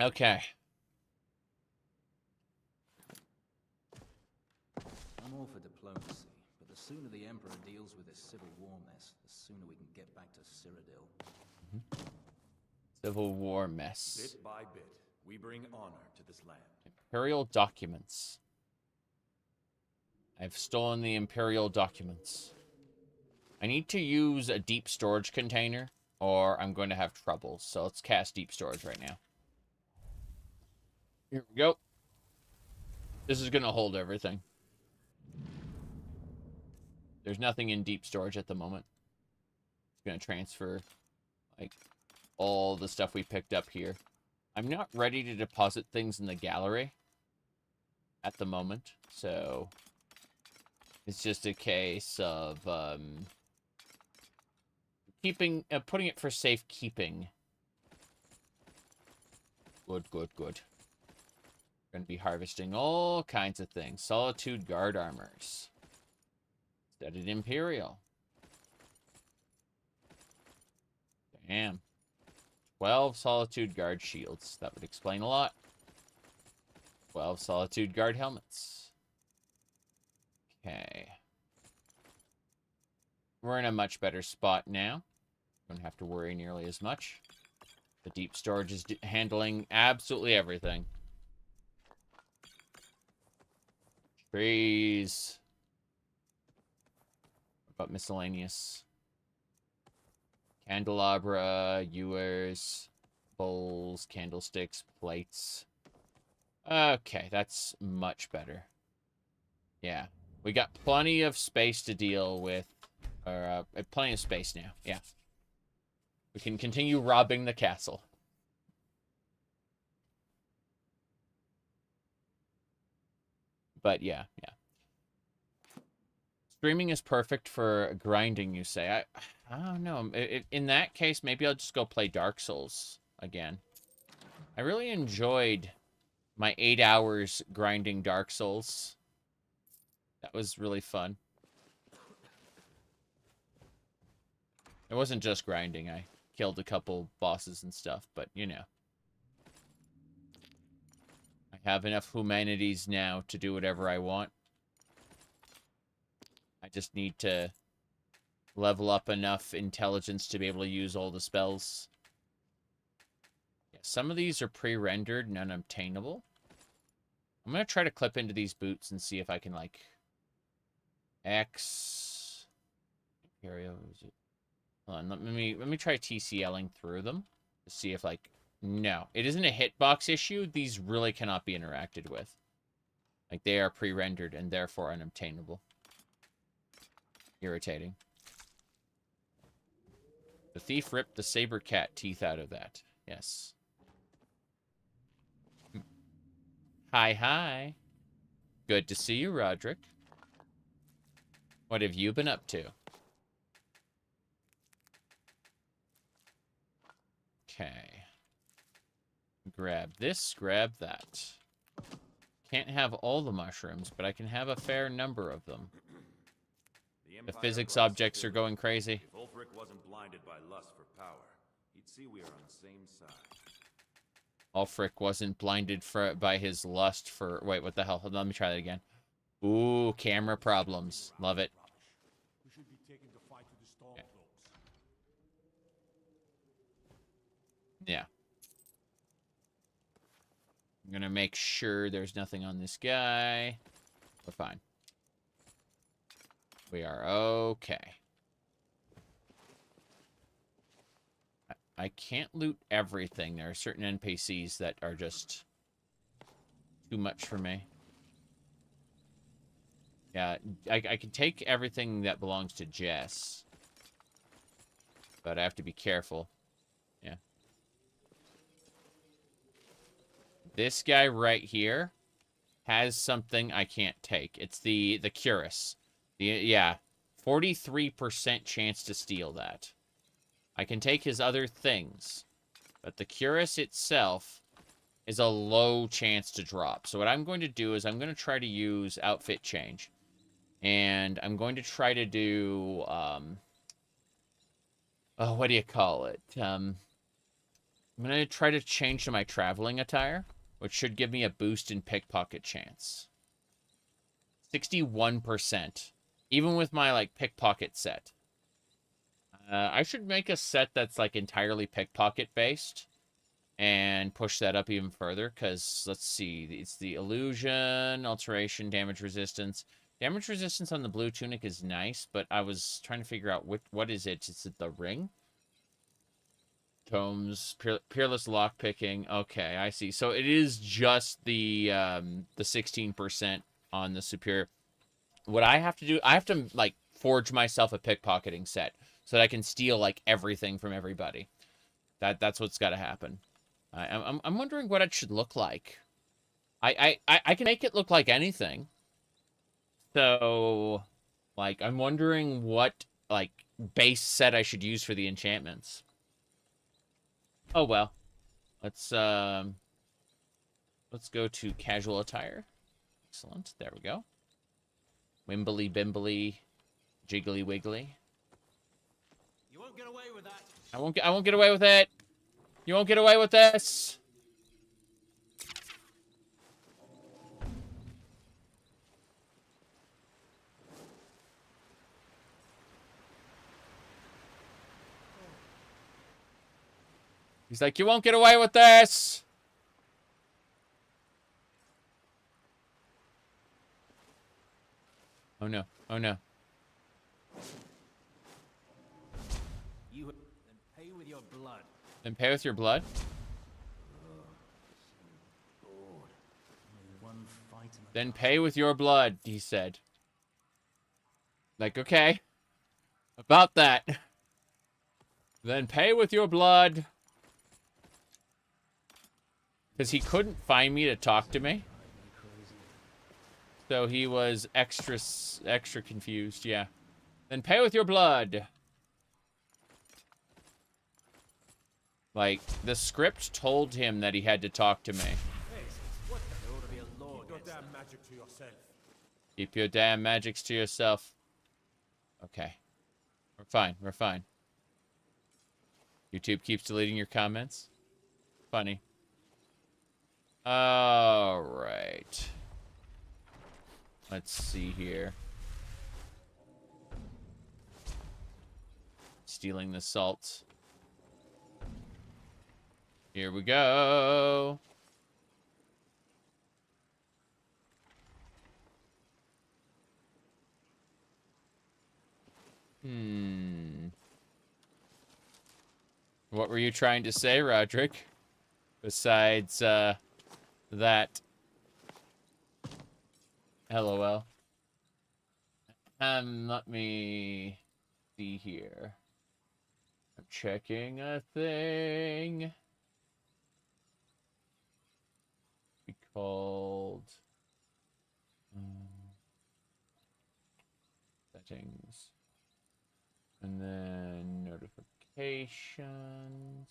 Okay. I'm all for diplomacy, but the sooner the Emperor deals with this civil war mess, the sooner we can get back to Cyrodiil. Civil war mess. Bit by bit, we bring honor to this land. Imperial documents. I've stolen the Imperial documents. I need to use a deep storage container, or I'm going to have trouble. So let's cast deep storage right now. Here we go. This is going to hold everything. There's nothing in deep storage at the moment. It's going to transfer, like, all the stuff we picked up here. I'm not ready to deposit things in the gallery at the moment, so it's just a case of putting it for safekeeping. Good. Going to be harvesting all kinds of things. Solitude guard armors. Studded Imperial. Damn. 12 Solitude guard shields. That would explain a lot. 12 Solitude guard helmets. Okay. We're in a much better spot now. Don't have to worry nearly as much. The deep storage is handling absolutely everything. Trees. What about miscellaneous? Candelabra, ewers, bowls, candlesticks, plates. Okay, that's much better. Yeah, we got plenty of space to deal with. Or, plenty of space now, yeah. We can continue robbing the castle. But yeah. Streaming is perfect for grinding, you say. I don't know. In that case, maybe I'll just go play Dark Souls again. I really enjoyed my 8 hours grinding Dark Souls. That was really fun. It wasn't just grinding. I killed a couple bosses and stuff, but you know. I have enough humanities now to do whatever I want. I just need to level up enough intelligence to be able to use all the spells. Yes, Some of these are pre-rendered and unobtainable. I'm going to try to clip into these boots and see if I can, like, X... Area, is it? Hold on, let me try TCLing through them to see if, like... No, it isn't a hitbox issue. These really cannot be interacted with. Like, they are pre-rendered and therefore unobtainable. Irritating. The thief ripped the saber cat teeth out of that. Yes. Hi, hi. Good to see you, Roderick. What have you been up to? Okay. Grab this, grab that. Can't have all the mushrooms, but I can have a fair number of them. The physics objects are going crazy. If Ulfric wasn't blinded by lust for power, he'd see we are on the same side. Ulfric wasn't blinded by his lust for... Wait, what the hell? Hold on, let me try that again. Ooh, camera problems. Love it. Okay. Yeah. I'm gonna make sure there's nothing on this guy. We're fine. We are okay. I can't loot everything. There are certain NPCs that are just too much for me. Yeah, I can take everything that belongs to Jess. But I have to be careful. Yeah. This guy right here has something I can't take. It's the cuirass. Yeah, 43% chance to steal that. I can take his other things, but the cuirass itself is a low chance to drop. So what I'm going to do is I'm going to try to use outfit change. And I'm going to try to do, oh, what do you call it? I'm going to try to change to my traveling attire, which should give me a boost in pickpocket chance. 61%. Even with my, like, pickpocket set. I should make a set that's, like, entirely pickpocket-based. And push that up even further, because, let's see, it's the illusion, alteration, damage resistance. Damage resistance on the blue tunic is nice, but I was trying to figure out what is it? Is it the ring? Tomes, peerless lockpicking. Okay, I see. So it is just the 16% on the superior. What I have to do, I have to, like, forge myself a pickpocketing set so that I can steal, like, everything from everybody. That's what's got to happen. I'm wondering what it should look like. I can make it look like anything. So, like, I'm wondering what, like, base set I should use for the enchantments. Oh, well. Let's go to casual attire. Excellent. There we go. Wimbly bimbly, jiggly wiggly. You won't get away with that. I won't get away with it. You won't get away with this. He's like, you won't get away with this. Oh no. Oh no. You then pay with your blood. Then pay with your blood? Then pay with your blood, he said. Like, okay. About that. Then pay with your blood. Because he couldn't find me to talk to me. So he was extra confused, yeah. Then pay with your blood. Like, the script told him that he had to talk to me. Keep your damn magic to yourself. Keep your damn magics to yourself. Okay. We're fine, we're fine. YouTube keeps deleting your comments. Funny. Alright. Let's see here. Stealing the salt. Here we go. What were you trying to say, Roderick? Besides, that. LOL. Let me see here. I'm checking a thing. Be called settings. And then notifications.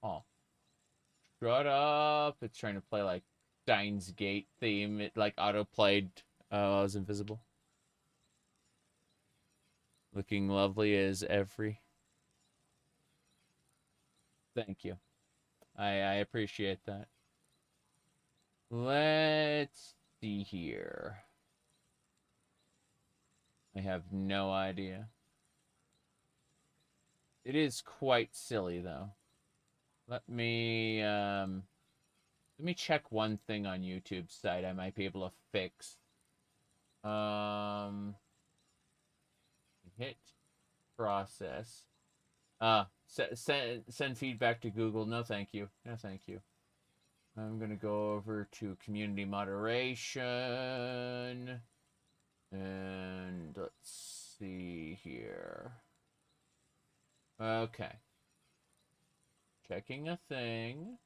Oh. Shut up. It's trying to play like Steins Gate theme. It like auto-played while I was invisible. Looking lovely as every. Thank you. I appreciate that. Let's see here. I have no idea. It is quite silly though. Let me check one thing on YouTube's site I might be able to fix. Hit process. Send feedback to Google. No, thank you. No, thank you. I'm gonna go over to community moderation. And let's see here. Okay. Checking a thing.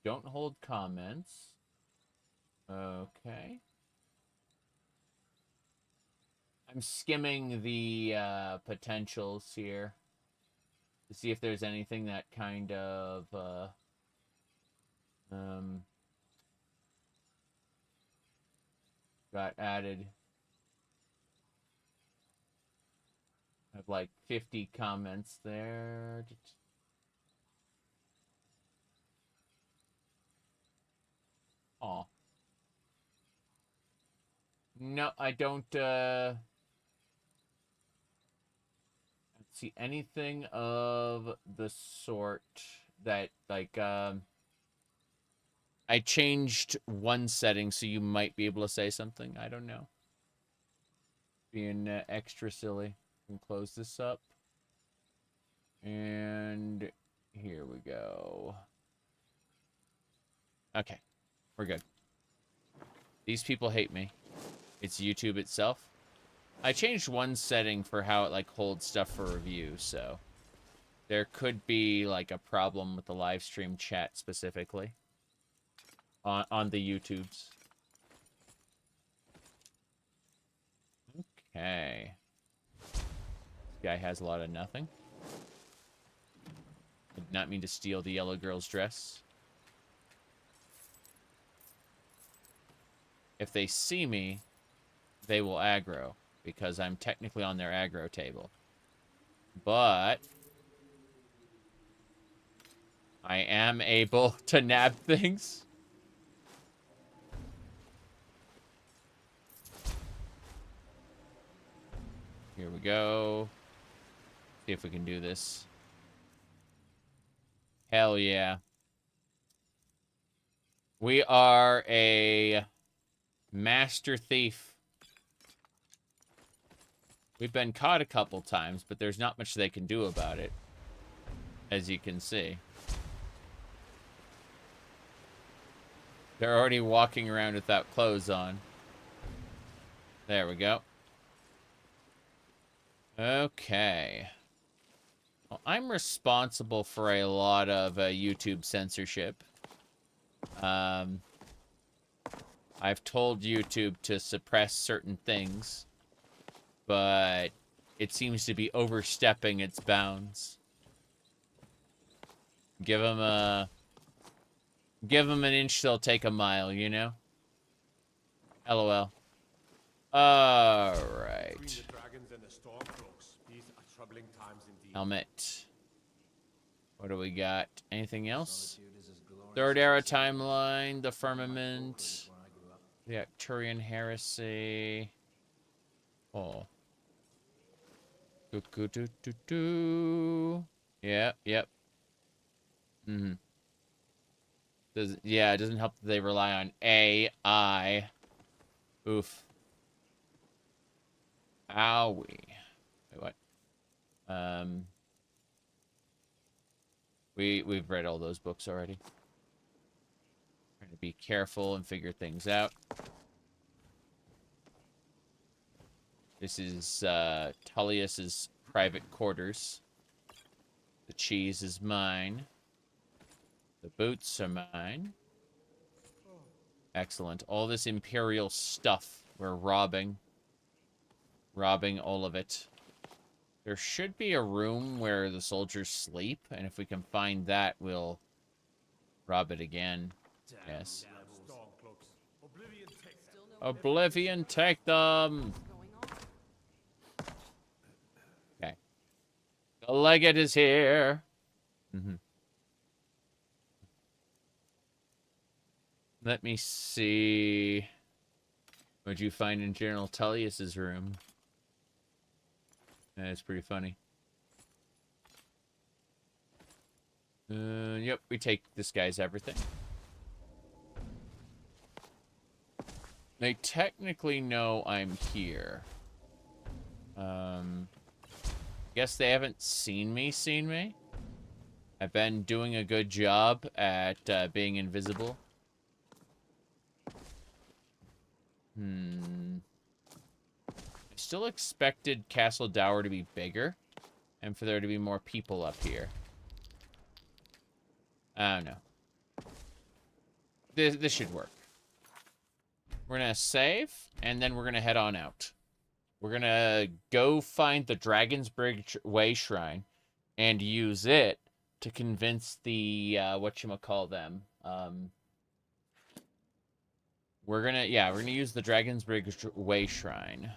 Don't hold comments. Okay. I'm skimming the potentials here to see if there's anything that kind of got added. I have like 50 comments there. Oh. No, I don't see anything of the sort that like I changed one setting so you might be able to say something. I don't know. Being extra silly. And close this up. And here we go. Okay. We're good. These people hate me. It's YouTube itself. I changed one setting for how it like holds stuff for review, so there could be like a problem with the live stream chat specifically on the YouTubes. Okay. This guy has a lot of nothing. I did not mean to steal the yellow girl's dress. If they see me, they will aggro, because I'm technically on their aggro table. But I am able to nab things. Here we go. See if we can do this. Hell yeah. We are a master thief. We've been caught a couple times, but there's not much they can do about it, as you can see. They're already walking around without clothes on. There we go. Okay. Well, I'm responsible for a lot of YouTube censorship. I've told YouTube to suppress certain things, but it seems to be overstepping its bounds. Give them an inch, they'll take a mile, you know? LOL. Alright. Helmet. What do we got? Anything else? Third era timeline, the firmament, the Arcturian heresy. Oh. Yep. Mm-hmm. Yeah, it doesn't help that they rely on AI. Oof. Owie. Wait, what? We've read all those books already. Trying to be careful and figure things out. This is Tullius's private quarters. The cheese is mine. The boots are mine. Excellent. All this Imperial stuff we're robbing. Robbing all of it. There should be a room where the soldiers sleep, and if we can find that, we'll rob it again. Yes. Oblivion, take them! Okay. The legate is here! Mm-hmm. Let me see... What'd you find in General Tullius's room? That's pretty funny. Yep, we take this guy's everything. They technically know I'm here. Guess they haven't seen me. I've been doing a good job at being invisible. I still expected Castle Dour to be bigger, and for there to be more people up here. I don't know. This should work. We're gonna save, and then we're gonna head on out. We're gonna go find the Dragon's Bridge Way Shrine, and use it to convince the, whatchamacall-them, we're gonna use the Dragon's Bridge Way Shrine.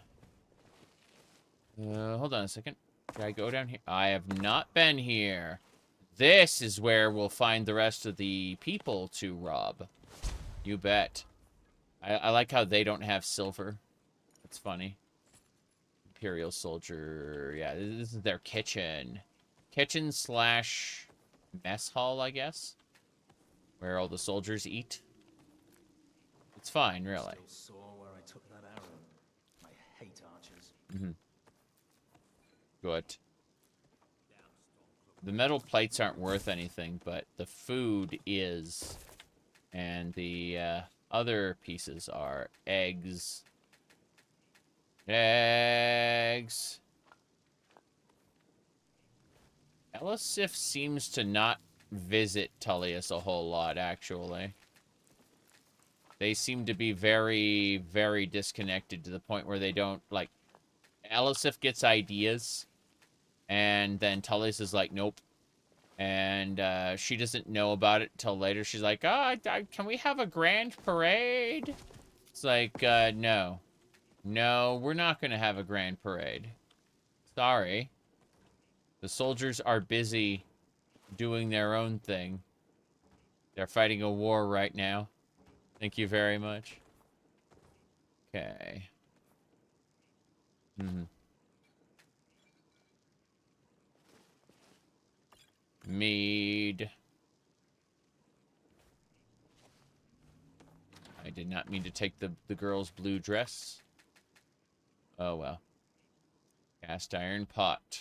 Hold on a second. Should I go down here? I have not been here. This is where we'll find the rest of the people to rob. You bet. I like how they don't have silver. That's funny. Imperial soldier. Yeah, this is their kitchen. Kitchen slash mess hall, I guess. Where all the soldiers eat. It's fine, really. Still sore where I took that arrow. I hate archers. Mm-hmm. Good. The metal plates aren't worth anything, but the food is. And the other pieces are eggs. Eggs. Elisif seems to not visit Tullius a whole lot, actually. They seem to be very, very disconnected to the point where they don't, like... Elisif gets ideas, and then Tullius is like, nope. And she doesn't know about it until later. She's like, can we have a grand parade? It's like, no. No, we're not going to have a grand parade. Sorry. The soldiers are busy doing their own thing. They're fighting a war right now. Thank you very much. Okay. Mead. I did not mean to take the girl's blue dress. Oh, well. Cast iron pot.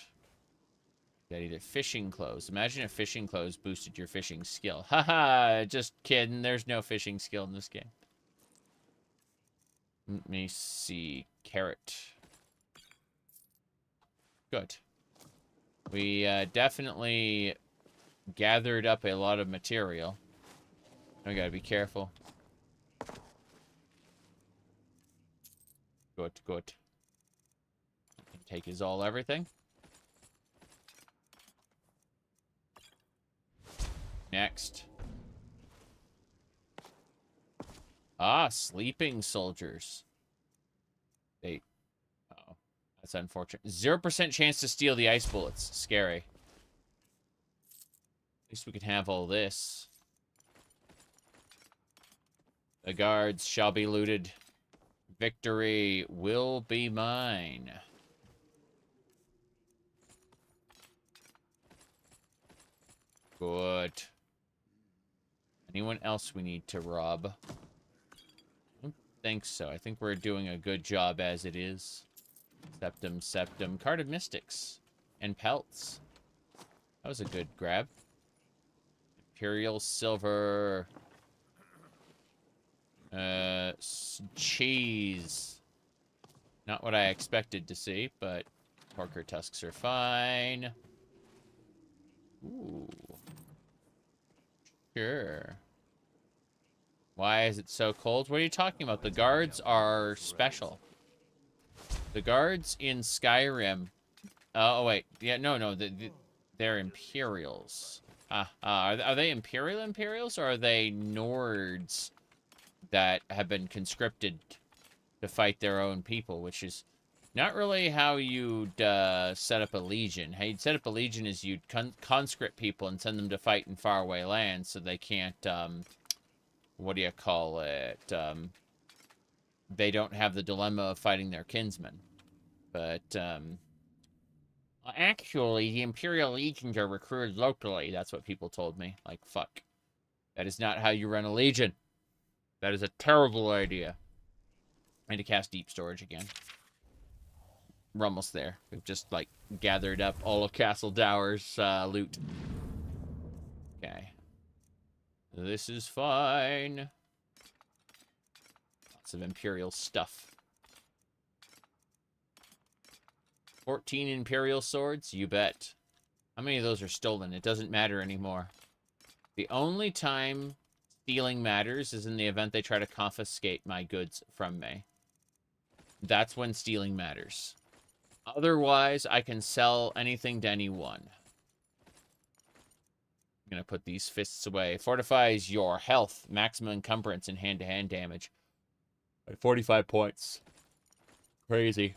Got either fishing clothes. Imagine if fishing clothes boosted your fishing skill. Haha, just kidding. There's no fishing skill in this game. Let me see. Carrot. Good. We definitely gathered up a lot of material. I gotta be careful. Good, good. Take his all everything. Next. Ah, sleeping soldiers. They... Uh-oh. That's unfortunate. 0% chance to steal the ice bullets. Scary. At least we can have all this. The guards shall be looted. Victory will be mine. Good. Anyone else we need to rob? I don't think so. I think we're doing a good job as it is. Septum. Card of Mystics. And pelts. That was a good grab. Imperial silver. Cheese. Not what I expected to see, but porker tusks are fine. Ooh. Sure. Why is it so cold? What are you talking about? The guards are special. The guards in Skyrim... oh, wait. Yeah, no. They're Imperials. Are they Imperials, or are they Nords that have been conscripted to fight their own people, which is not really how you'd set up a legion. How you'd set up a legion is you'd conscript people and send them to fight in faraway lands so they can't, what do you call it? They don't have the dilemma of fighting their kinsmen. But, actually, the Imperial Legions are recruited locally. That's what people told me. Like, fuck. That is not how you run a legion. That is a terrible idea. I need to cast Deep Storage again. We're almost there. We've just, like, gathered up all of Castle Dour's loot. Okay. This is fine. Lots of Imperial stuff. 14 Imperial swords? You bet. How many of those are stolen? It doesn't matter anymore. The only time stealing matters is in the event they try to confiscate my goods from me. That's when stealing matters. Otherwise, I can sell anything to anyone. I'm going to put these fists away. Fortifies your health. Maximum encumbrance and hand-to-hand damage. At 45 points. Crazy.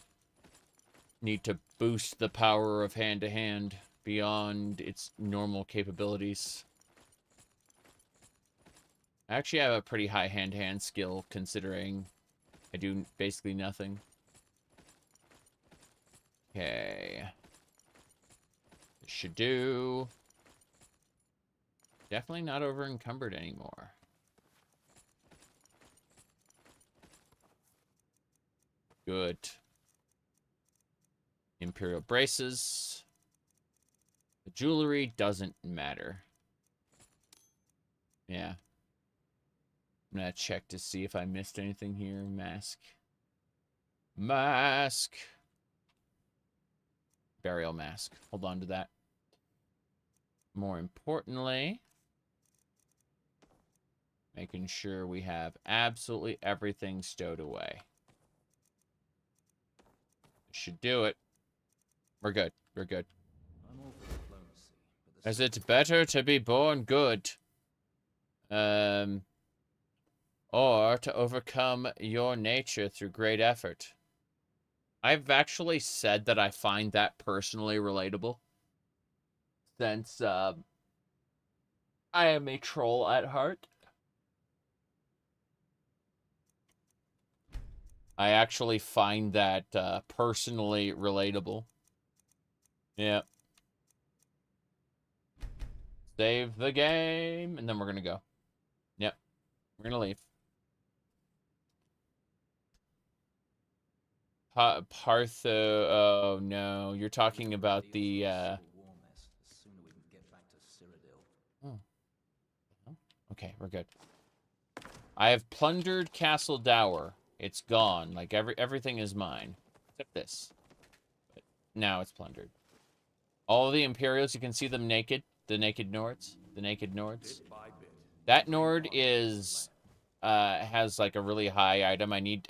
Need to boost the power of hand-to-hand beyond its normal capabilities. I actually have a pretty high hand-to-hand skill, considering I do basically nothing. Okay. This should do. Definitely not over-encumbered anymore. Good. Imperial braces. The jewelry doesn't matter. Yeah. I'm gonna check to see if I missed anything here. Mask. Burial mask. Hold on to that. More importantly, making sure we have absolutely everything stowed away. Should do it. We're good. As it's better to be born good. Or to overcome your nature through great effort. I've actually said that I find that personally relatable. Since, I am a troll at heart. I actually find that, personally relatable. Yeah. Save the game, and then we're gonna go. Yep. We're gonna leave. Oh no, you're talking about the Oh. Okay, we're good. I have plundered Castle Dour. It's gone. Like everything is mine. Except this. But now it's plundered. All of the Imperials, you can see them naked. The naked Nords. That Nord is has like a really high item. I need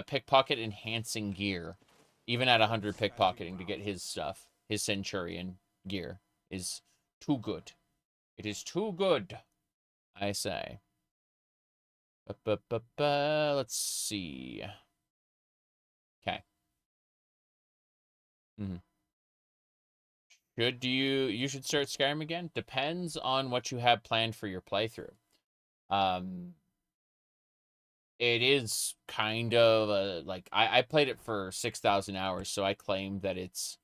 pickpocket enhancing gear. Even at 100 pickpocketing to get his stuff. His Centurion gear is too good. It is too good, I say. Let's see. Okay. You should start Skyrim again? Depends on what you have planned for your playthrough. It is kind of like I played it for 6,000 hours, so I claim that it's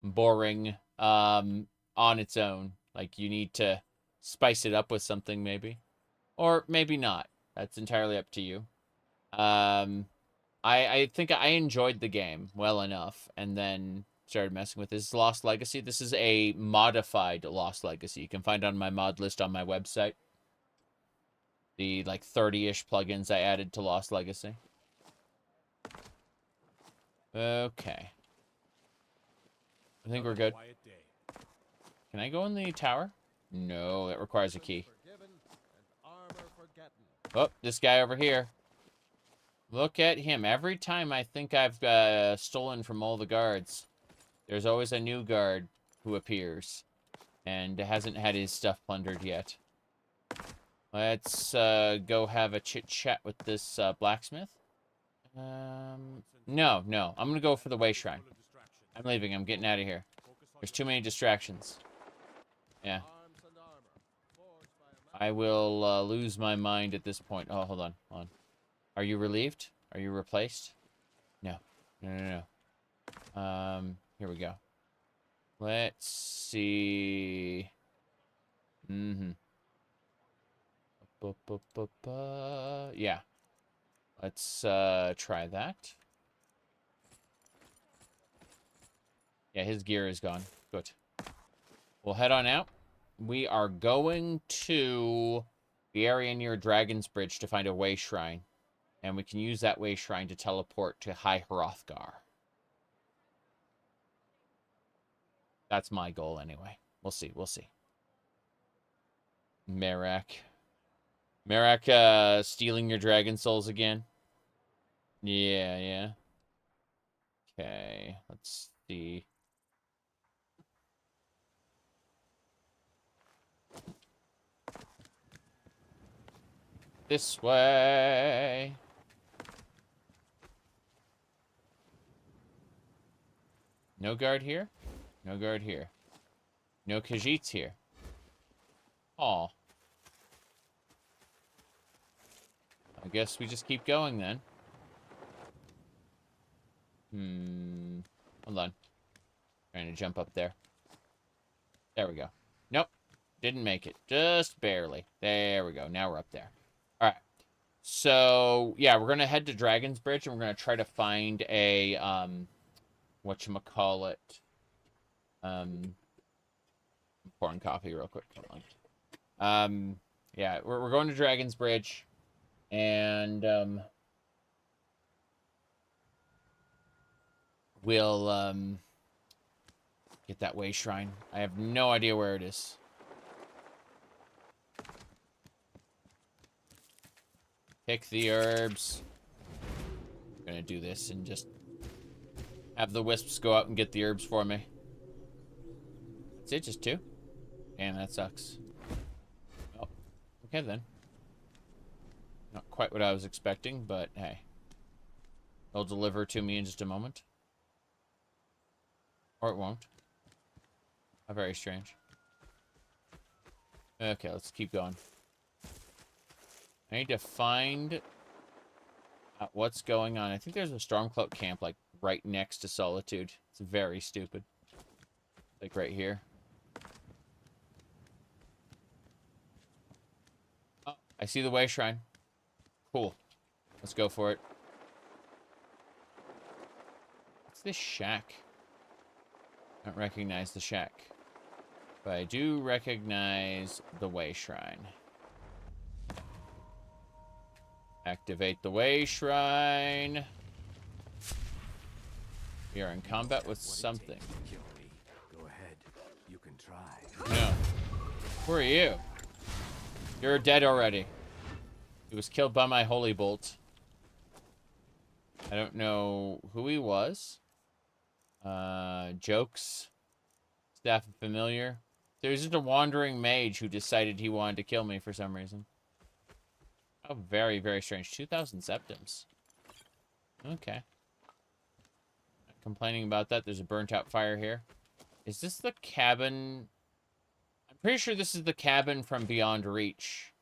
boring on its own. Like you need to spice it up with something maybe. Or maybe not. That's entirely up to you. I think I enjoyed the game well enough, and then started messing with this. Lost Legacy. This is a modified Lost Legacy. You can find it on my mod list on my website. The, like, 30-ish plugins I added to Lost Legacy. Okay. I think we're good. Can I go in the tower? No, that requires a key. Oh, this guy over here. Look at him. Every time I think I've stolen from all the guards, there's always a new guard who appears and hasn't had his stuff plundered yet. Let's go have a chit-chat with this blacksmith. No. I'm going to go for the way shrine. I'm leaving. I'm getting out of here. There's too many distractions. Yeah. I will lose my mind at this point. Oh, hold on. Are you relieved? Are you replaced? No. No. Here we go. Let's see. Yeah. Let's try that. Yeah, his gear is gone. Good. We'll head on out. We are going to the area near Dragon's Bridge to find a way shrine. And we can use that way shrine to teleport to High Hrothgar. That's my goal anyway. We'll see. Merak, stealing your dragon souls again? Yeah. Okay, let's see. This way. No guard here? No guard here. No Khajiits here. Aw. I guess we just keep going then. Hold on. Trying to jump up there. There we go. Nope. Didn't make it. Just barely. There we go. Now we're up there. Alright. So, yeah, we're going to head to Dragon's Bridge, and we're going to try to find a, whatchamacallit. I'm pouring coffee real quick. Hold on. Yeah, we're going to Dragon's Bridge, and, we'll, get that way shrine. I have no idea where it is. Pick the herbs. I'm gonna do this and just have the wisps go out and get the herbs for me. That's it, just 2? Damn, that sucks. Oh, okay then. Not quite what I was expecting, but hey. They'll deliver to me in just a moment. Or it won't. How very strange. Okay, let's keep going. I need to find what's going on. I think there's a Stormcloak camp, like, right next to Solitude. It's very stupid. Like, right here. Oh, I see the way shrine. Cool. Let's go for it. What's this shack? I don't recognize the shack. But I do recognize the way shrine. Activate the way shrine. We are in combat with something. Go ahead. You can try. No. Who are you? You're dead already. He was killed by my holy bolt. I don't know who he was. Jokes. Staff of Familiar. There's just a wandering mage who decided he wanted to kill me for some reason. Oh, very, very strange. 2,000 septims. Okay. Not complaining about that. There's a burnt out fire here. Is this the cabin? I'm pretty sure this is the cabin from Beyond Reach.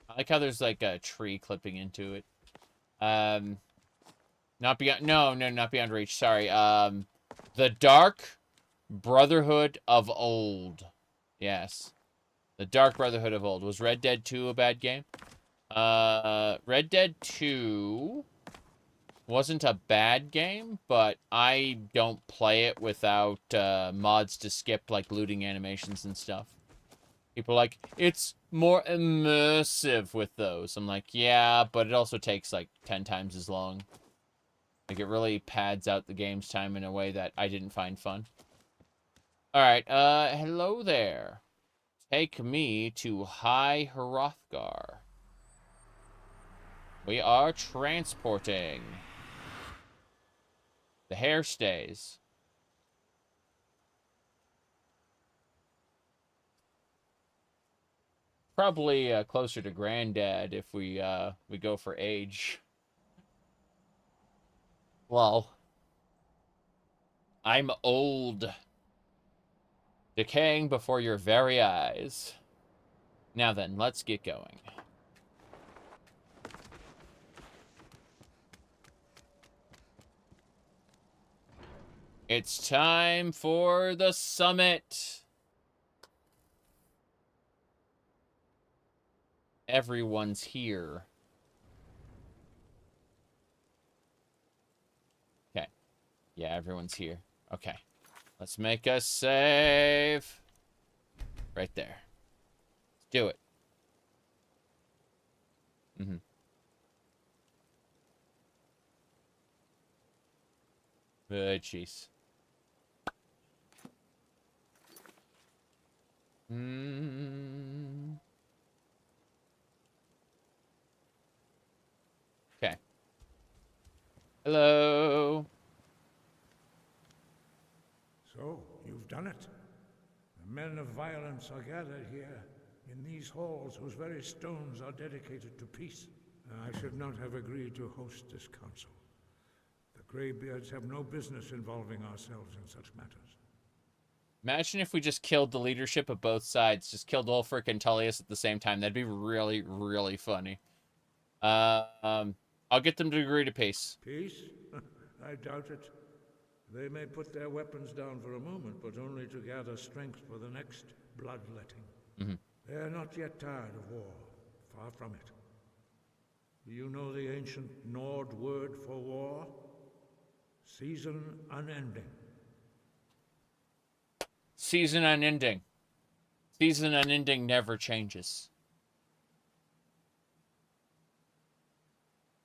I like how there's like a tree clipping into it. Not Beyond... No, not Beyond Reach. Sorry. The Dark Brotherhood of Old. Yes. The Dark Brotherhood of old. Was Red Dead 2 a bad game? Red Dead 2 wasn't a bad game, but I don't play it without mods to skip, like, looting animations and stuff. People are like, it's more immersive with those. I'm like, yeah, but it also takes, like, 10 times as long. Like, it really pads out the game's time in a way that I didn't find fun. Alright, hello there. Take me to High Hrothgar. We are transporting. The hair stays. Probably closer to Granddad if we go for age. Well, I'm old. Decaying before your very eyes. Now then, let's get going. It's time for the summit. Everyone's here. Okay. Yeah, everyone's here. Okay. Let's make a save. Right there. Let's do it. Good, jeez. Okay. Hello. So, you've done it. The men of violence are gathered here, in these halls whose very stones are dedicated to peace. I should not have agreed to host this council. The Greybeards have no business involving ourselves in such matters. Imagine if we just killed the leadership of both sides. Just killed Ulfric and Tullius at the same time. That'd be really, really funny. I'll get them to agree to peace. Peace? I doubt it. They may put their weapons down for a moment, but only to gather strength for the next bloodletting. They are not yet tired of war. Far from it. Do you know the ancient Nord word for war? Season unending. Season unending. Season unending never changes.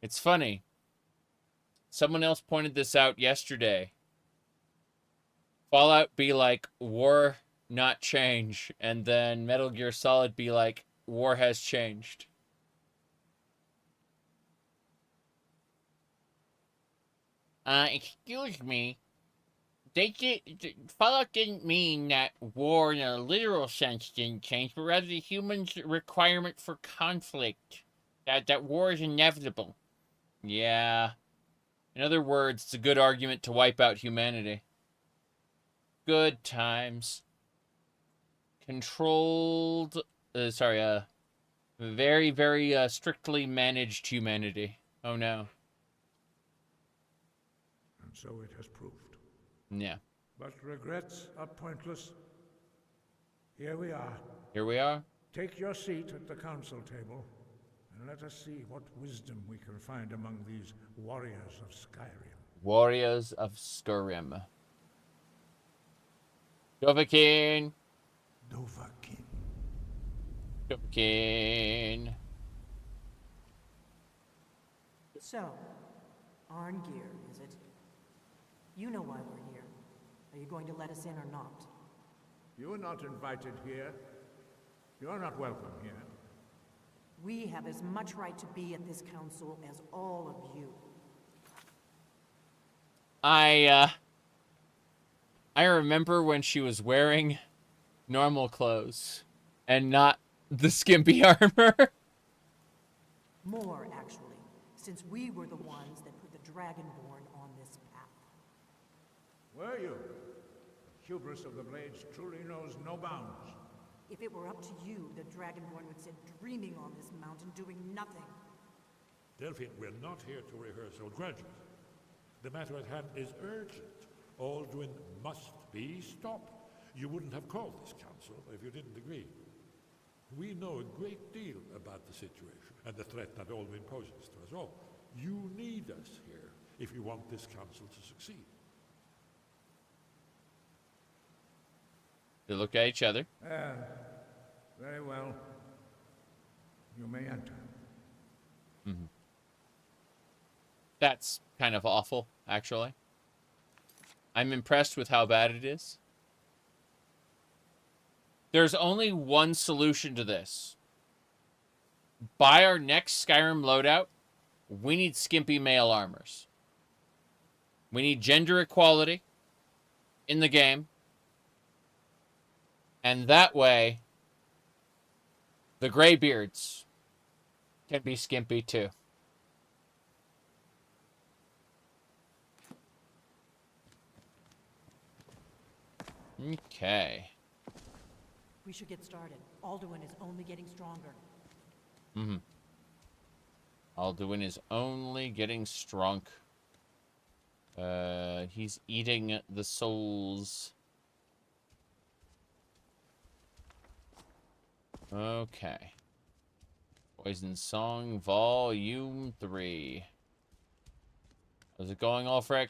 It's funny. Someone else pointed this out yesterday. Fallout be like, war not change. And then Metal Gear Solid be like, war has changed. Excuse me. Fallout didn't mean that war in a literal sense didn't change, but rather the humans' requirement for conflict. That war is inevitable. Yeah. In other words, it's a good argument to wipe out humanity. Good times. Controlled... very, very strictly managed humanity. Oh no. And so it has proved. Yeah. But regrets are pointless. Here we are. Here we are. Take your seat at the council table, and let us see what wisdom we can find among these warriors of Skyrim. Warriors of Skyrim. Dovahkiin. Dovahkiin. Dovahkiin. So, Arngeir, is it? You know why we're here. Are you going to let us in or not? You are not invited here. You are not welcome here. We have as much right to be at this council as all of you. I remember when she was wearing normal clothes and not the skimpy armor. More, actually, since we were the ones that put the Dragonborn on this path. Were you? The hubris of the Blades truly knows no bounds. If it were up to you, the Dragonborn would sit dreaming on this mountain doing nothing. Delphine, we're not here to rehearse old grudges. The matter at hand is urgent. Alduin must be stopped. You wouldn't have called this council if you didn't agree. We know a great deal about the situation and the threat that Alwyn poses to us all. You need us here if you want this council to succeed. They look at each other. Very well. You may enter. Mm-hmm. That's kind of awful, actually. I'm impressed with how bad it is. There's only one solution to this. By our next Skyrim loadout, we need skimpy male armors. We need gender equality in the game. And that way, the Greybeards can be skimpy too. Okay. We should get started. Alduin is only getting stronger. Mm-hmm. Alduin is only getting strong. He's eating the souls. Okay. Poison Song, Volume 3. How's it going, Ulfric?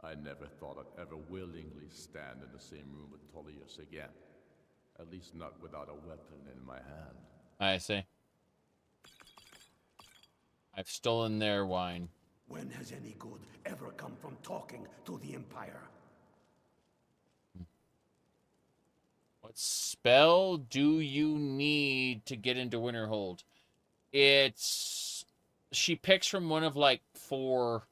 I never thought I'd ever willingly stand in the same room with Tullius again. At least not without a weapon in my hand. I see. I've stolen their wine. When has any good ever come from talking to the Empire? What spell do you need to get into Winterhold? It's... She picks from one of, like, 4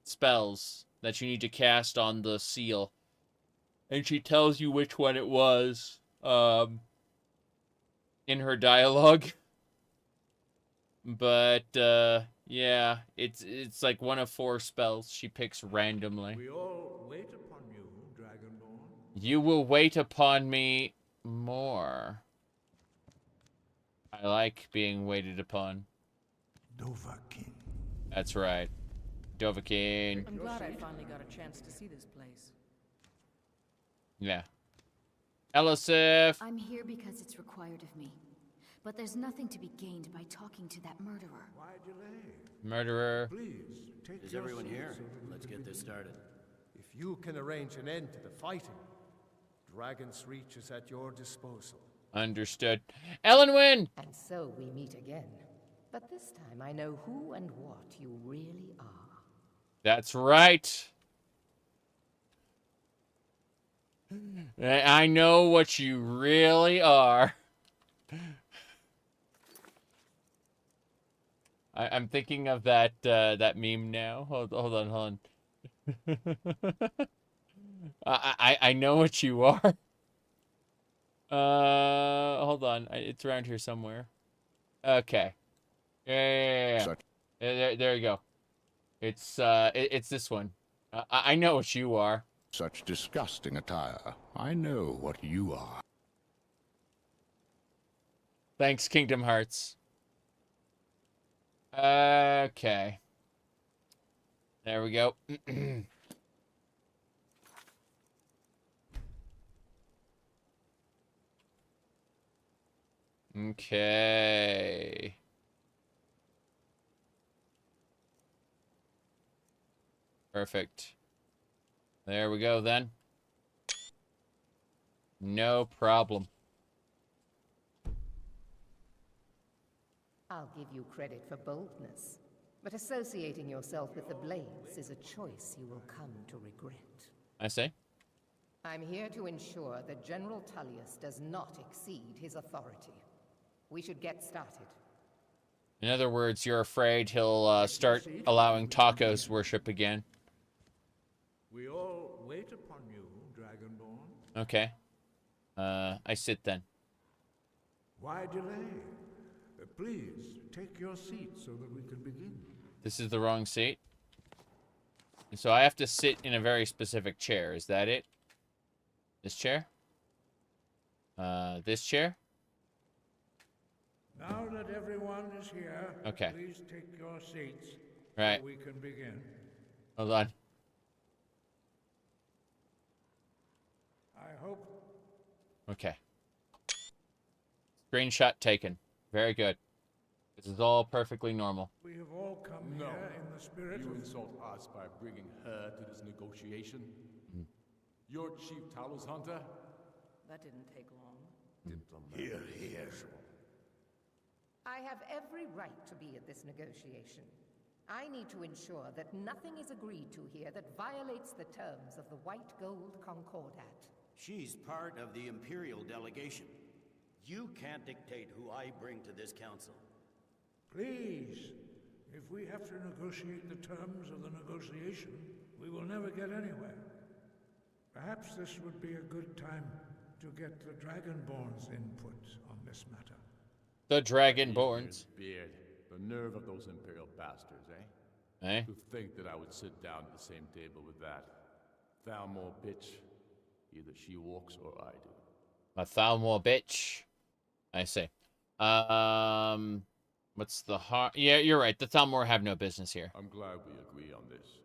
spells that you need to cast on the seal. And she tells you which one it was in her dialogue. But, yeah, it's like one of 4 spells she picks randomly. We all wait upon you, Dragonborn. You will wait upon me more. I like being waited upon. Dovahkiin. That's right. Dovahkiin. I'm glad I finally got a chance to see this place. Yeah. Elisif. I'm here because it's required of me. But there's nothing to be gained by talking to that murderer. Why delay? Murderer. Please, take Is your everyone seats here? so that we Let's can get this begin. started. If you can arrange an end to the fighting, Dragon's Reach is at your disposal. Understood. Elenwyn! And so we meet again. But this time I know who and what you really are. That's right. I know what you really are. I'm thinking of that that meme now. Hold on. I know what you are. Hold on. It's around here somewhere. Okay. Yeah. There you go. It's this one. I know what you are. Such disgusting attire. I know what you are. Thanks, Kingdom Hearts. Okay. There we go. Okay. Perfect. There we go then. No problem. I'll give you credit for boldness, but associating yourself with the Blades is a choice you will come to regret. I see. I'm here to ensure that General Tullius does not exceed his authority. We should get started. In other words, you're afraid he'll start allowing tacos worship again. We all wait upon you, Dragonborn. Okay. I sit then. Why delay? Please, take your seat so that we can begin. This is the wrong seat. So I have to sit in a very specific chair. Is that it? This chair? This chair? Now that everyone is here, okay. Please take your seats right. so we can begin. Hold on. I hope. Okay. Screenshot taken. Very good. This is all perfectly normal. We have all come here in the spirit You of... insult us by bringing her to this negotiation? You're Chief Talos Hunter? That didn't take long. Here, here. I have every right to be at this negotiation. I need to ensure that nothing is agreed to here that violates the terms of the White Gold Concordat. She's part of the Imperial delegation. You can't dictate who I bring to this council. Please, if we have to negotiate the terms of the negotiation, we will never get anywhere. Perhaps this would be a good time to get the Dragonborn's input on this matter. The Dragonborns. Beard. The nerve of those Imperial bastards, eh? Eh? To think that I would sit down at the same table with that Thalmor bitch. Either she walks or I do. A Thalmor bitch. I see. What's the Yeah, you're right. The Thalmor have no business here. I'm glad we agree on this.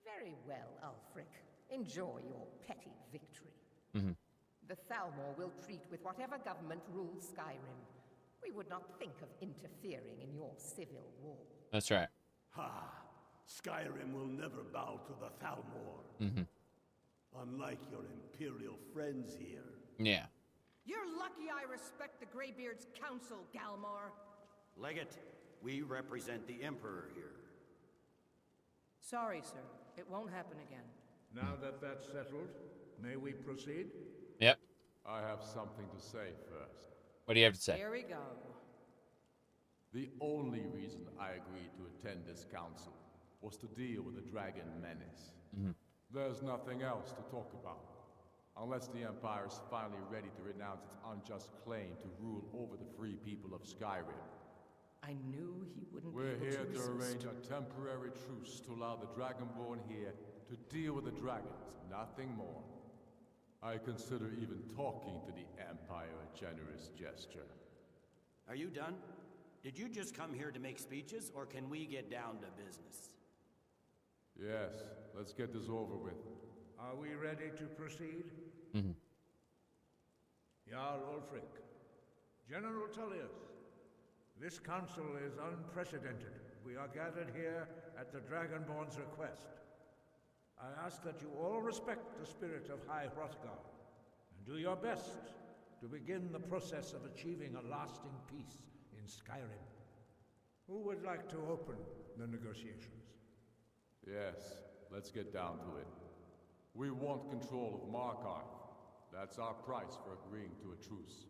Very well, Ulfric. Enjoy your petty victory. The Thalmor will treat with whatever government rules Skyrim. We would not think of interfering in your civil war. That's right. Ha! Skyrim will never bow to the Thalmor. Unlike your Imperial friends here. Yeah. You're lucky I respect the Greybeard's counsel, Galmar. Legate, we represent the Emperor here. Sorry, sir. It won't happen again. Now that that's settled, may we proceed? Yep. I have something to say first. What do you have to say? Here we go. The only reason I agreed to attend this council was to deal with the dragon menace. There's nothing else to talk about. Unless the Empire is finally ready to renounce its unjust claim to rule over the free people of Skyrim. I knew he wouldn't We're be able here to to resist. arrange a temporary truce to allow the Dragonborn here to deal with the dragons, nothing more. I consider even talking to the Empire a generous gesture. Are you done? Did you just come here to make speeches, or can we get down to business? Yes, let's get this over with. Are we ready to proceed? Jarl Ulfric, General Tullius, this council is unprecedented. We are gathered here at the Dragonborn's request. I ask that you all respect the spirit of High Hrothgar, and do your best to begin the process of achieving a lasting peace in Skyrim. Who would like to open the negotiations? Yes, let's get down to it. We want control of Markarth. That's our price for agreeing to a truce.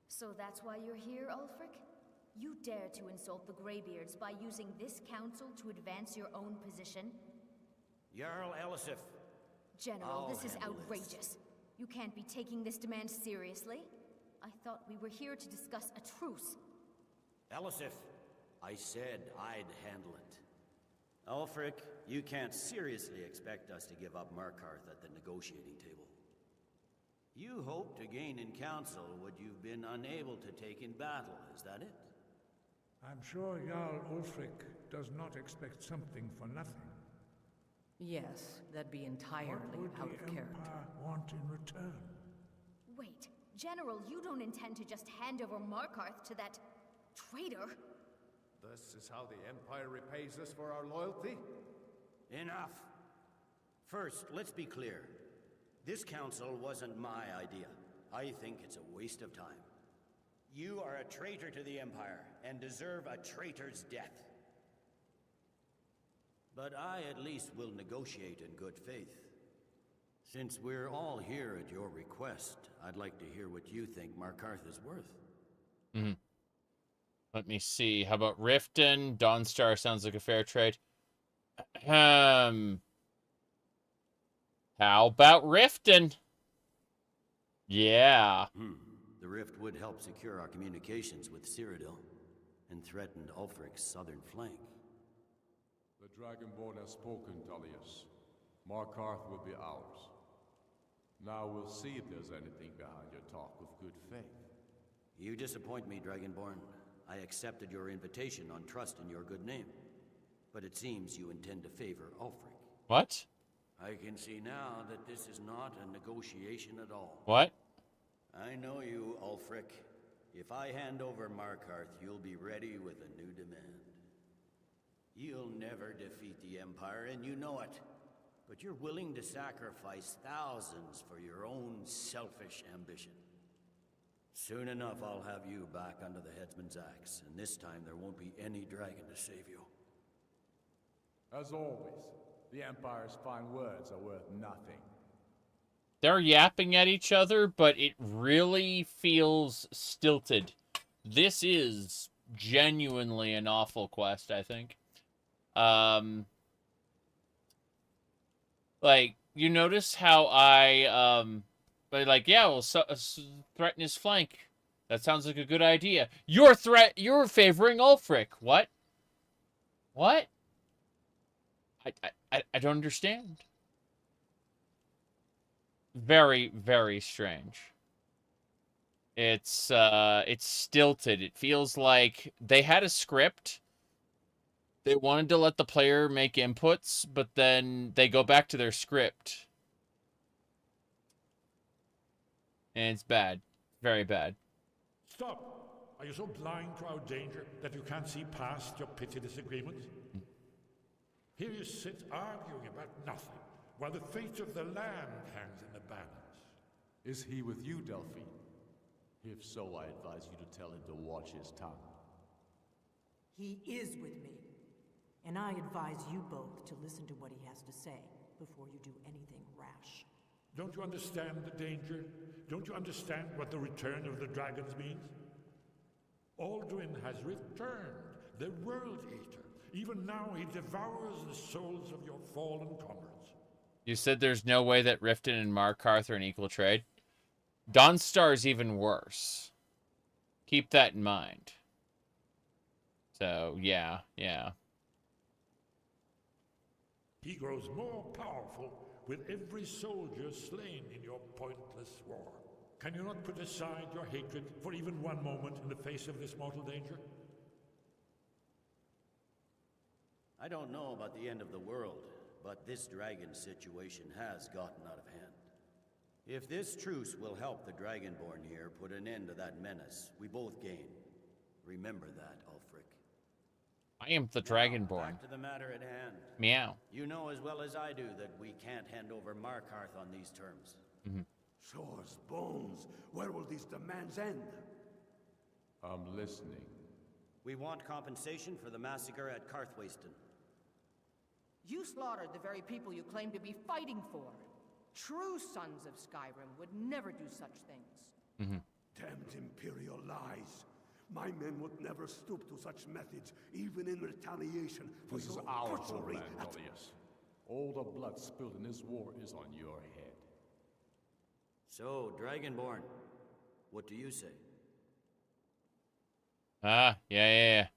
So that's why you're here, Ulfric? You dare to insult the Greybeards by using this council to advance your own position? Jarl Elisif. General, this is outrageous. You can't be taking this demand seriously. I thought we were here to discuss a truce. Elisif, I said I'd handle it. Ulfric, you can't seriously expect us to give up Markarth at the negotiating table. You hoped to gain in council what you've been unable to take in battle, is that it? I'm sure Jarl Ulfric does not expect something for nothing. Yes, that'd be entirely out of character. Empire want in return? Wait, General, you don't intend to just hand over Markarth to that traitor? This is how the Empire repays us for our loyalty? Enough! First, let's be clear. This council wasn't my idea. I think it's a waste of time. You are a traitor to the Empire, and deserve a traitor's death. But I at least will negotiate in good faith. Since we're all here at your request, I'd like to hear what you think Markarth is worth. Let me see. How about Riften? Dawnstar sounds like a fair trade. How about Riften? Yeah. The rift would help secure our communications with Cyrodiil, and threatened Ulfric's southern flank. The Dragonborn has spoken, Tullius. Markarth will be ours. Now we'll see if there's anything behind your talk of good faith. You disappoint me, Dragonborn. I accepted your invitation on trust in your good name. But it seems you intend to favor Ulfric. What? I can see now that this is not a negotiation at all. What? I know you, Ulfric. If I hand over Markarth, you'll be ready with a new demand. You'll never defeat the Empire, and you know it. But you're willing to sacrifice thousands for your own selfish ambition. Soon enough, I'll have you back under the headsman's axe, and this time there won't be any dragon to save you. As always, the Empire's fine words are worth nothing. They're yapping at each other, but it really feels stilted. This is genuinely an awful quest, I think. Like, you notice how I, like, yeah, we'll threaten his flank. That sounds like a good idea. You're favoring Ulfric. What? What? I don't understand. Very, very strange. It's stilted. It feels like they had a script. They wanted to let the player make inputs, but then they go back to their script. And it's bad. Very bad. Stop! Are you so blind to our danger that you can't see past your petty disagreements? Here you sit arguing about nothing, while the fate of the land hangs in the balance. Is he with you, Delphine? If so, I advise you to tell him to watch his tongue. He is with me. And I advise you both to listen to what he has to say before you do anything rash. Don't you understand the danger? Don't you understand what the return of the dragons means? Alduin has returned, the World Eater. Even now he devours the souls of your fallen comrades. You said there's no way that Riften and Markarth are in equal trade? Dawnstar's even worse. Keep that in mind. So, yeah. He grows more powerful with every soldier slain in your pointless war. Can you not put aside your hatred for even one moment in the face of this mortal danger? I don't know about the end of the world, but this dragon situation has gotten out of hand. If this truce will help the Dragonborn here put an end to that menace, we both gain. Remember that, Ulfric. I am the Dragonborn. Back to the matter at hand. Meow. You know as well as I do that we can't hand over Markarth on these terms. Swords, bones, where will these demands end? I'm listening. We want compensation for the massacre at Karthwasten. You slaughtered the very people you claim to be fighting for. True sons of Skyrim would never do such things. Damned Imperial lies. My men would never stoop to such methods, even in retaliation for This is your our butchery homeland, Tullius. All the blood spilled in this war is on your head. So, Dragonborn, what do you say? Yeah.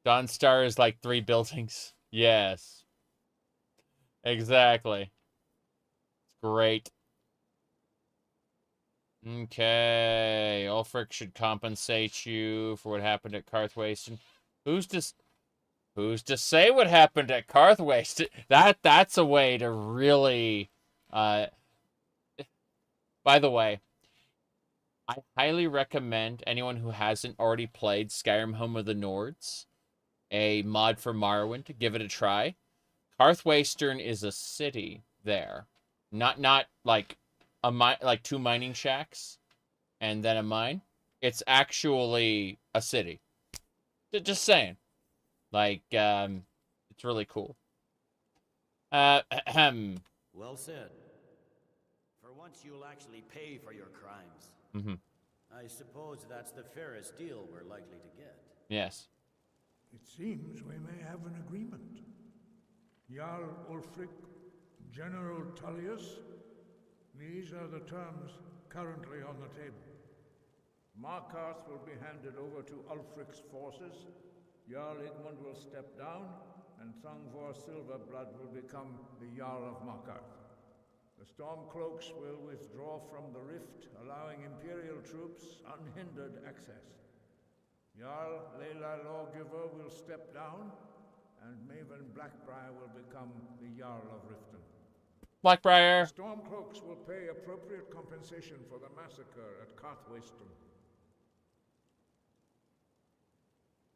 Dawnstar is like 3 buildings. Yes. Exactly. It's great. Okay. Ulfric should compensate you for what happened at Karthwasten. Who's to say what happened at Karthwasten? That's a way to really by the way, I highly recommend anyone who hasn't already played Skyrim Home of the Nords, a mod for Morrowind, to give it a try. Karthwasten is a city there. Not like like 2 mining shacks and then a mine. It's actually a city. Just saying. Like, it's really cool. Well said. For once you'll actually pay for your crimes. I suppose that's the fairest deal we're likely to get. Yes. It seems we may have an agreement. Jarl Ulfric, General Tullius, these are the terms currently on the table. Markarth will be handed over to Ulfric's forces, Jarl Igmund will step down, and Thungvor Silverblood will become the Jarl of Markarth. The Stormcloaks will withdraw from the rift, allowing Imperial troops unhindered access. Jarl Leila Lawgiver will step down, and Maven Blackbriar will become the Jarl of Riften. Blackbriar. Stormcloaks will pay appropriate compensation for the massacre at Paarthurnax.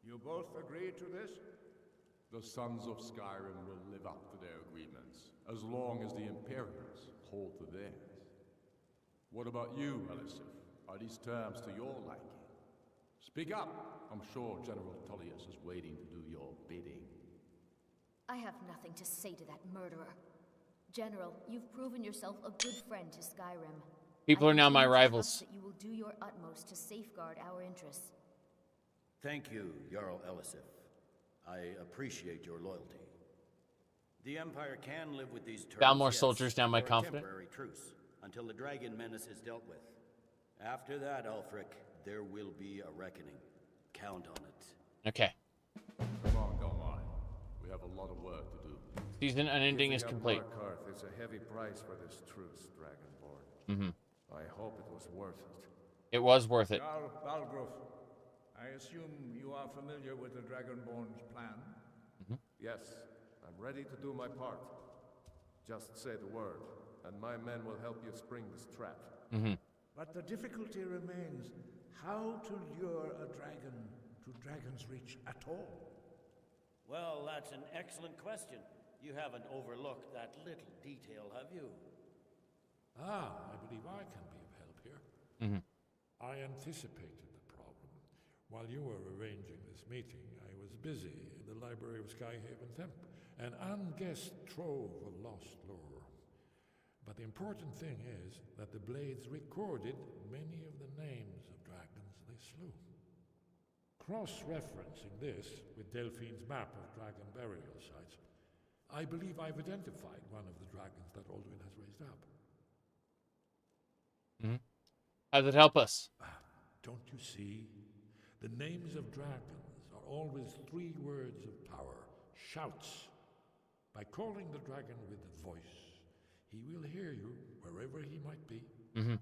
You both agree to this? The Sons of Skyrim will live up to their agreements, as long as the Imperials hold to theirs. What about you, Elisif? Are these terms to your liking? Speak up! I'm sure General Tullius is waiting to do your bidding. I have nothing to say to that murderer. General, you've proven yourself a good friend to Skyrim. People are now my I rivals. trust that you will do your utmost to safeguard our interests. Thank you, Jarl Elisif. I appreciate your loyalty. The Empire can live with these terms. Down more soldiers, down my for a confidence. temporary truce until the dragon menace is dealt with. After that, Ulfric, there will be a reckoning. Count on it. Okay. Come on, don't mind. We have a lot of work to do. Season unending is complete. It's a heavy price for this truce, Dragonborn. Mm-hmm. I hope it was worth it. It was worth it. Jarl Balgruuf, I assume you are familiar with the Dragonborn's plan? Mm-hmm. Yes, I'm ready to do my part. Just say the word, and my men will help you spring this trap. Mm-hmm. But the difficulty remains how to lure a dragon to Dragon's Reach at all. Well, that's an excellent question. You haven't overlooked that little detail, have you? Ah, I believe I can be of help here. Mm-hmm. I anticipated the problem. While you were arranging this meeting, I was busy in the library of Skyhaven Temp, an unguessed trove of lost lore. But the important thing is that the blades recorded many of the names of dragons they slew. Cross-referencing this with Delphine's map of dragon burial sites, I believe I've identified one of the dragons that Alduin has raised up. Mm-hmm. How does it help us? Don't you see? The names of dragons are always 3 words of power, shouts. By calling the dragon with the voice, he will hear you wherever he might be. Mm-hmm.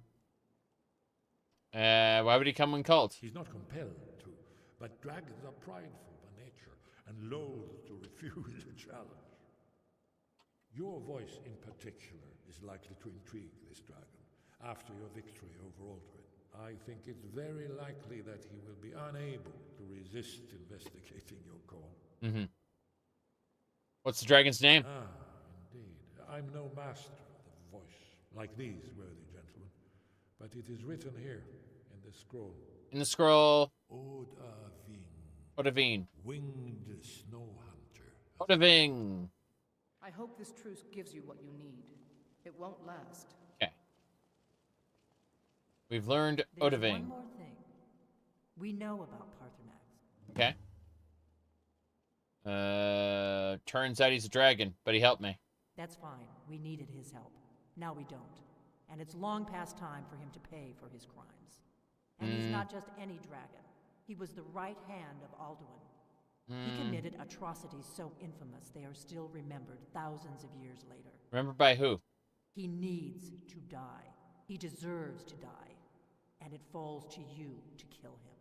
Why would he come when called? He's not compelled to, but dragons are prideful by nature and loath to refuse a challenge. Your voice in particular is likely to intrigue this dragon. After your victory over Alduin, I think it's very likely that he will be unable to resist investigating your call. Mm-hmm. What's the dragon's name? Ah, indeed. I'm no master of the voice, like these worthy gentlemen, but it is written here in the scroll. In the scroll. Odavin. Winged snow hunter. Odaving. I hope this truce gives you what you need. It won't last. Okay. We've learned There's Odaving. one more thing. We know about Paarthurnax. Okay. Turns out he's a dragon, but he helped me. That's fine. We needed his help. Now we don't. And it's long past time for him to pay for his crimes. And he's not just any dragon. He was the right hand of Alduin. He committed atrocities so infamous they are still remembered thousands of years later. Remembered by who? He needs to die. He deserves to die. And it falls to you to kill him.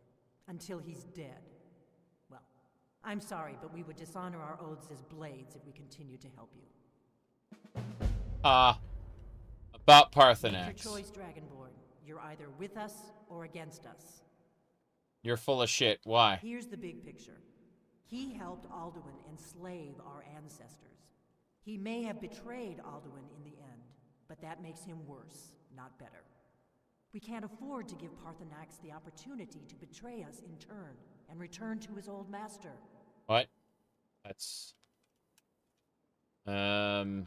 Until he's dead. Well, I'm sorry, but we would dishonor our oaths as blades if we continue to help you. About Paarthurnax. Your choice, Dragonborn. You're either with us or against us. You're full of shit. Why? Here's the big picture. He helped Alduin enslave our ancestors. He may have betrayed Alduin in the end, but that makes him worse, not better. We can't afford to give Paarthurnax the opportunity to betray us in turn and return to his old master. What? That's... You're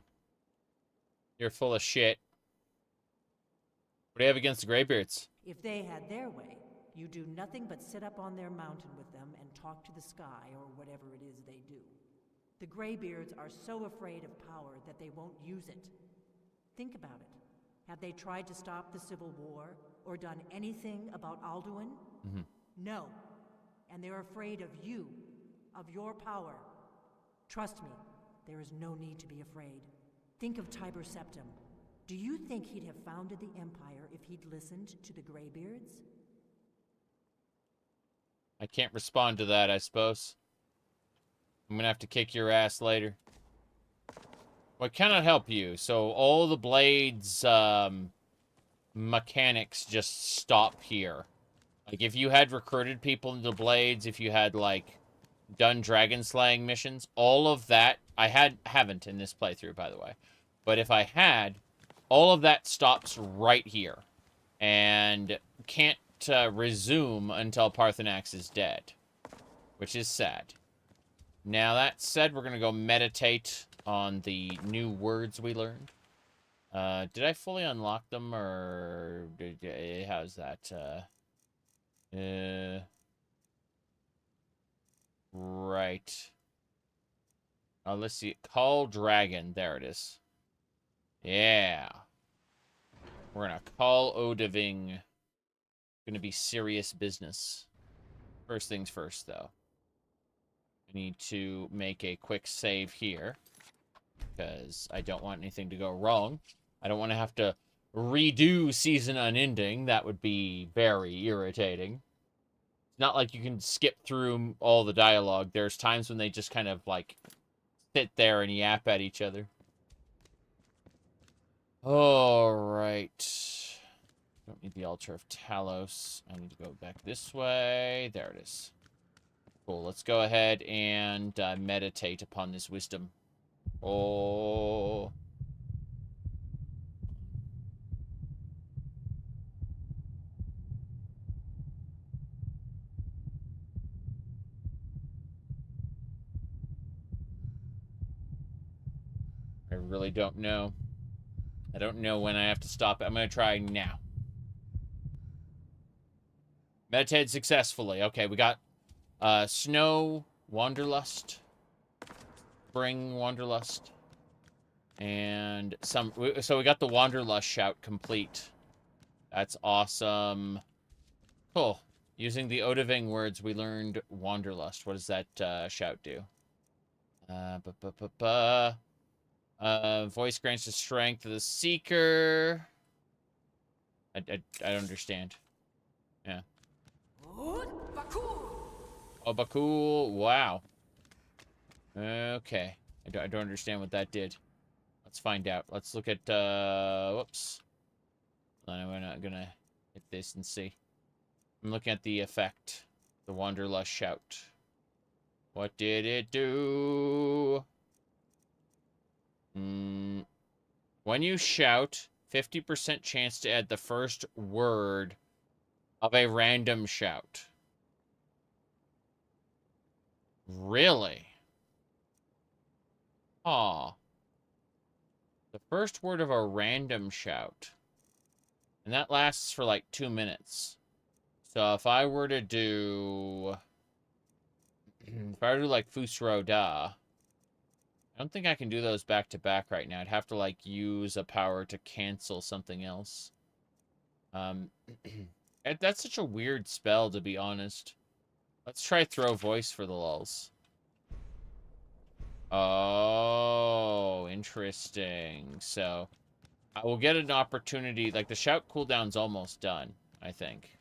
full of shit. What do you have against the Greybeards? If they had their way, you do nothing but sit up on their mountain with them and talk to the sky or whatever it is they do. The Greybeards are so afraid of power that they won't use it. Think about it. Have they tried to stop the Civil War or done anything about Alduin? Mm-hmm. No. And they're afraid of you, of your power. Trust me, there is no need to be afraid. Think of Tiber Septim. Do you think he'd have founded the Empire if he'd listened to the Greybeards? I can't respond to that, I suppose. I'm gonna have to kick your ass later. What cannot help you? So all the blades mechanics just stop here. Like, if you had recruited people into blades, if you had, like, done dragon slaying missions, all of that, haven't in this playthrough, by the way. But if I had, all of that stops right here. And can't resume until Paarthurnax is dead. Which is sad. Now, that said, we're going to go meditate on the new words we learned. Did I fully unlock them, or how's that? Right. Let's see. Call dragon. There it is. Yeah. We're gonna call Odiving. Gonna be serious business. First things first, though. I need to make a quick save here, because I don't want anything to go wrong. I don't want to have to redo Season Unending. That would be very irritating. It's not like you can skip through all the dialogue. There's times when they just kind of, like, sit there and yap at each other. Alright. Don't need the Altar of Talos. I need to go back this way. There it is. Cool. Let's go ahead and meditate upon this wisdom. Oh. I really don't know. I don't know when I have to stop it. I'm going to try now. Meditated successfully. Okay, we got Snow, Wanderlust, Spring, Wanderlust, and some... So we got the Wanderlust shout complete. That's awesome. Cool. Using the Odiving words, we learned Wanderlust. What does that shout do? Voice grants the strength of the Seeker. I don't understand. Yeah. Oh, Bakul. Wow. Okay. I don't understand what that did. Let's find out. Let's look at, whoops. We're not gonna hit this and see. I'm looking at the effect. The Wanderlust shout. What did it do? When you shout, 50% chance to add the first word of a random shout. Really? Aw. The first word of a random shout. And that lasts for like 2 minutes. So if I were to do... If I were to do like Fusroda... I don't think I can do those back to back right now. I'd have to, like, use a power to cancel something else. That's such a weird spell, to be honest. Let's try Throw Voice for the lulz. Oh, interesting. So, I will get an opportunity. Like, the shout cooldown's almost done, I think.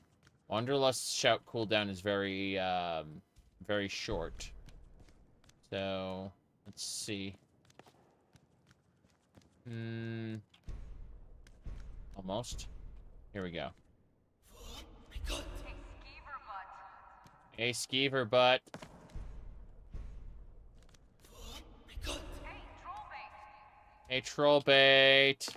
Wanderlust's shout cooldown is very, very short. So... Let's see. Almost. Here we go. Hey, Skeever butt. Hey, troll bait.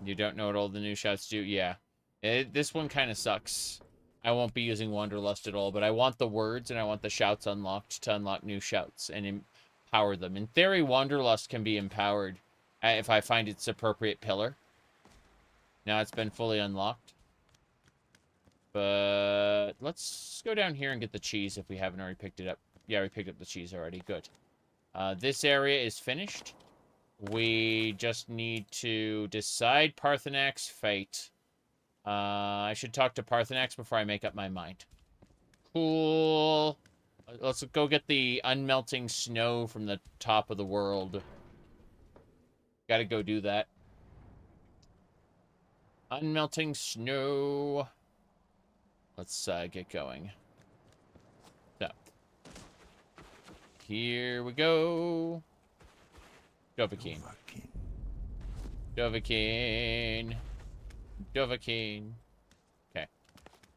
You don't know what all the new shouts do? Yeah. This one kind of sucks. I won't be using Wanderlust at all, but I want the words and I want the shouts unlocked to unlock new shouts and empower them. In theory, Wanderlust can be empowered if I find its appropriate pillar. Now it's been fully unlocked. But let's go down here and get the cheese if we haven't already picked it up. Yeah, we picked up the cheese already. Good. This area is finished. We just need to decide Paarthurnax's fate. I should talk to Paarthurnax before I make up my mind. Cool. Let's go get the unmelting snow from the top of the world. Gotta go do that. Unmelting snow. Let's get going. So. Here we go. Dovahkiin. Dovahkiin. Dovahkiin. Okay.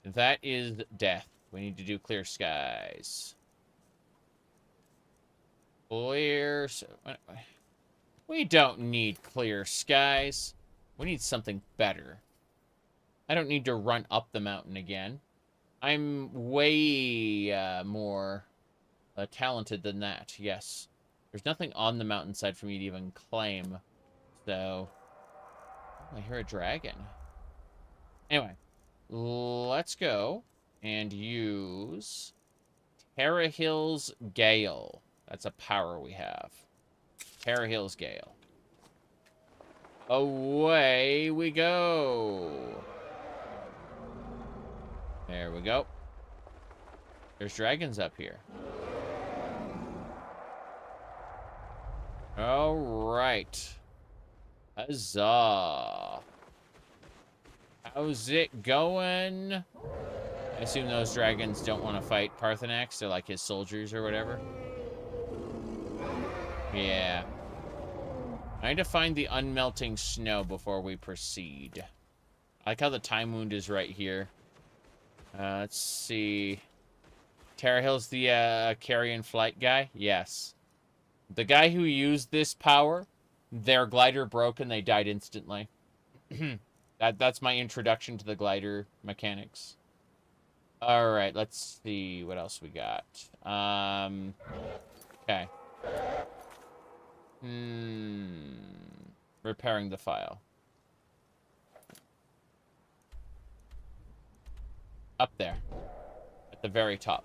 That is death. We need to do clear skies. Clear... We don't need clear skies. We need something better. I don't need to run up the mountain again. I'm way more talented than that, yes. There's nothing on the mountainside for me to even claim. So... Oh, I hear a dragon. Anyway. Let's go and use Terrahill's Gale. That's a power we have. Terrahill's Gale. Away we go. There we go. There's dragons up here. All right. Huzzah. How's it going? I assume those dragons don't want to fight Paarthurnax. They're like his soldiers or whatever. Yeah. I need to find the unmelting snow before we proceed. I like how the time wound is right here. Let's see. Terrahill's the carrion flight guy? Yes. The guy who used this power, their glider broke and they died instantly. That's my introduction to the glider mechanics. Alright, let's see what else we got. Okay. Repairing the file. Up there. At the very top.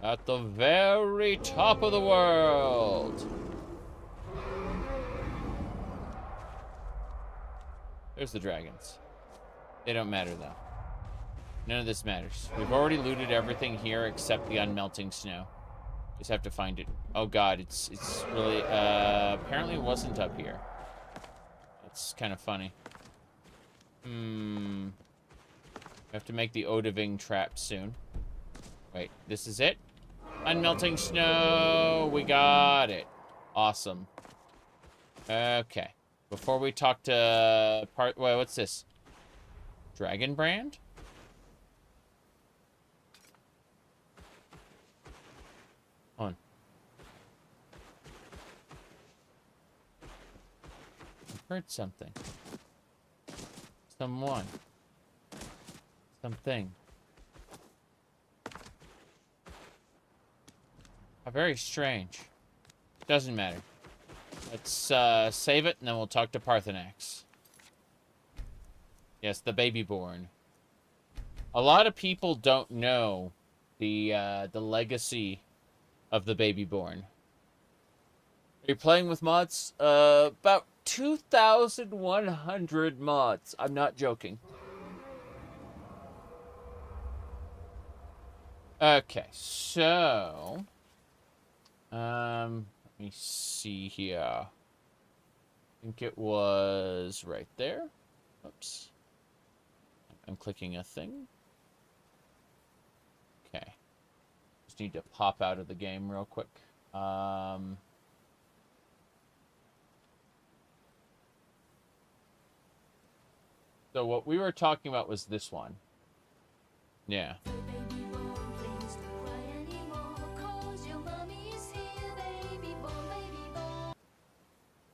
At the very top of the world. There's the dragons. They don't matter, though. None of this matters. We've already looted everything here except the unmelting snow. Just have to find it. Oh god, it's really... apparently it wasn't up here. That's kind of funny. We have to make the Odaving trap soon. Wait, this is it? Unmelting snow! We got it. Awesome. Okay. Before we talk to... Wait, what's this? Dragon brand? Hold on. I heard something. Someone. Something. Very strange. Doesn't matter. Let's save it, and then we'll talk to Paarthurnax. Yes, the baby-born. A lot of people don't know the legacy of the baby-born. Are you playing with mods? About 2,100 mods. I'm not joking. Okay, so... let me see here. I think it was right there. Oops. I'm clicking a thing. Okay. Just need to pop out of the game real quick. So what we were talking about was this one. Yeah.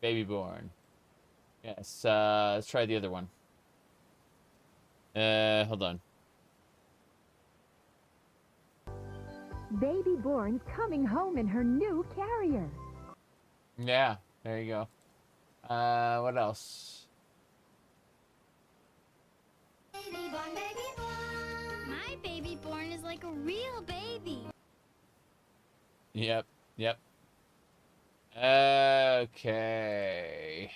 Babyborn. Yes, let's try the other one. Hold on. Babyborn's coming home in her new carrier. Yeah, there you go. What else? Babyborn, babyborn. My babyborn is like a real baby. Yep, yep. Okay.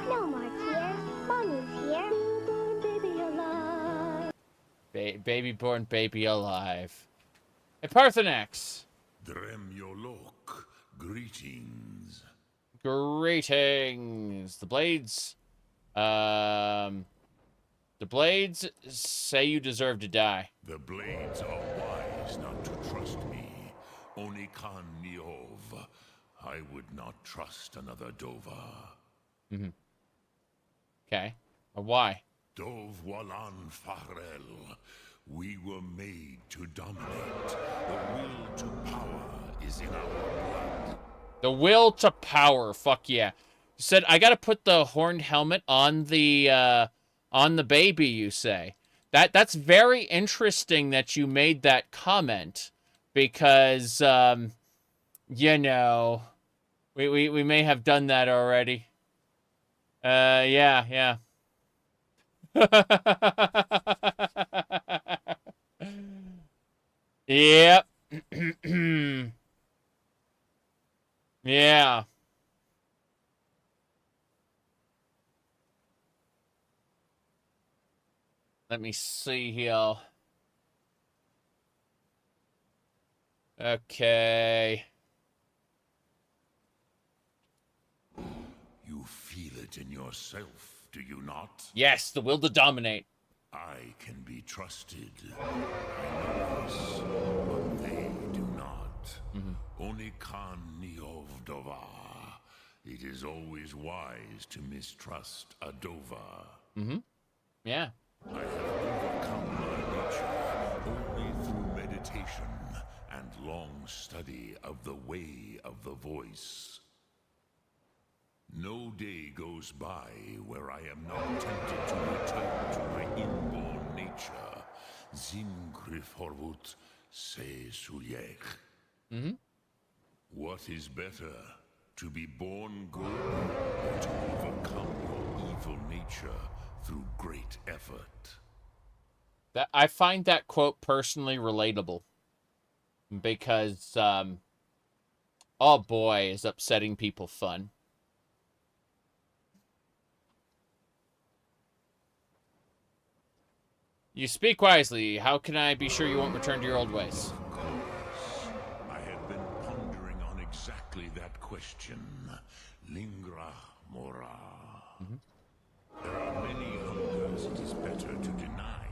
No more tears. Mommy's here. Baby alive. Babyborn baby alive. Hey, Paarthurnax. Dremyolok, greetings. Greetings. The blades. The blades say you deserve to die. The blades are wise not to trust me. Only Khan Niov. I would not trust another Dova. Mm-hmm. Okay. Why? Dov Walan Farel. We were made to dominate. The will to power is in our blood. The will to power. Fuck yeah. You said I gotta put the horned helmet on the baby, you say. That's very interesting that you made that comment, because you know, we may have done that already. Yeah. Yep. Yeah. Let me see here. Okay. You feel it in yourself, do you not? Yes, the will to dominate. I can be trusted. I know this, but they do not. Only Khan Niov Dova. It is always wise to mistrust a Dova. Yeah. I have overcome my nature only through meditation and long study of the way of the voice. No day goes by where I am not tempted to return to my inborn nature. Zingriforvut se suliech. What is better, to be born good or to overcome your evil nature through great effort? That I find that quote personally relatable, because oh boy, is upsetting people fun. You speak wisely. How can I be sure you won't return to your old ways? Of course. I have been pondering on exactly that question. Lingra mora. There are many hungers it is better to deny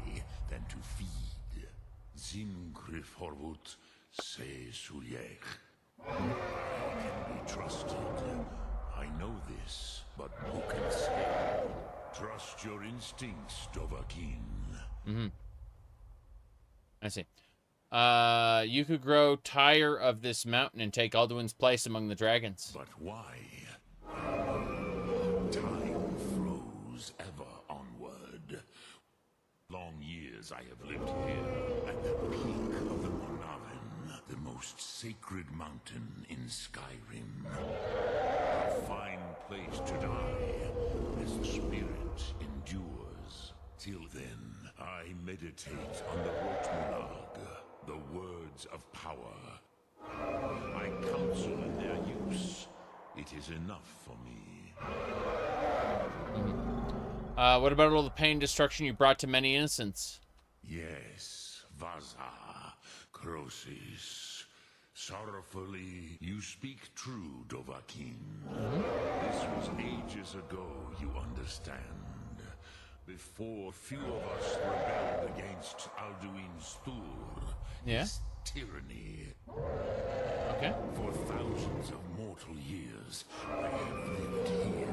than to feed. Zingriforvut se suliech. I can be trusted. I know this, but who can say? Trust your instincts, Dovahkiin. I see. You could grow tired of this mountain and take Alduin's place among the dragons. But why? Time flows ever onward. Long years I have lived here at the peak of the Monavin, the most sacred mountain in Skyrim. A fine place to die, as the spirit endures. Till then, I meditate on the Rotmulag, the words of power. I counsel in their use. It is enough for me. What about all the pain and destruction you brought to many innocents? Yes, Vaza, Crosis. Sorrowfully, you speak true, Dovahkiin. This was ages ago, you understand. Before few of us rebelled against Alduin's Dour, his tyranny. Okay. For thousands of mortal years, I have lived here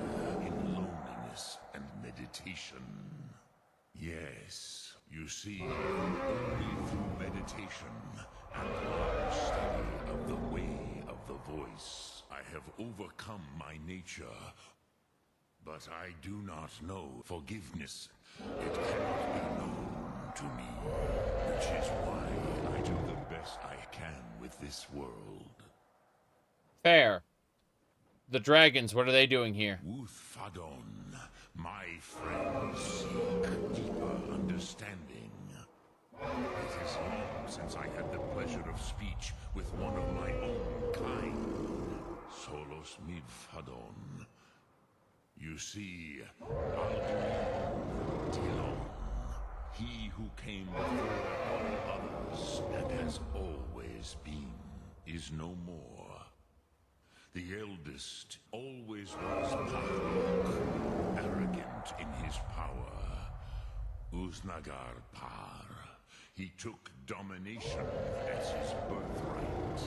in loneliness and meditation. Yes, you see, only through meditation and long study of the way of the voice, I have overcome my nature. But I do not know forgiveness. It cannot be known to me, which is why I do the best I can with this world. Fair. The dragons, what are they doing here? Uthfadon, my friends seek deeper understanding. It is long since I had the pleasure of speech with one of my own kind. Solos midfadon. You see, Alduin Tilon, he who came before all others and has always been, is no more. The eldest always was Paarthurnax, arrogant in his power. Uznagar Par. He took domination as his birthright.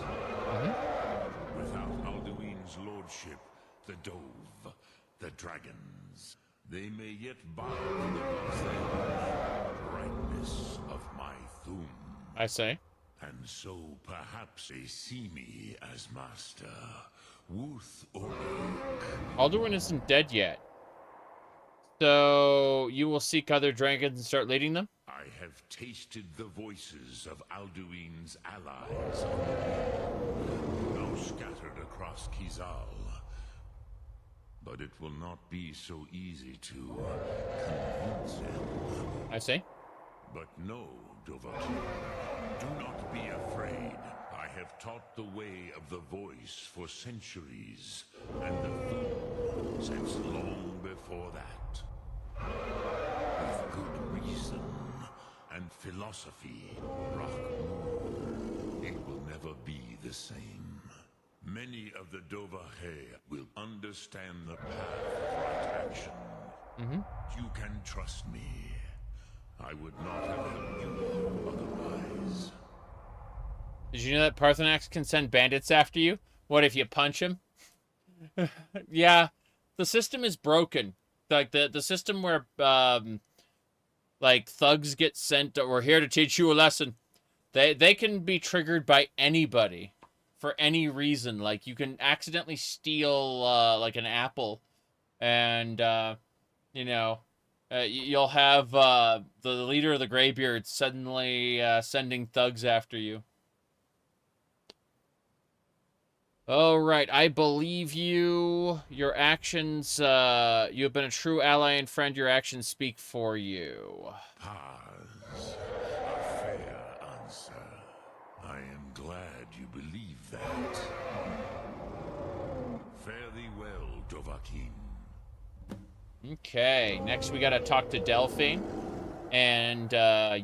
Without Alduin's lordship, the Dove, the dragons, they may yet bow to the brightness of my Thum. I say. And so perhaps they see me as master, worth or Alduin isn't dead yet. So you will seek other dragons and start leading them? I have tasted the voices of Alduin's allies, now scattered across Kizal. But it will not be so easy to convince them. I see. But no, Dovahkiin, do not be afraid. I have taught the way of the voice for centuries, and the Thum since long before that. With good reason and philosophy, Rockmoor, it will never be the same. Many of the Dovahkiin will understand the path of right action. You can trust me. I would not have helped you otherwise. Did you know that Paarthurnax can send bandits after you? What if you punch him? Yeah, the system is broken. Like the system where like thugs get sent, we're here to teach you a lesson. They can be triggered by anybody for any reason. Like you can accidentally steal like an apple, and you know, you'll have the leader of the Greybeards suddenly sending thugs after you. All right, I believe you. Your actions, you have been a true ally and friend. Your actions speak for you. Paz, a fair answer. I am glad you believe that. Fare thee well, Dovahkiin. Okay, next we gotta talk to Delphine and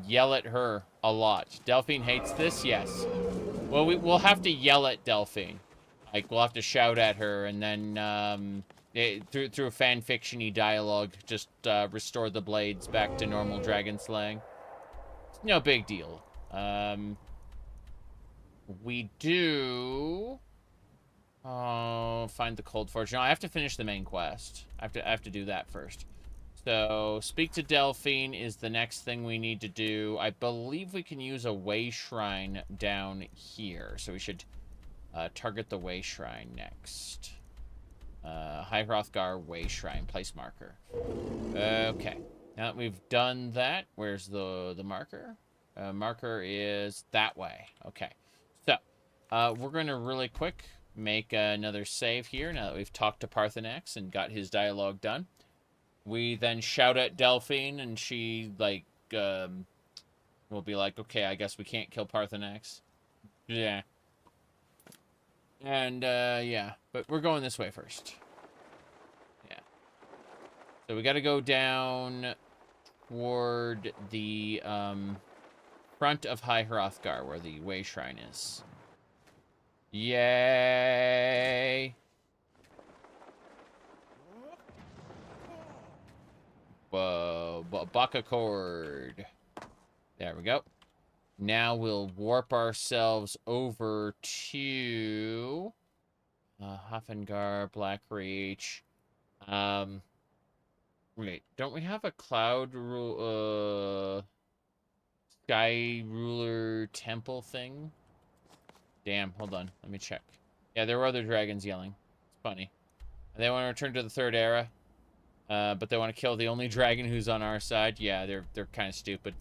yell at her a lot. Delphine hates this, yes. Well, we'll have to yell at Delphine. Like, we'll have to shout at her, and then through a fan-fiction-y dialogue, just restore the blades back to normal dragon slaying. It's no big deal. We do... Oh, find the Cold Forge. No, I have to finish the main quest. I have to do that first. So, speak to Delphine is the next thing we need to do. I believe we can use a way shrine down here. So we should target the way shrine next. Hrothgar way shrine place marker. Okay. Now that we've done that, where's the marker? Marker is that way. Okay. So, we're going to really quick make another save here now that we've talked to Paarthurnax and got his dialogue done. We then shout at Delphine, and she, like, will be like, okay, I guess we can't kill Paarthurnax. Yeah. And, yeah. But we're going this way first. Yeah. So we gotta go down toward the, front of High Hrothgar, where the way shrine is. Yay! Whoa, Baka cord. There we go. Now we'll warp ourselves over to Hrothgar, Blackreach. Wait, don't we have a cloud sky ruler temple thing? Damn, hold on, let me check. Yeah, there were other dragons yelling. It's funny. They want to return to the Third Era, but they want to kill the only dragon who's on our side. Yeah, they're kind of stupid.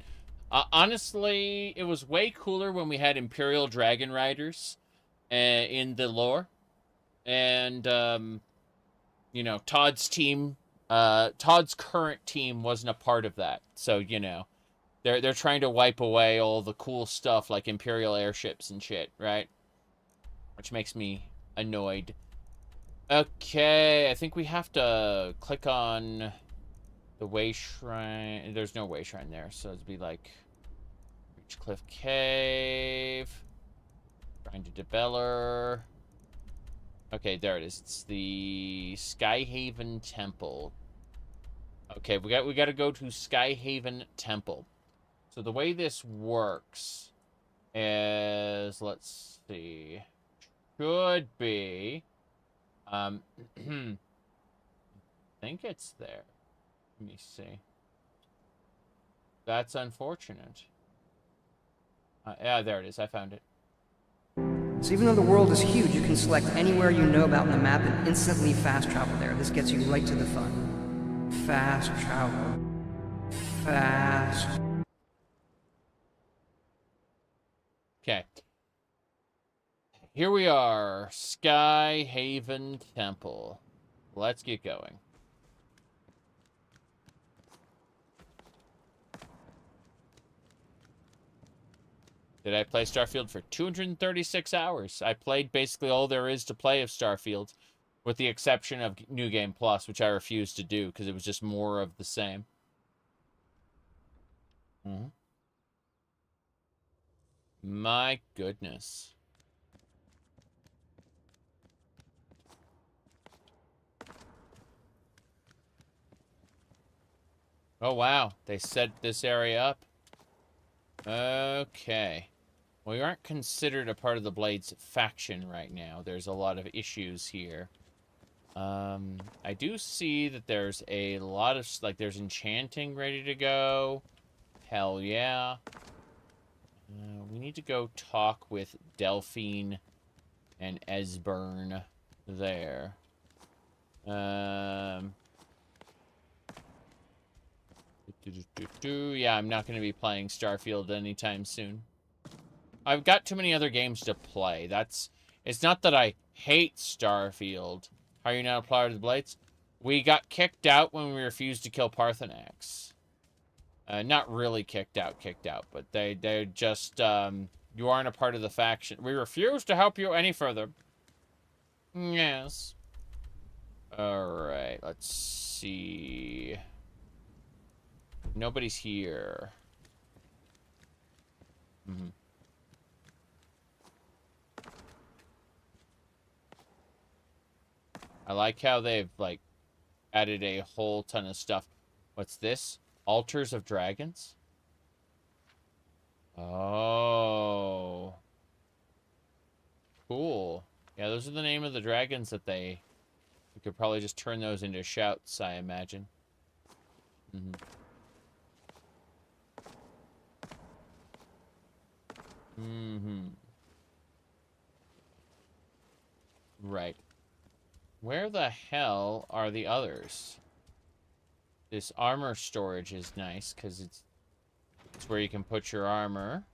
Honestly, it was way cooler when we had Imperial Dragon Riders in the lore. And, you know, Todd's team, Todd's current team wasn't a part of that. So, you know, they're trying to wipe away all the cool stuff like Imperial airships and shit, right? Which makes me annoyed. Okay, I think we have to click on the way shrine. There's no way shrine there, so it'd be like Reachcliff Cave, Shrine to Debeller. Okay, there it is. It's the Skyhaven Temple. Okay, we got to go to Skyhaven Temple. So the way this works is, let's see, should be, I think it's there. Let me see. That's unfortunate. Yeah, there it is. I found it. So even though the world is huge, you can select anywhere you know about in the map and instantly fast travel there. This gets you right to the fun. Fast travel. Fast. Okay. Here we are. Skyhaven Temple. Let's get going. Did I play Starfield for 236 hours? I played basically all there is to play of Starfield, with the exception of New Game Plus, which I refused to do because it was just more of the same. My goodness. Oh, wow. They set this area up. Okay. We aren't considered a part of the Blades faction right now. There's a lot of issues here. I do see that there's a lot of, like, there's enchanting ready to go. Hell yeah. We need to go talk with Delphine and Esbern there. Yeah, I'm not going to be playing Starfield anytime soon. I've got too many other games to play. It's not that I hate Starfield. How are you not a part of the Blades? We got kicked out when we refused to kill Paarthurnax. Not really kicked out, but they're just, you aren't a part of the faction. We refuse to help you any further. Yes. Alright, let's see. Nobody's here. I like how they've, like, added a whole ton of stuff. What's this? Altars of Dragons? Oh. Cool. Yeah, those are the name of the dragons that we could probably just turn those into shouts, I imagine. Right. Where the hell are the others? This armor storage is nice, because it's where you can put your armor.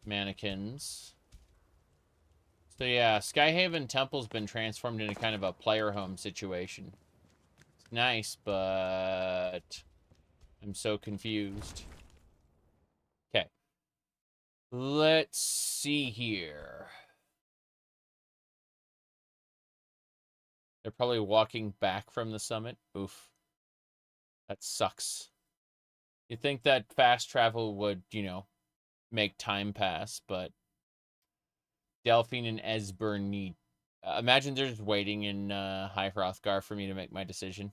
Mannequins. So yeah, Skyhaven Temple's been transformed into kind of a player home situation. It's nice, but I'm so confused. Okay. Let's see here. They're probably walking back from the summit. Oof. That sucks. You'd think that fast travel would, you know, make time pass, but Delphine and Esbern need... imagine they're just waiting in High Hrothgar for me to make my decision.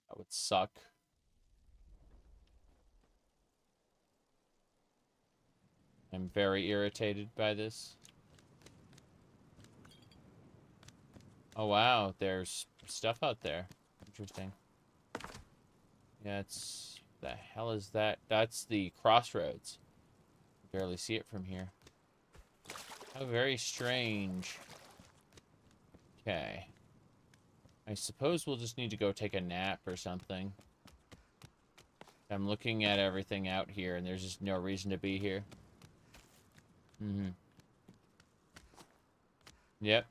That would suck. I'm very irritated by this. Oh, wow. There's stuff out there. Interesting. Yeah, it's... the hell is that? That's the crossroads. I can barely see it from here. How very strange. Okay. I suppose we'll just need to go take a nap or something. I'm looking at everything out here, and there's just no reason to be here. Yep.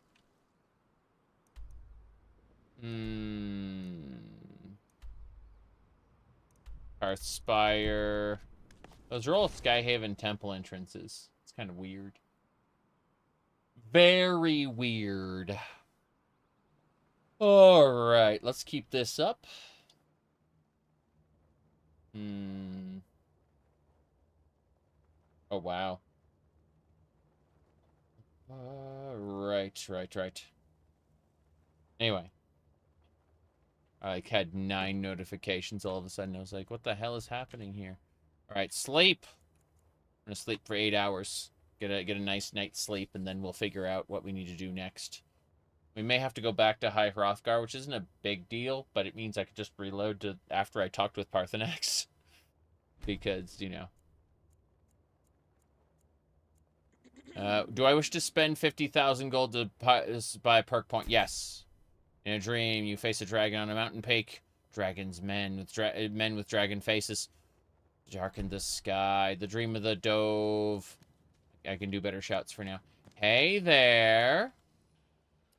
Hearthspire. Those are all Skyhaven Temple entrances. It's kind of weird. Very weird. Alright, let's keep this up. Oh, wow. Right. Anyway. I like had 9 notifications all of a sudden. I was like, what the hell is happening here? All right, sleep. I'm gonna sleep for 8 hours. Get a nice night's sleep, and then we'll figure out what we need to do next. We may have to go back to High Hrothgar, which isn't a big deal, but it means I could just reload to after I talked with Paarthurnax. Because, you know. Do I wish to spend 50,000 gold to buy a perk point? Yes. In a dream, you face a dragon on a mountain peak. Dragons, men with dragon faces. Darken the sky. The dream of the dove. I can do better shouts for now. Hey there.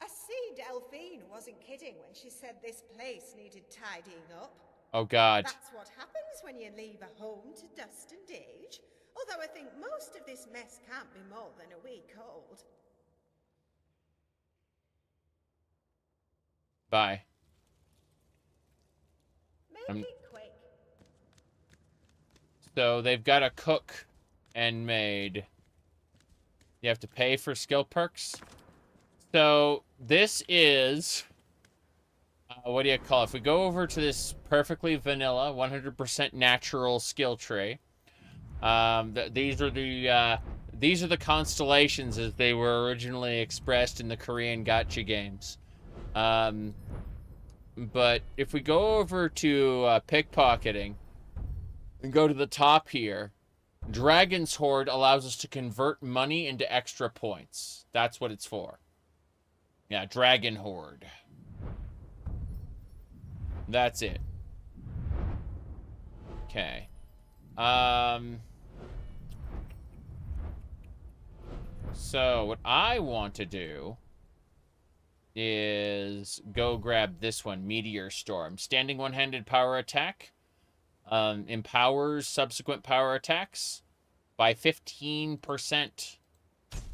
I see Delphine wasn't kidding when she said this place needed tidying up. Oh, God. That's what happens when you leave a home to dust and age. Although I think most of this mess can't be more than a week old. Bye. Make it quick. So they've got a cook and maid. You have to pay for skill perks. So this is... what do you call it? If we go over to this perfectly vanilla, 100% natural skill tree, these are the constellations as they were originally expressed in the Korean gacha games. But if we go over to pickpocketing and go to the top here, Dragon's Hoard allows us to convert money into extra points. That's what it's for. Yeah, Dragon Hoard. That's it. Okay. So what I want to do is go grab this one, Meteor Storm. Standing one-handed power attack. Empowers subsequent power attacks by 15%.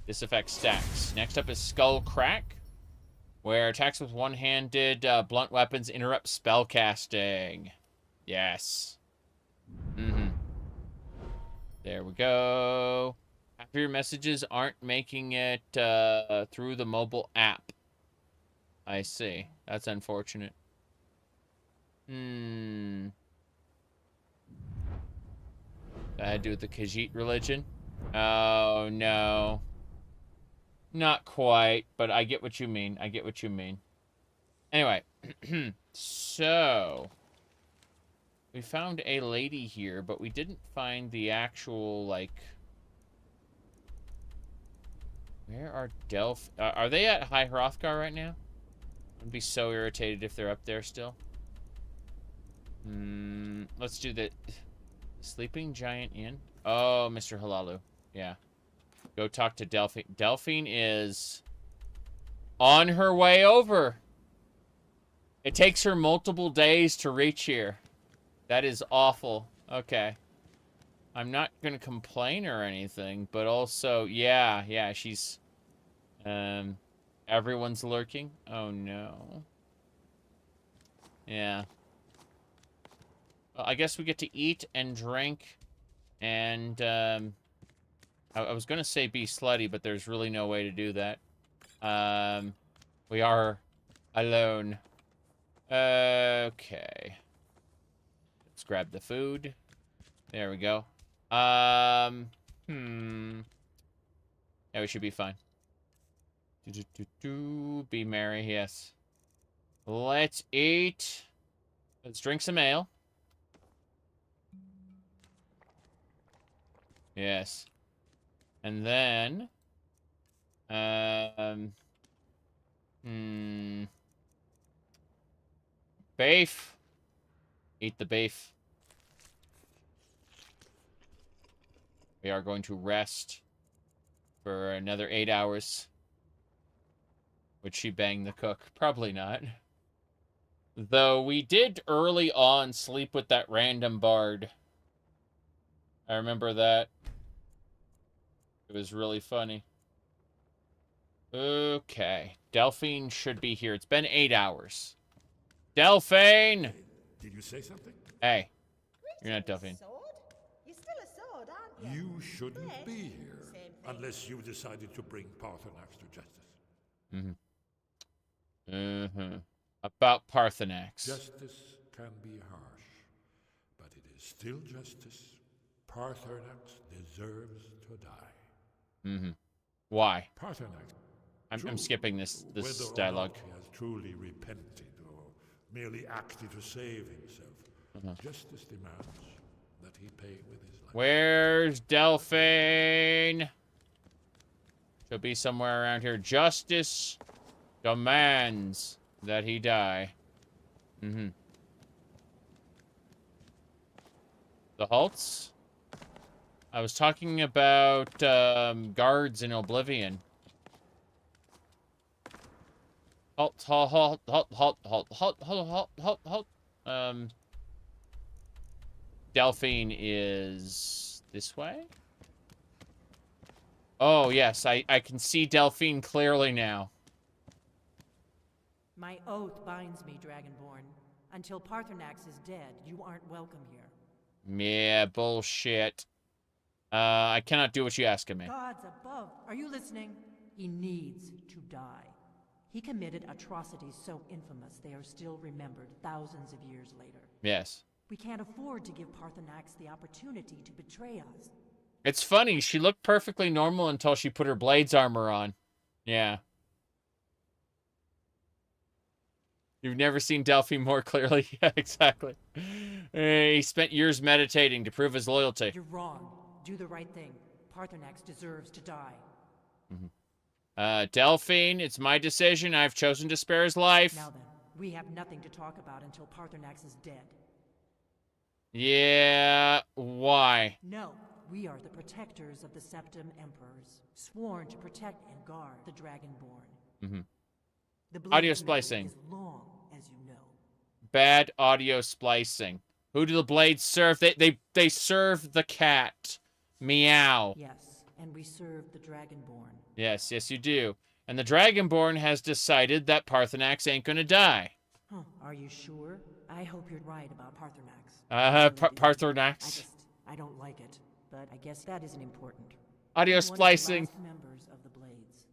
This effect stacks. Next up is Skull Crack, where attacks with one-handed blunt weapons interrupt spell casting. Yes. There we go. Half of your messages aren't making it through the mobile app. I see. That's unfortunate. That had to do with the Khajiit religion? Oh, no. Not quite, but I get what you mean. I get what you mean. Anyway, so... we found a lady here, but we didn't find the actual, like... where are are they at High Hrothgar right now? I'd be so irritated if they're up there still. Let's do the... Sleeping Giant Inn? Oh, Mr. Halalu. Yeah. Go talk to Delphine. Delphine is on her way over. It takes her multiple days to reach here. That is awful. Okay. I'm not going to complain or anything, but also, yeah, she's... everyone's lurking. Oh, no. Yeah. Well, I guess we get to eat and drink, and, I was going to say be slutty, but there's really no way to do that. We are alone. Okay. Let's grab the food. There we go. Yeah, we should be fine. Be merry, yes. Let's eat. Let's drink some ale. Yes. And then... beef. Eat the beef. We are going to rest for another 8 hours. Would she bang the cook? Probably not. Though we did early on sleep with that random bard. I remember that. It was really funny. Okay. Delphine should be here. It's been 8 hours. Delphine! Did you say something? Hey. You're not Delphine. You're still a sword, aren't you? You shouldn't be here unless you decided to bring Paarthurnax to justice. A about Paarthurnax. Justice can be harsh, but it is still justice. Paarthurnax deserves to die. Mm-hmm. Why? Paarthurnax. I'm skipping this Whether dialogue. Or not he has truly repented or merely acted to save himself. Justice demands that he pay with his life. Where's Delphine? She'll be somewhere around here. Justice demands that he die. Mm-hmm. The halts? I was talking about guards in Oblivion. Halt, halt, halt, halt, halt, halt, halt, halt, halt, halt. Delphine is this way? Oh, yes, I can see Delphine clearly now. My oath binds me, Dragonborn. Until Paarthurnax is dead, you aren't welcome here. Yeah, bullshit. I cannot do what you ask of me. Gods above, are you listening? He needs to die. He committed atrocities so infamous they are still remembered thousands of years later. Yes. We can't afford to give Paarthurnax the opportunity to betray us. It's funny, she looked perfectly normal until she put her Blades armor on. Yeah. You've never seen Delphine more clearly? Yeah, exactly. He spent years meditating to prove his loyalty. You're wrong. Do the right thing. Paarthurnax deserves to die. Delphine, it's my decision. I've chosen to spare his life. Now then, we have nothing to talk about until Paarthurnax is dead. Yeah, why? No, we are the protectors of the Septim Emperors, sworn to protect and guard the Dragonborn. The Audio splicing. Is long, as you know. Bad audio splicing. Who do the Blades serve? They serve the cat. Meow. Yes, and we serve the Dragonborn. Yes, yes you do. And the Dragonborn has decided that Paarthurnax ain't gonna die. Huh, are you sure? I hope you're right about Paarthurnax. Paarthurnax. I don't like it, but I guess that isn't important. Audio I'm splicing. One of the last members of the Blades,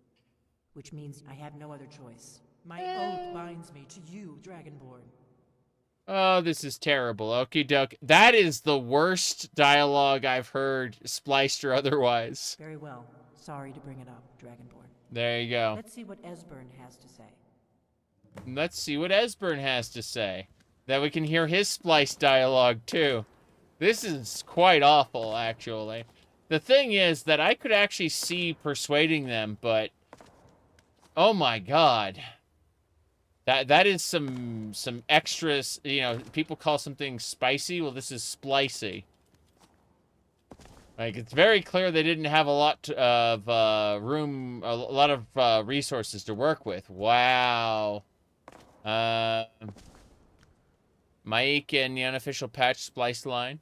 which means I have no other choice. My oath binds me to you, Dragonborn. Oh, this is terrible. Okie doke. That is the worst dialogue I've heard, spliced or otherwise. Very well. Sorry to bring it up, Dragonborn. There you go. Let's see what Esbern has to say. Let's see what Esbern has to say. That we can hear his spliced dialogue, too. This is quite awful, actually. The thing is that I could actually see persuading them, but... oh my god. That is some extras, you know, people call something spicy. Well, this is splicey. Like, it's very clear they didn't have a lot of room, a lot of resources to work with. Wow. Mike and the unofficial patch splice line,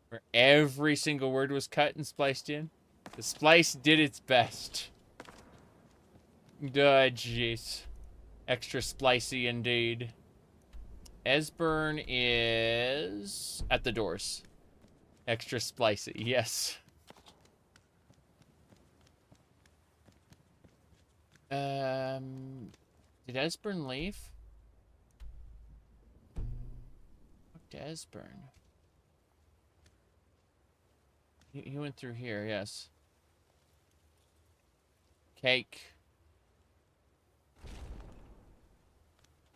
where every single word was cut and spliced in. The splice did its best. Duh, jeez. Extra splicey indeed. Esbern is at the doors. Extra splicey, yes. Did Esbern leave? Talk to Esbern. He went through here, yes. Cake.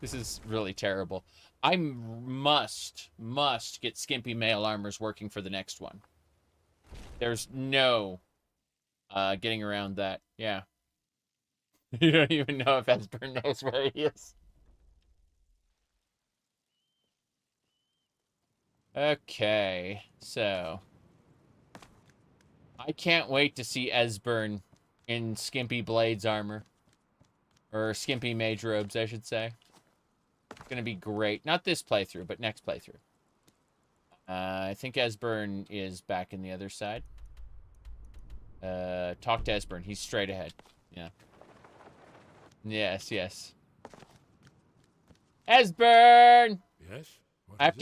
This is really terrible. I must get skimpy male armors working for the next one. There's no getting around that. Yeah. You don't even know if Esbern knows where he is. Okay, so I can't wait to see Esbern in skimpy blades armor. Or skimpy mage robes, I should say. It's gonna be great. Not this playthrough, but next playthrough. I think Esbern is back in the other side. Talk to Esbern. He's straight ahead. Yeah. Yes, yes. Esbern! Yes? I have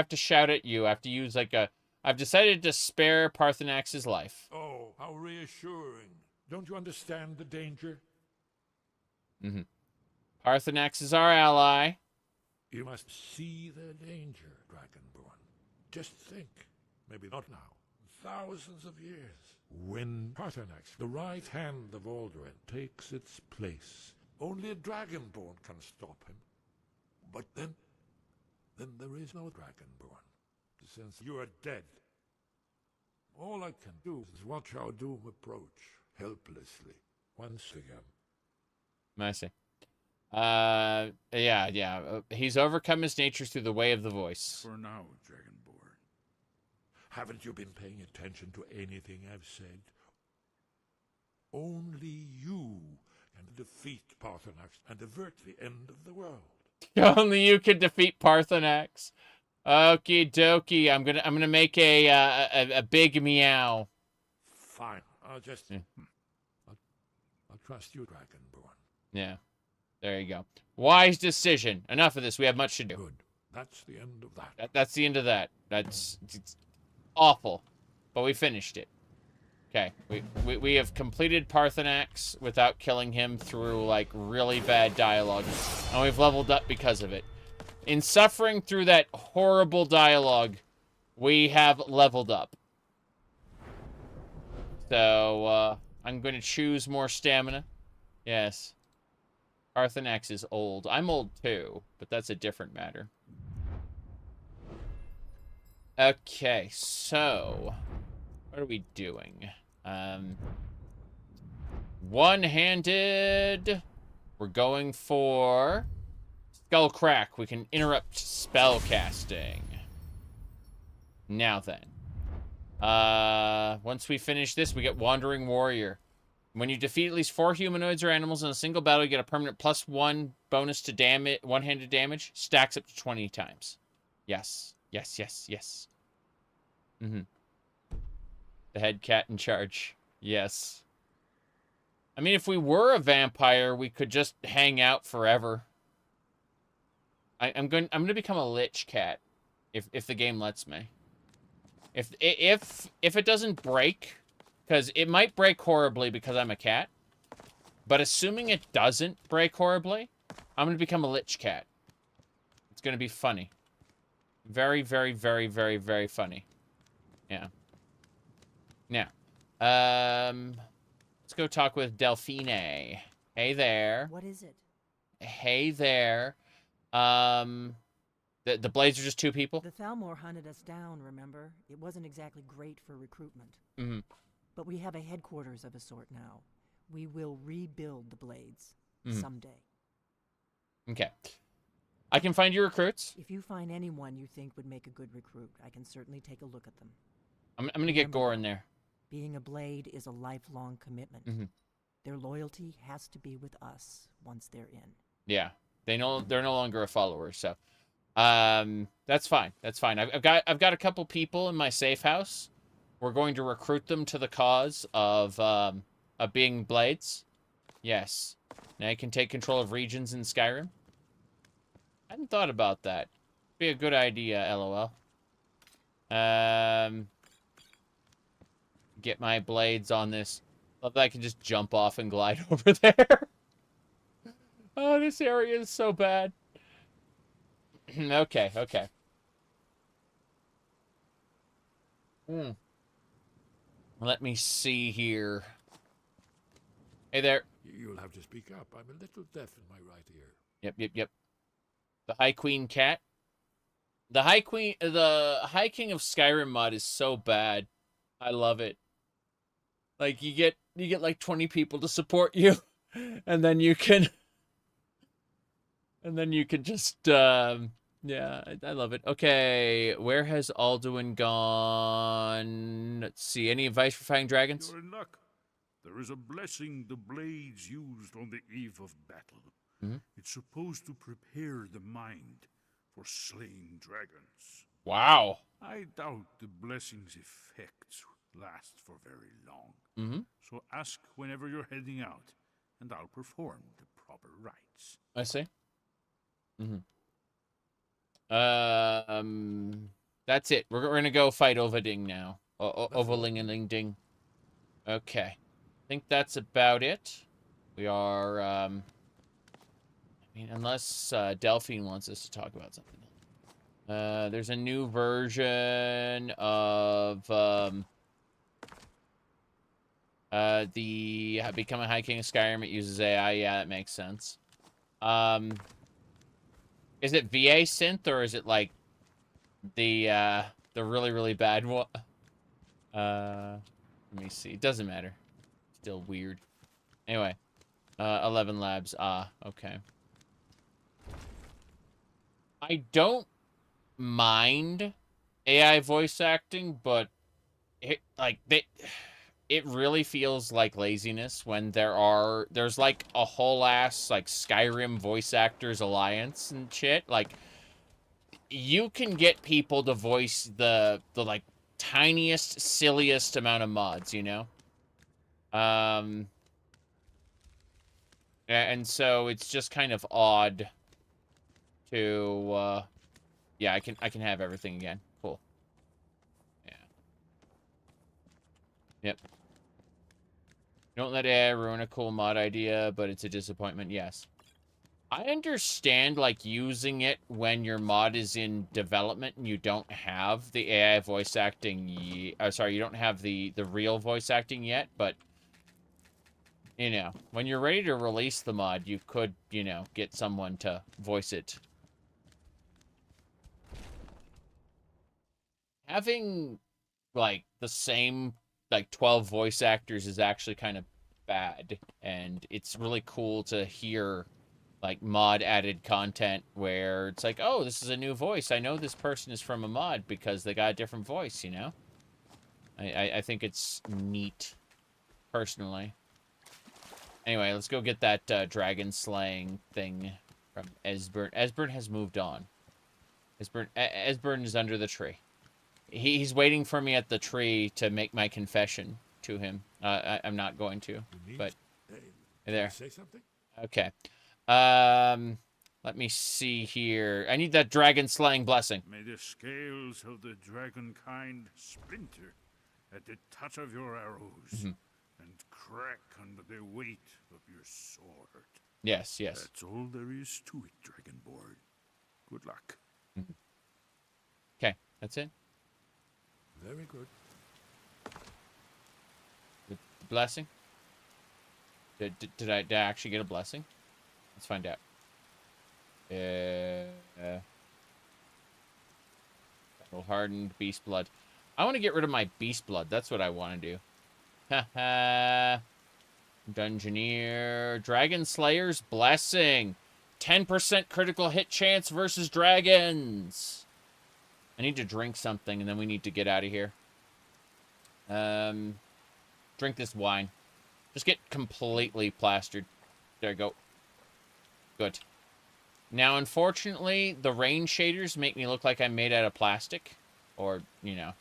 to shout at you. I have to use like a... I've decided to spare Paarthurnax's life. Oh, how reassuring. Don't you understand the danger? Paarthurnax is our ally. You must see the danger, Dragonborn. Just think, maybe not now, thousands of years. When Paarthurnax, the right hand of Alduin, takes its place, only a Dragonborn can stop him. But then there is no Dragonborn, since you are dead. All I can do is watch our doom approach, helplessly, once again. I see. Yeah. He's overcome his nature through the way of the voice. For now, Dragonborn. Haven't you been paying attention to anything I've said? Only you can defeat Paarthurnax and avert the end of the world. Only you can defeat Paarthurnax. Okie dokie. I'm gonna make a big meow. Fine. I'll trust you, Dragonborn. Yeah. There you go. Wise decision. Enough of this. We have much to do. Good. That's the end of that. That's the end of that. It's awful. But we finished it. Okay. We have completed Paarthurnax without killing him through, like, really bad dialogue. And we've leveled up because of it. In suffering through that horrible dialogue, we have leveled up. So, I'm going to choose more stamina. Yes. Paarthurnax is old. I'm old too, but that's a different matter. Okay, so what are we doing? One-handed. We're going for Skull Crack. We can interrupt spell casting. Now then. Once we finish this, we get Wandering Warrior. When you defeat at least 4 humanoids or animals in a single battle, you get a permanent +1 bonus to damage, one-handed damage. Stacks up to 20 times. Yes. Yes. The head cat in charge. Yes. I mean, if we were a vampire, we could just hang out forever. I'm going to become a lich cat if the game lets me. If it doesn't break, because it might break horribly because I'm a cat, but assuming it doesn't break horribly, I'm going to become a lich cat. It's going to be funny. Very, very, very, very, very funny. Yeah. Now, let's go talk with Delphine. Hey there. What is it? Hey there. The Blades are just 2 people? The Thalmor hunted us down, remember? It wasn't exactly great for recruitment. Mm-hmm. But we have a headquarters of a sort now. We will rebuild the Blades someday. Okay. I can find you recruits. If you find anyone you think would make a good recruit, I can certainly take a look at them. I'm going to get Gore in there. Being a Blade is a lifelong commitment. Mm-hmm. Their loyalty has to be with us once they're in. Yeah. They're no longer a follower, so that's fine. That's fine. I've got a couple people in my safe house. We're going to recruit them to the cause of being Blades. Yes. Now you can take control of regions in Skyrim. I hadn't thought about that. Be a good idea, LOL. Get my Blades on this. Love that I can just jump off and glide over there. Oh, this area is so bad. Okay. Let me see here. Hey there. You'll have to speak up. I'm a little deaf in my right ear. Yep. The High Queen cat. The High King of Skyrim mod is so bad. I love it. Like you get like 20 people to support you, and then you can just yeah, I love it. Okay, where has Alduin gone? Let's see. Any advice for fighting dragons? You're in luck. There is a blessing the Blades used on the eve of battle. Mm-hmm. It's supposed to prepare the mind for slaying dragons. Wow. I doubt the blessing's effects last for very long. Mm-hmm. So ask whenever you're heading out, and I'll perform the proper rites. I see. Mm-hmm. That's it. We're gonna go fight Overding now. Overling-a-ling-ding. Okay. I think that's about it. We are, I mean, unless Delphine wants us to talk about something. There's a new version of the Become a High King of Skyrim. It uses AI. Yeah, that makes sense. Is it VA synth or is it like the really, really bad one? Let me see. It doesn't matter. Still weird. Anyway, 11 labs. Ah, okay. I don't mind AI voice acting, but it really feels like laziness when there's like a whole ass like Skyrim voice actors alliance and shit. Like, you can get people to voice the like tiniest, silliest amount of mods, you know? And so it's just kind of odd to yeah, I can have everything again. Cool. Yeah. Yep. Don't let AI ruin a cool mod idea, but it's a disappointment. Yes. I understand, like, using it when your mod is in development and you don't have the AI voice acting. Sorry, you don't have the real voice acting yet, but, you know, when you're ready to release the mod, you could, you know, get someone to voice it. Having, like, the same, like, 12 voice actors is actually kind of bad, and it's really cool to hear, like, mod added content where it's like, oh, this is a new voice. I know this person is from a mod because they got a different voice, you know? I think it's neat, personally. Anyway, let's go get that dragon slaying thing from Esbern. Esbern has moved on. Esbern is under the tree. He's waiting for me at the tree to make my confession to him. I'm not going to, but there. Say something? Okay. Let me see here. I need that dragon slaying blessing. May the scales of the dragon kind splinter at the touch of your arrows and crack under the weight of your sword. Yes, yes. That's all there is to it, Dragonborn. Good luck. Okay, that's it. Very good. The blessing? Did I actually get a blessing? Let's find out. Hardened beast blood. I want to get rid of my beast blood. That's what I want to do. Haha. Dungeoneer. Dragon Slayer's blessing. 10% critical hit chance versus dragons. I need to drink something, and then we need to get out of here. Drink this wine. Just get completely plastered. There you go. Good. Now, unfortunately, the rain shaders make me look like I'm made out of plastic. Or, you know,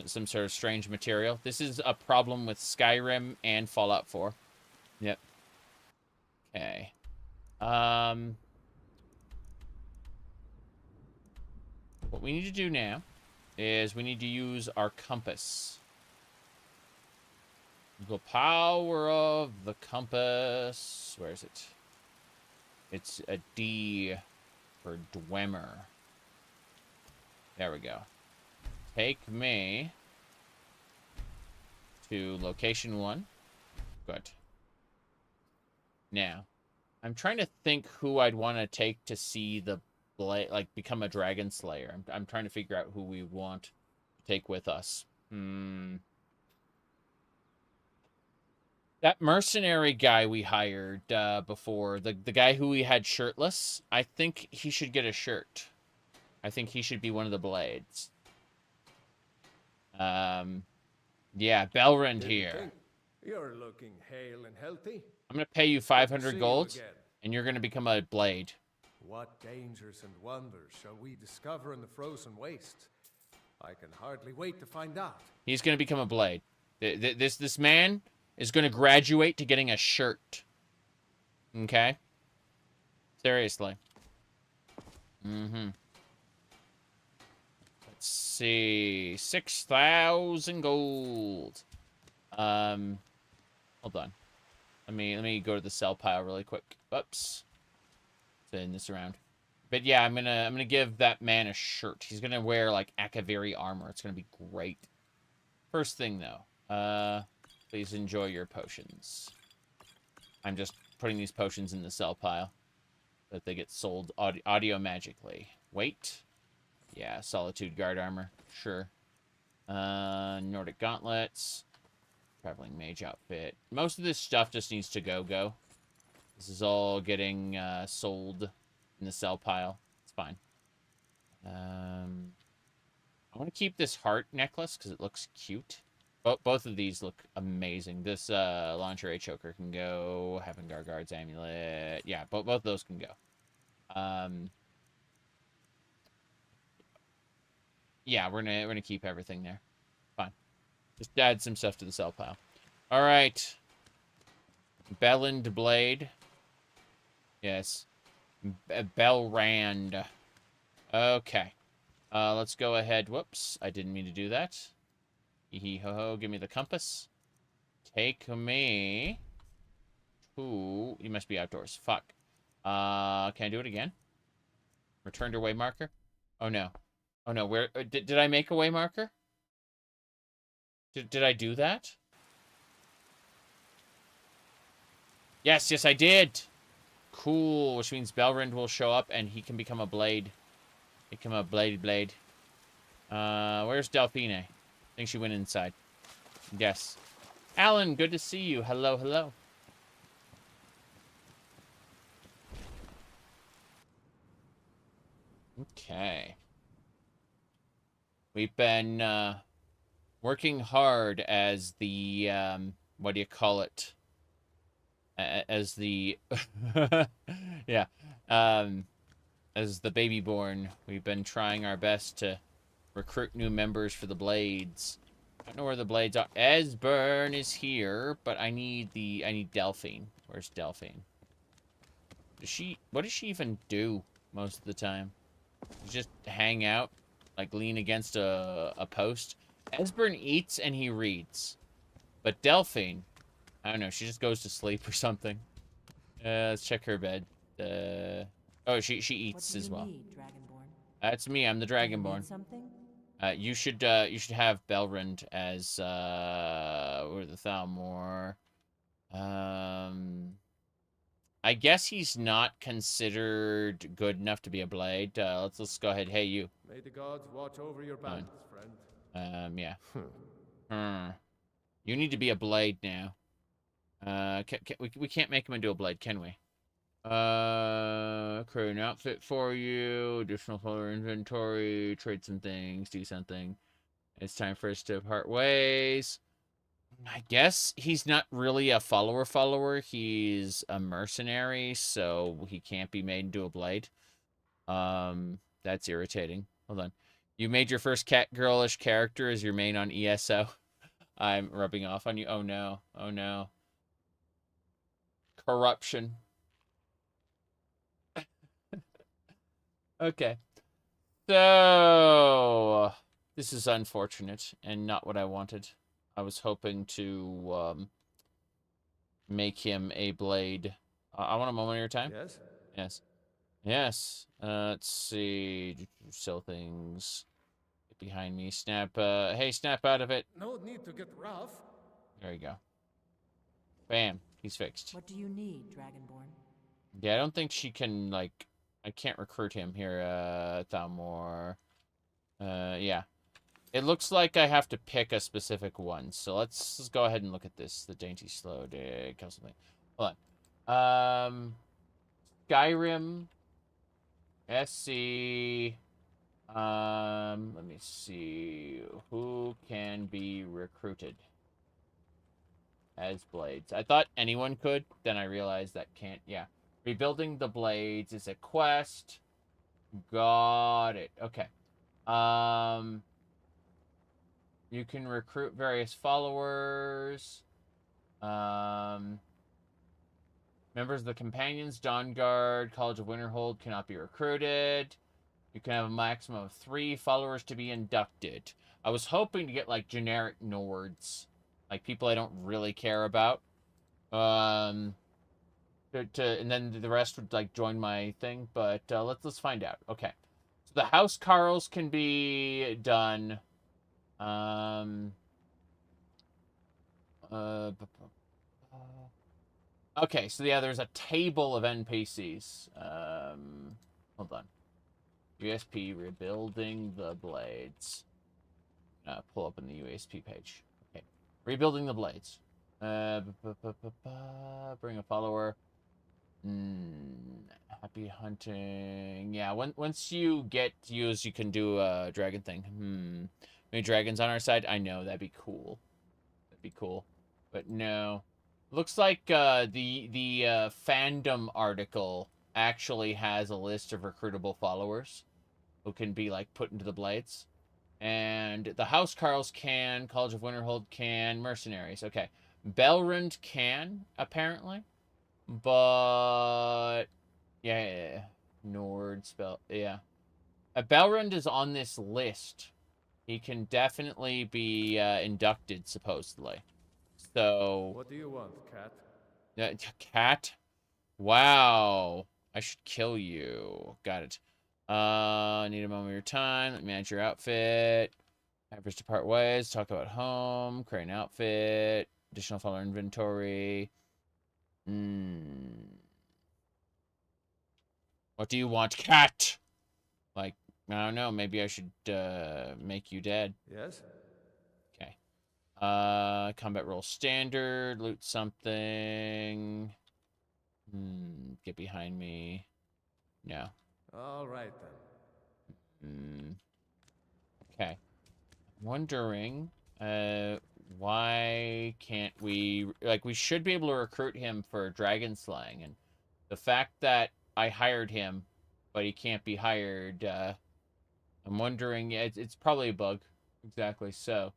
some sort of strange material. This is a problem with Skyrim and Fallout 4. Yep. Okay. What we need to do now is we need to use our compass. The power of the compass. Where is it? It's a D for Dwemer. There we go. Take me to location 1. Good. Now, I'm trying to think who I'd want to take to see the like become a dragon slayer. I'm trying to figure out who we want to take with us. That mercenary guy we hired before, the guy who we had shirtless, I think he should get a shirt. I think he should be one of the blades. Yeah, Belrand here. You're looking hale and healthy. I'm going to pay you 500 gold, and you're going to become a blade. What dangers and wonders shall we discover in the frozen waste? I can hardly wait to find out. He's going to become a blade. This man is going to graduate to getting a shirt. Okay? Seriously. Let's see. 6,000 gold. Hold on. Let me go to the sell pile really quick. Oops. spin this around. But yeah, I'm gonna give that man a shirt. He's gonna wear like Akaviri armor. It's gonna be great. First thing though, please enjoy your potions. I'm just putting these potions in the sell pile so that they get sold audio magically. Wait. Yeah, Solitude guard armor. Sure. Nordic gauntlets. Traveling mage outfit. Most of this stuff just needs to go. This is all getting sold in the sell pile. It's fine. I want to keep this heart necklace because it looks cute. Both of these look amazing. This lingerie choker can go. Having Guard's amulet. Yeah, both of those can go. Yeah, we're gonna keep everything there. Fine. Just add some stuff to the sell pile. All right. Belland blade. Yes. Belrand. Okay. Let's go ahead. Whoops. I didn't mean to do that. Hee ho ho. Give me the compass. Take me to... You must be outdoors. Fuck. Can I do it again? Return to way marker? Oh, no. Oh, no. Where... Did I make a way marker? Did I do that? Yes, I did. Cool, which means Belrand will show up and he can become a blade. Become a blade. Where's Delphine? I think she went inside. Yes. Alan, good to see you. Hello. Okay. We've been working hard as the what do you call it? As the yeah, as the baby born. We've been trying our best to recruit new members for the blades. I don't know where the blades are. Esbern is here, but I need Delphine. Where's Delphine? What does she even do most of the time? Just hang out, like lean against a post. Esbern eats and he reads, but Delphine, I don't know. She just goes to sleep or something. Let's check her bed. Oh, she eats as well. Need, Dragonborn? That's me. I'm the Dragonborn. Something? You should have Belrand as or the Thalmor. I guess he's not considered good enough to be a blade. Let's go ahead. Hey, you. May the gods watch over your battles, friend. Yeah. You need to be a blade now. We can't make him into a blade, can we? Create an outfit for you. Additional folder inventory. Trade some things. Do something. It's time for us to part ways. I guess he's not really a follower. He's a mercenary, so he can't be made into a blade. That's irritating. Hold on. You made your first catgirlish character as your main on ESO. I'm rubbing off on you. Oh no. Oh no. Corruption. Okay. So, this is unfortunate and not what I wanted. I was hoping to make him a blade. I want a moment of your time. Yes. Let's see. Sell things. Get behind me. Snap. Hey, snap out of it. No need to get rough. There you go. Bam. He's fixed. What do you need, Dragonborn? Yeah, I don't think she can, like... I can't recruit him here, Thalmor. Yeah. It looks like I have to pick a specific one. So let's go ahead and look at this. The Dainty Slow Day. Kill something. Hold on. Skyrim. SC. Let me see. Who can be recruited as blades? I thought anyone could. Then I realized that can't. Yeah. Rebuilding the blades is a quest. Got it. Okay. You can recruit various followers. Members of the Companions, Dawn Guard, College of Winterhold cannot be recruited. You can have a maximum of 3 followers to be inducted. I was hoping to get, like, generic Nords. Like, people I don't really care about. and then the rest would like join my thing. But let's find out. Okay, so the house Carls can be done. Okay, so yeah, there's a table of NPCs. Hold on. USP rebuilding the blades. Pull up in the USP page. Okay, rebuilding the blades. Bring a follower. Happy hunting. Yeah, once you get used, you can do a dragon thing. Maybe dragons on our side? I know, that'd be cool. That'd be cool. But no. Looks like the fandom article actually has a list of recruitable followers who can be like put into the blades. And the House Carls can, College of Winterhold can, mercenaries. Okay. Belrund can, apparently. But yeah. Nord spell, yeah. Belrund is on this list. He can definitely be inducted, supposedly. So what do you want, cat? Cat? Wow. I should kill you. Got it. Need a moment of your time. Let me manage your outfit. Average to part ways. Talk about home. Create an outfit. Additional follower inventory. What do you want, cat? Like, I don't know. Maybe I should make you dead. Yes? Okay. Combat roll standard. Loot something. Get behind me. No. All right, then. Okay. I'm wondering, why can't we... Like, we should be able to recruit him for dragon slaying, and the fact that I hired him, but he can't be hired, I'm wondering... Yeah, it's probably a bug. Exactly, so...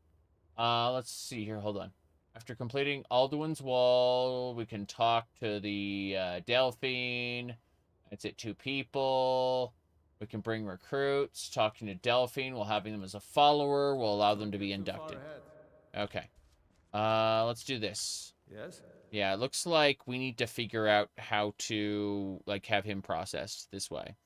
let's see here, hold on. After completing Alduin's Wall, we can talk to the Delphine. That's it, 2 people. We can bring recruits. Talking to Delphine while having them as a follower will allow them to be inducted. Okay. Let's do this. Yes? Yeah, it looks like we need to figure out how to, like, have him processed this way.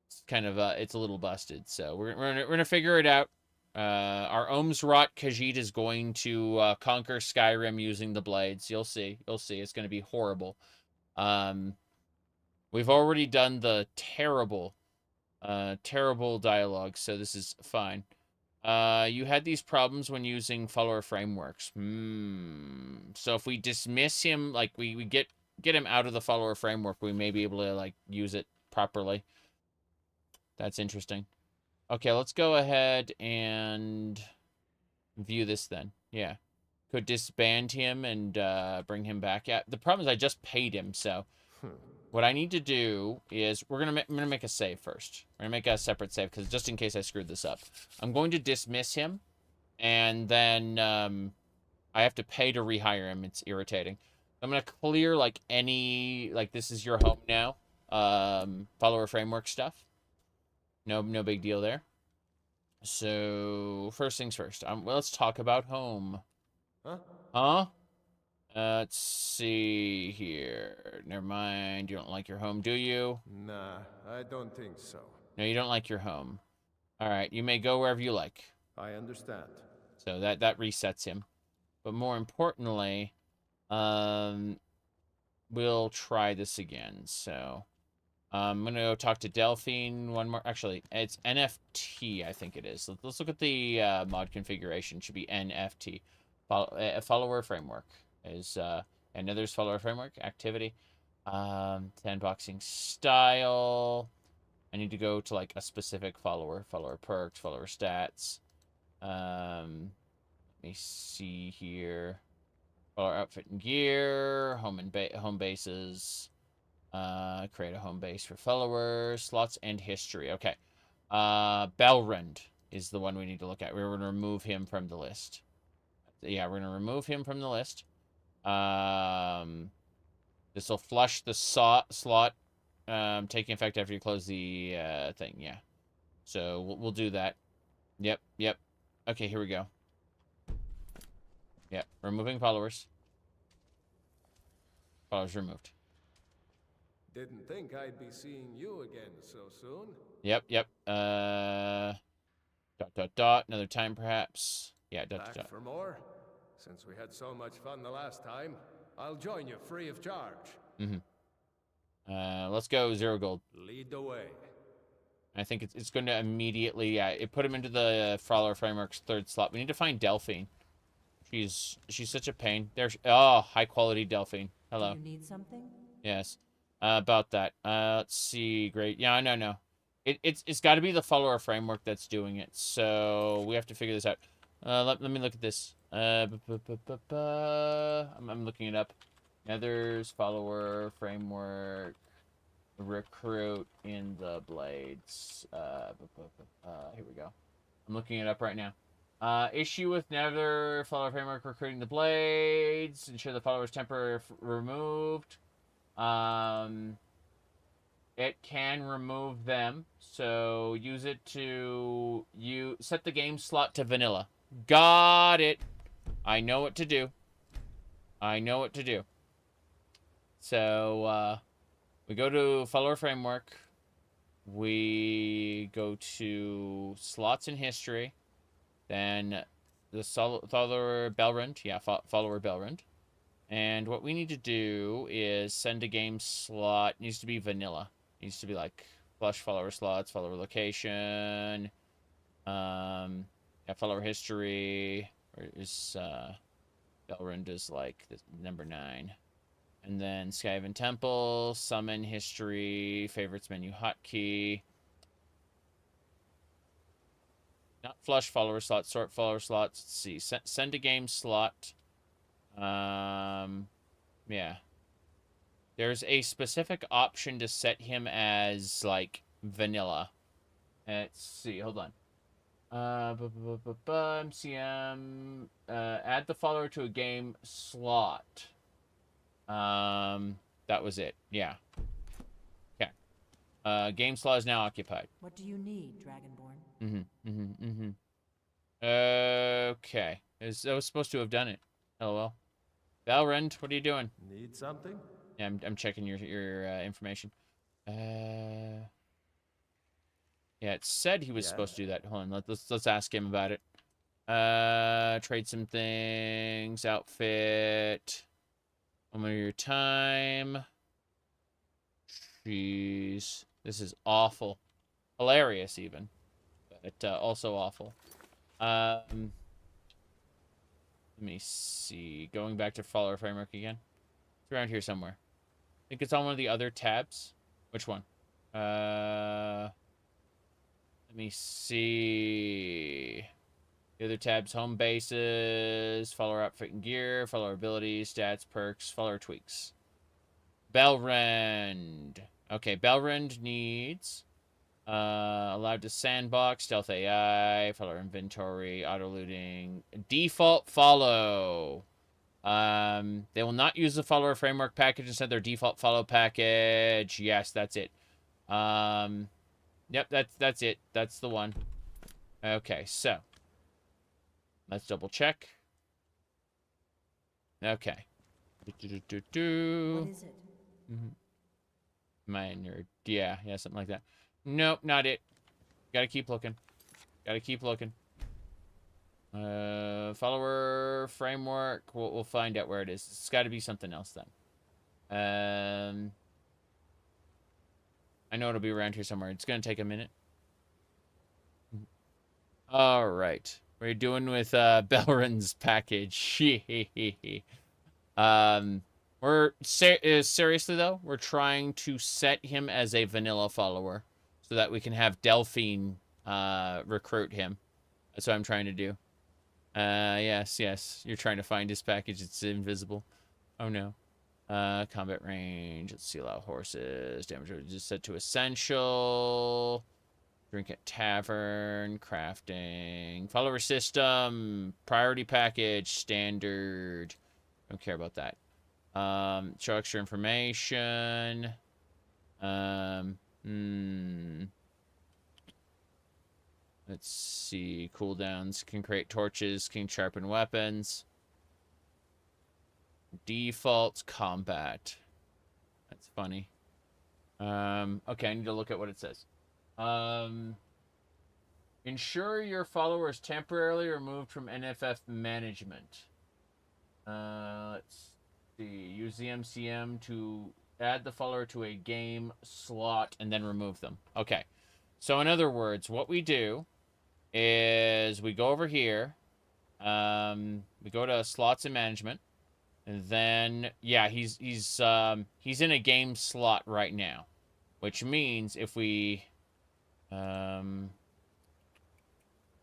It's kind of, it's a little busted, so we're gonna figure it out. Our Ohmes-raht Khajiit is going to conquer Skyrim using the blades. You'll see. You'll see. It's going to be horrible. We've already done the terrible dialogue, so this is fine. You had these problems when using follower frameworks. So if we dismiss him, like we get him out of the follower framework, we may be able to like use it properly. That's interesting. Okay, let's go ahead and view this then. Yeah. Could disband him and bring him back. Yeah, the problem is I just paid him, so what I need to do is I'm gonna make a save first. We're gonna make a separate save because just in case I screwed this up. I'm going to dismiss him, and then I have to pay to rehire him. It's irritating. I'm gonna clear like any this is your home now. Follower framework stuff. No big deal there. So, first things first. Well, let's talk about home. Huh? Let's see here. Never mind. You don't like your home, do you? Nah, I don't think so. No, you don't like your home. All right, you may go wherever you like. I understand. So that resets him. But more importantly, we'll try this again. So... I'm going to go talk to Delphine one more. Actually, it's NFT, I think it is. Let's look at the mod configuration. It should be NFT. Follower framework is, and there's follower framework activity. Sandboxing style. I need to go to like a specific follower perks, follower stats. Let me see here. Follower outfit and gear, home bases. Create a home base for followers, slots, and history. Okay. Belrund is the one we need to look at. We're going to remove him from the list. Yeah, we're going to remove him from the list. This will flush the slot, taking effect after you close the thing. Yeah. So we'll do that. Yep. Okay, here we go. Yep, removing followers. Followers removed. Didn't think I'd be seeing you again so soon. Yep. Another time, perhaps. Yeah, Back for more? Since we had so much fun the last time, I'll join you free of charge. Let's go 0 gold. Lead the way. I think it's going to immediately, yeah, it put him into the Follower Framework's 3rd slot. We need to find Delphine. She's such a pain. There's, oh, high quality Delphine. Hello. Do you need something? Yes. About that. Let's see. Great. Yeah, no. It's got to be the Follower Framework that's doing it. So we have to figure this out. Let me look at this. I'm looking it up. Nether's Follower Framework recruit in the Blades. Here we go. I'm looking it up right now. Issue with Nether Follower Framework recruiting the Blades. Ensure the follower's temporarily removed. It can remove them, so use it to set the game slot to vanilla. Got it. I know what to do. So we go to Follower Framework. We go to slots in history. Then the follower Belrund. Yeah, follower Belrund. And what we need to do is send a game slot. It needs to be vanilla. It needs to be like flush follower slots, follower location. Yeah, follower history. Where is Belrund is like number 9. And then Skyrim Temple, summon history, favorites menu hotkey. Not flush follower slots, sort follower slots. Let's see. Send a game slot. Yeah. There's a specific option to set him as, like, vanilla. Let's see. Hold on. MCM. Add the follower to a game slot. That was it. Yeah. Okay. Game slot is now occupied. What do you need, Dragonborn? Okay. I was supposed to have done it. LOL. Belrund, what are you doing? Need something? Yeah, I'm checking your information. Yeah, it said he was supposed to do that. Hold on, let's ask him about it. Trade some things. Outfit. One of your time. Jeez, this is awful. Hilarious, even, but also awful. Let me see. Going back to Follower Framework again. It's around here somewhere. I think it's on one of the other tabs. Which one? Let me see. The other tabs: home bases, follower outfit and gear, follower abilities, stats, perks, follower tweaks. Belrund. Okay, Belrund needs allowed to sandbox, stealth AI, follower inventory, auto looting, default follow. They will not use the follower framework package instead their default follow package. Yes, that's it. Yep, that's it. That's the one. Okay, so let's double check. Okay. What is it? My nerd. Yeah, something like that. Nope, not it. Gotta keep looking. Follower framework. We'll find out where it is. It's got to be something else then. I know it'll be around here somewhere. It's gonna take a minute. All right. What are you doing with Belrund's package? Seriously though, we're trying to set him as a vanilla follower so that we can have Delphine recruit him. That's what I'm trying to do. Yes. You're trying to find his package. It's invisible. Oh no. Combat range. Let's see. Allow horses. Damage just set to essential. Drink at tavern. Crafting. Follower system. Priority package. Standard. Don't care about that. Show extra information. Let's see. Cooldowns. Can create torches. Can sharpen weapons. Default combat. That's funny. Okay, I need to look at what it says. Ensure your follower is temporarily removed from NFF management. Let's see. Use the MCM to add the follower to a game slot and then remove them. Okay. So in other words, what we do is we go over here. We go to slots and management. And then, yeah, he's in a game slot right now. Which means if we... yeah,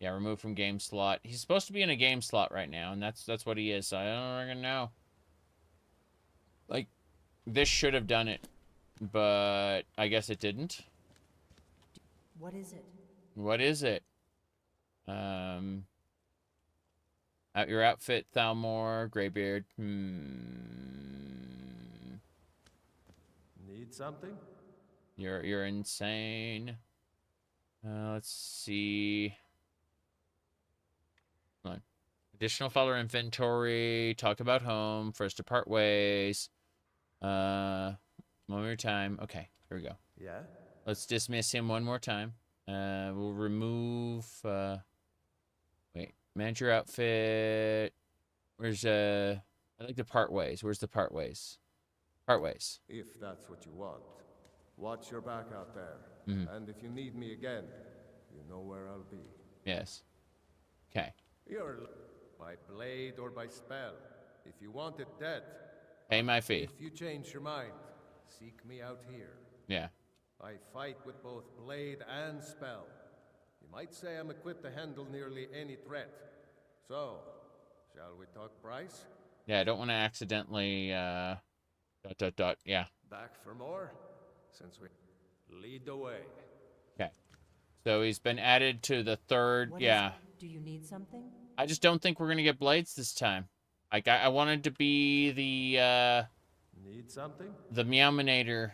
remove from game slot. He's supposed to be in a game slot right now, and that's what he is. So I don't really know. Like, this should have done it, but I guess it didn't. What is it? What is it? Out your outfit, Thalmor, Greybeard. Need something? You're insane. Let's see. Hold on. Additional follower inventory. Talk about home. First to part ways. One more time. Okay, here we go. Yeah? Let's dismiss him one more time. We'll remove... wait. Manage your outfit. Where's... I like the part ways. Where's the part ways? Part ways. If that's what you want. Watch your back out there. Mm-hmm. And if you need me again, you know where I'll be. Yes. Okay. You're by blade or by spell. If you want it dead, pay my fee. If you change your mind, seek me out here. Yeah. I fight with both blade and spell. You might say I'm equipped to handle nearly any threat. So, shall we talk price? Yeah, I don't want to accidentally, yeah. Back for more? Since we lead the way. Okay. So he's been added to the third, What yeah. is it? Do you need something? I just don't think we're going to get blades this time. Like, I wanted to be the, Need something? the Meowminator.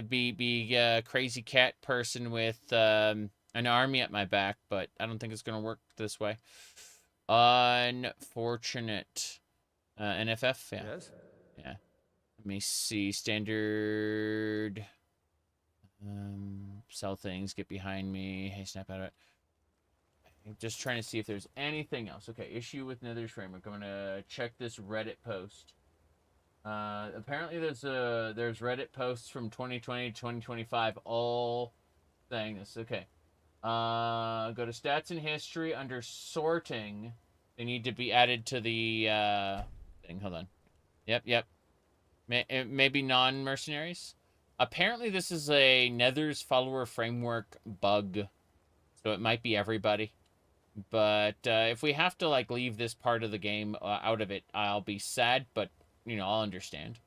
Be crazy cat person with, an army at my back, but I don't think it's going to work this way. Unfortunate. NFF, yeah. Yes? Yeah. Let me see. Standard. Sell things. Get behind me. Hey, snap out of it. I'm just trying to see if there's anything else. Okay, issue with Nether's framework. I'm gonna check this Reddit post. Apparently there's Reddit posts from 2020 to 2025 all saying this. Okay. Go to stats and history under sorting. They need to be added to the thing. Hold on. Yep. Maybe non-mercenaries. Apparently this is a Nether's follower framework bug, so it might be everybody. But if we have to like leave this part of the game out of it, I'll be sad, but you know, I'll understand.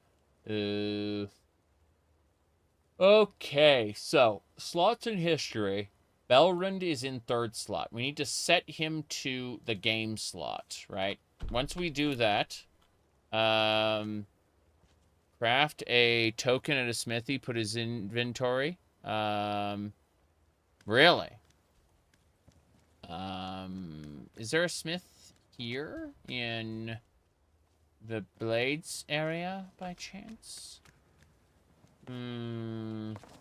Okay, so slots in history. Belrund is in third slot. We need to set him to the game slot, right? Once we do that, craft a token at a smithy, put his inventory. Really? Is there a smith here in the blades area by chance? I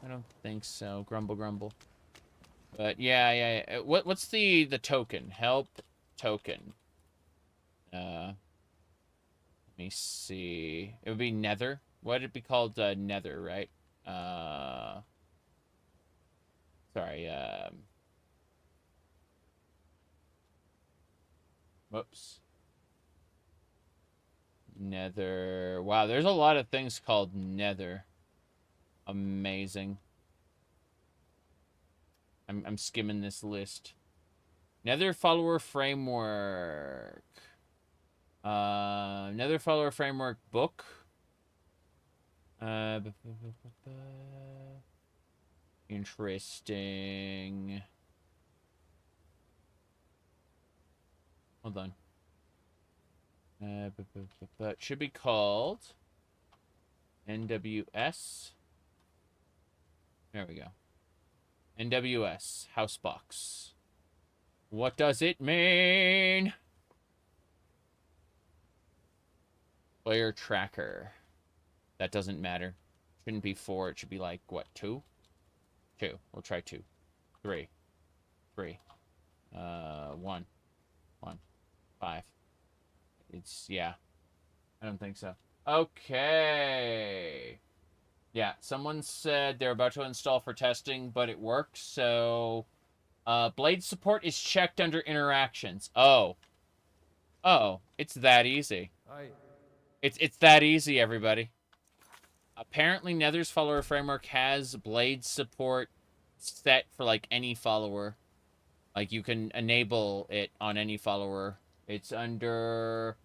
don't think so. Grumble. But yeah. What's the token? Help token. Let me see. It would be Nether. What'd it be called? Nether, right? Sorry. Whoops. Nether. Wow, there's a lot of things called Nether. Amazing. I'm skimming this list. Nether follower framework. Nether follower framework book. Interesting. Hold on. It should be called NWS. There we go. NWS Housebox. What does it mean? Player tracker. That doesn't matter. Shouldn't be 4. It should be like, what, 2? 2. We'll try 2. 3. 3. 1. 1. 5. It's, yeah. I don't think so. Okay. Yeah, someone said they're about to install for testing, but it worked, so... blade support is checked under interactions. Oh. Oh, it's that easy. It's that easy, everybody. Apparently, Nether's follower framework has blade support set for, like, any follower. Like, you can enable it on any follower. It's under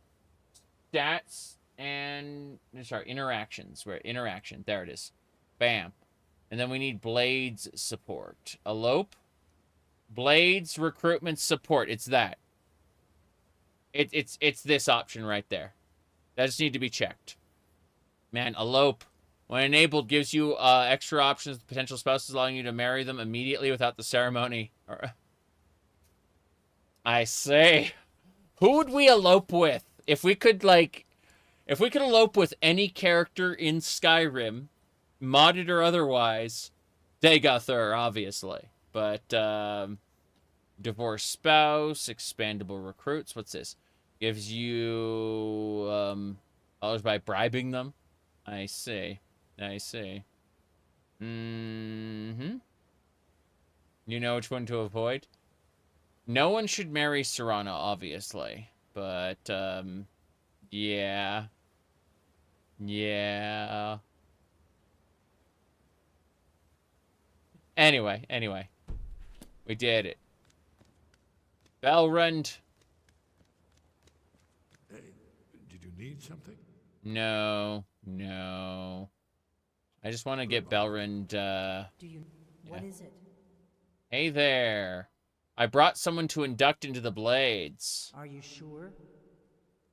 stats and, sorry, interactions. Where interaction, there it is. Bam. And then we need blades support. Elope. Blades recruitment support. It's that. It's this option right there. That just need to be checked. Man, elope, when enabled, gives you extra options with potential spouses, allowing you to marry them immediately without the ceremony. I say, who would we elope with? If we could, like, if we could elope with any character in Skyrim, modded or otherwise, Dac0da, obviously. But, divorced spouse, expandable recruits. What's this? Gives you, dollars by bribing them. I see. I see. Mm-hmm. You know which one to avoid? No one should marry Serana, obviously. But, yeah. Yeah. Anyway. We did it. Belrund. Hey, did you need something? No. I just want to get Belrund, What is it? Hey there. I brought someone to induct into the blades. Are you sure?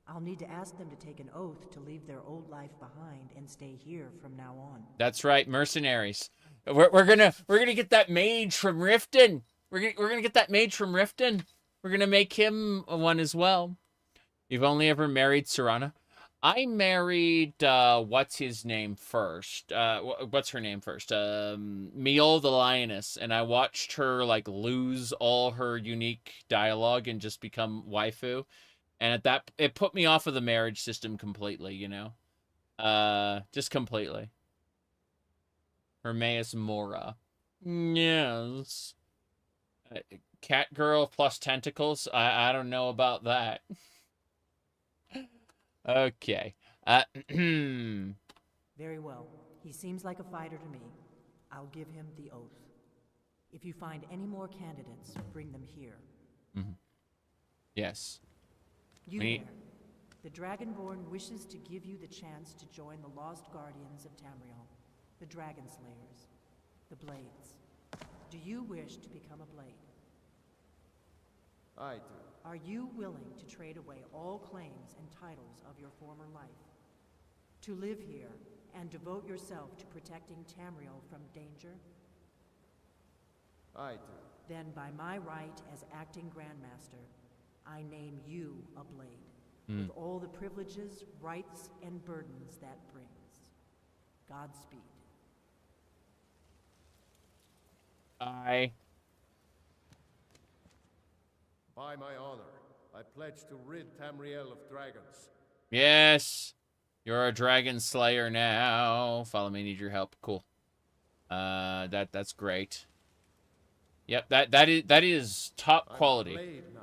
I'll need to ask them to take an oath to leave their old life behind and stay here from now on. That's right, mercenaries. We're gonna get that mage from Riften. We're gonna get that mage from Riften. We're gonna make him one as well. You've only ever married Serana? I married what's his name first? What's her name first? Miol the Lioness, and I watched her like lose all her unique dialogue and just become waifu. And at that, it put me off of the marriage system completely, you know? Just completely. Hermaeus Mora. Yes. Cat girl plus tentacles? I don't know about that. Okay. Very well. He seems like a fighter to me. I'll give him the oath. If you find any more candidates, bring them here. Mm-hmm. Yes. You there. The Dragonborn wishes to give you the chance to join the Lost Guardians of Tamriel, the Dragon Slayers, the Blades. Do you wish to become a Blade? I do. Are you willing to trade away all claims and titles of your former life? To live here and devote yourself to protecting Tamriel from danger? I do. Then by my right as acting Grandmaster, I name you a Blade, with all the privileges, rights, and burdens that brings. Godspeed. By my honor, I pledge to rid Tamriel of dragons. Yes. You're a dragon slayer now. Follow me, need your help. Cool. That's great. Yep, that is top quality. I'm a blade now.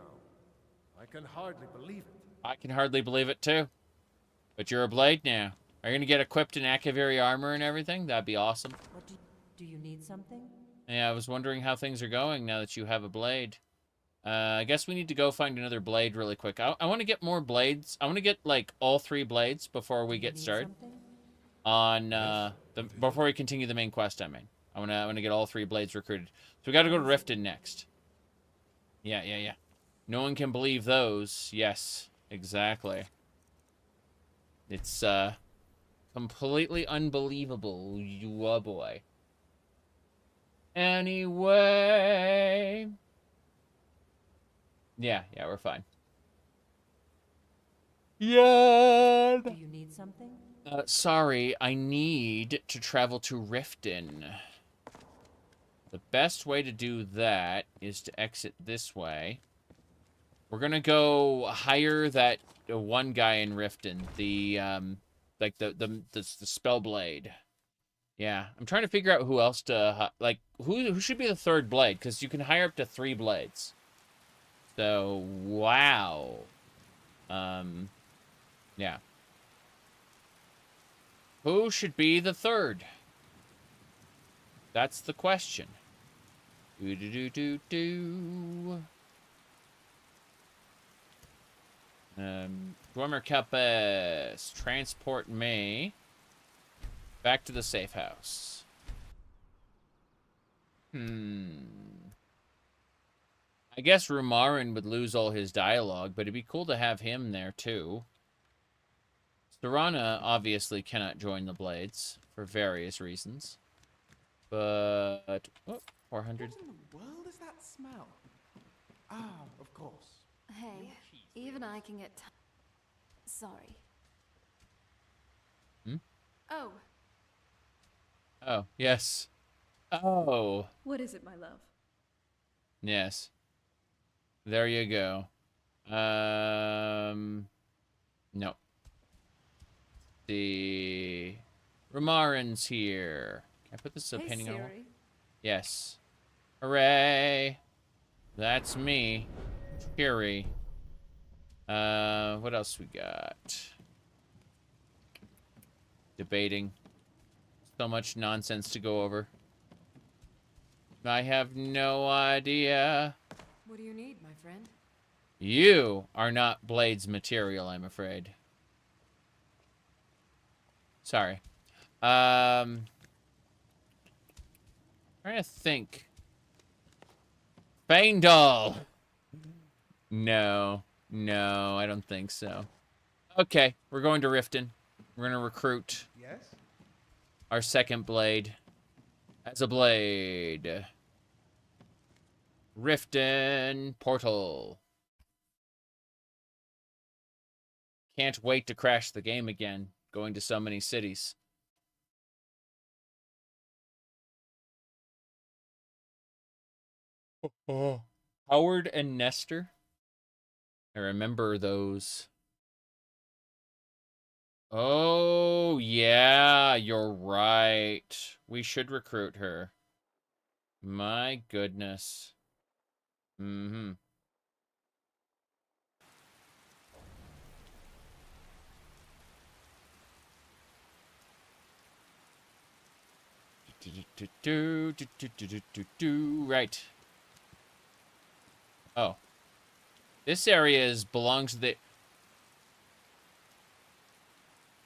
I can hardly believe it. I can hardly believe it too. But you're a blade now. Are you gonna get equipped in Akaviri armor and everything? That'd be awesome. What do you need something? Yeah, I was wondering how things are going now that you have a blade. I guess we need to go find another blade really quick. I want to get more blades. I want to get, like, all 3 blades before we get started. On, before we continue the main quest, I mean. I want to get all 3 blades recruited. So we got to go to Riften next. Yeah. No one can believe those. Yes, exactly. It's, completely unbelievable. You boy. Anyway... Yeah, we're fine. Yeah. Do you need something? Sorry, I need to travel to Riften. The best way to do that is to exit this way. We're gonna go hire that one guy in Riften, the like the Spellblade. Yeah, I'm trying to figure out who else to like who should be the third blade, because you can hire up to 3 blades. So wow, yeah. Who should be the third? That's the question. Dwemer Kappas, transport me back to the safe house. I guess Rumarin would lose all his dialogue, but it'd be cool to have him there too. Serana obviously cannot join the Blades for various reasons. But, oh, 400. What in the world is that smell? Ah, of course. Hey, even I can get sorry. Oh. Oh, yes. Oh. What is it, my love? Yes. There you go. No. The Rumarin's here. Can I put this as a painting on? Yes. Hooray! That's me. Cheery. What else we got? Debating. So much nonsense to go over. I have no idea. What do you need, my friend? You are not Blade's material, I'm afraid. Sorry. Trying to think. Faendal! No. No, I don't think so. Okay, we're going to Riften. We're going to recruit our second blade as a blade. Riften portal. Can't wait to crash the game again, going to so many cities. Howard and Nestor. I remember those. Oh, yeah, you're right. We should recruit her. My goodness. Mm-hmm. Right. Oh. This area belongs to the...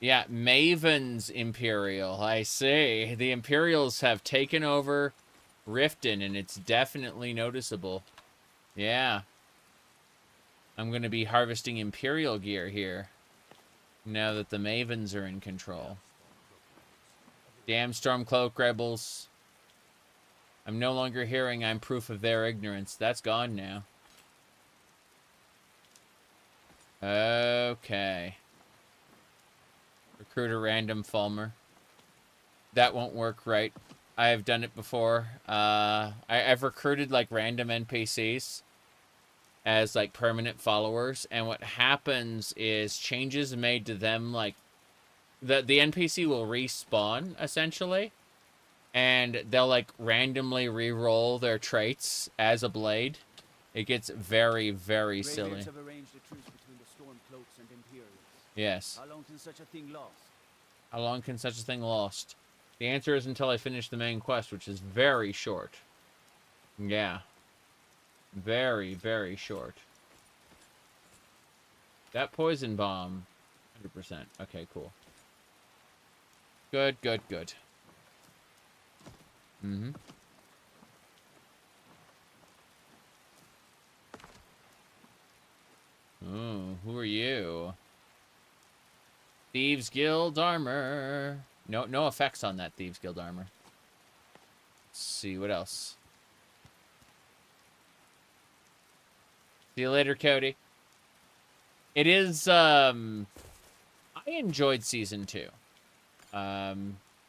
Yeah, Maven's Imperial. I see. The Imperials have taken over Riften, and it's definitely noticeable. Yeah. I'm going to be harvesting Imperial gear here, now that the Mavens are in control. Damn Stormcloak rebels. I'm no longer hearing I'm proof of their ignorance. That's gone now. Okay. Recruit a random Falmer. That won't work right. I have done it before. I've recruited like random NPCs as like permanent followers, and what happens is changes made to them, like the NPC will respawn essentially, and they'll like randomly re-roll their traits as a blade. It gets very, very silly. Have arranged a truce between the Stormcloaks and Imperials. Yes. How long can such a thing last? How long can such a thing last? The answer is until I finish the main quest, which is very short. Yeah. Very, very short. That poison bomb. 100%. Okay, cool. Good, good, good. Mm-hmm. Oh, who are you? Thieves Guild armor. No effects on that Thieves Guild armor. Let's see, what else? See you later, Cody. It is, I enjoyed Season 2.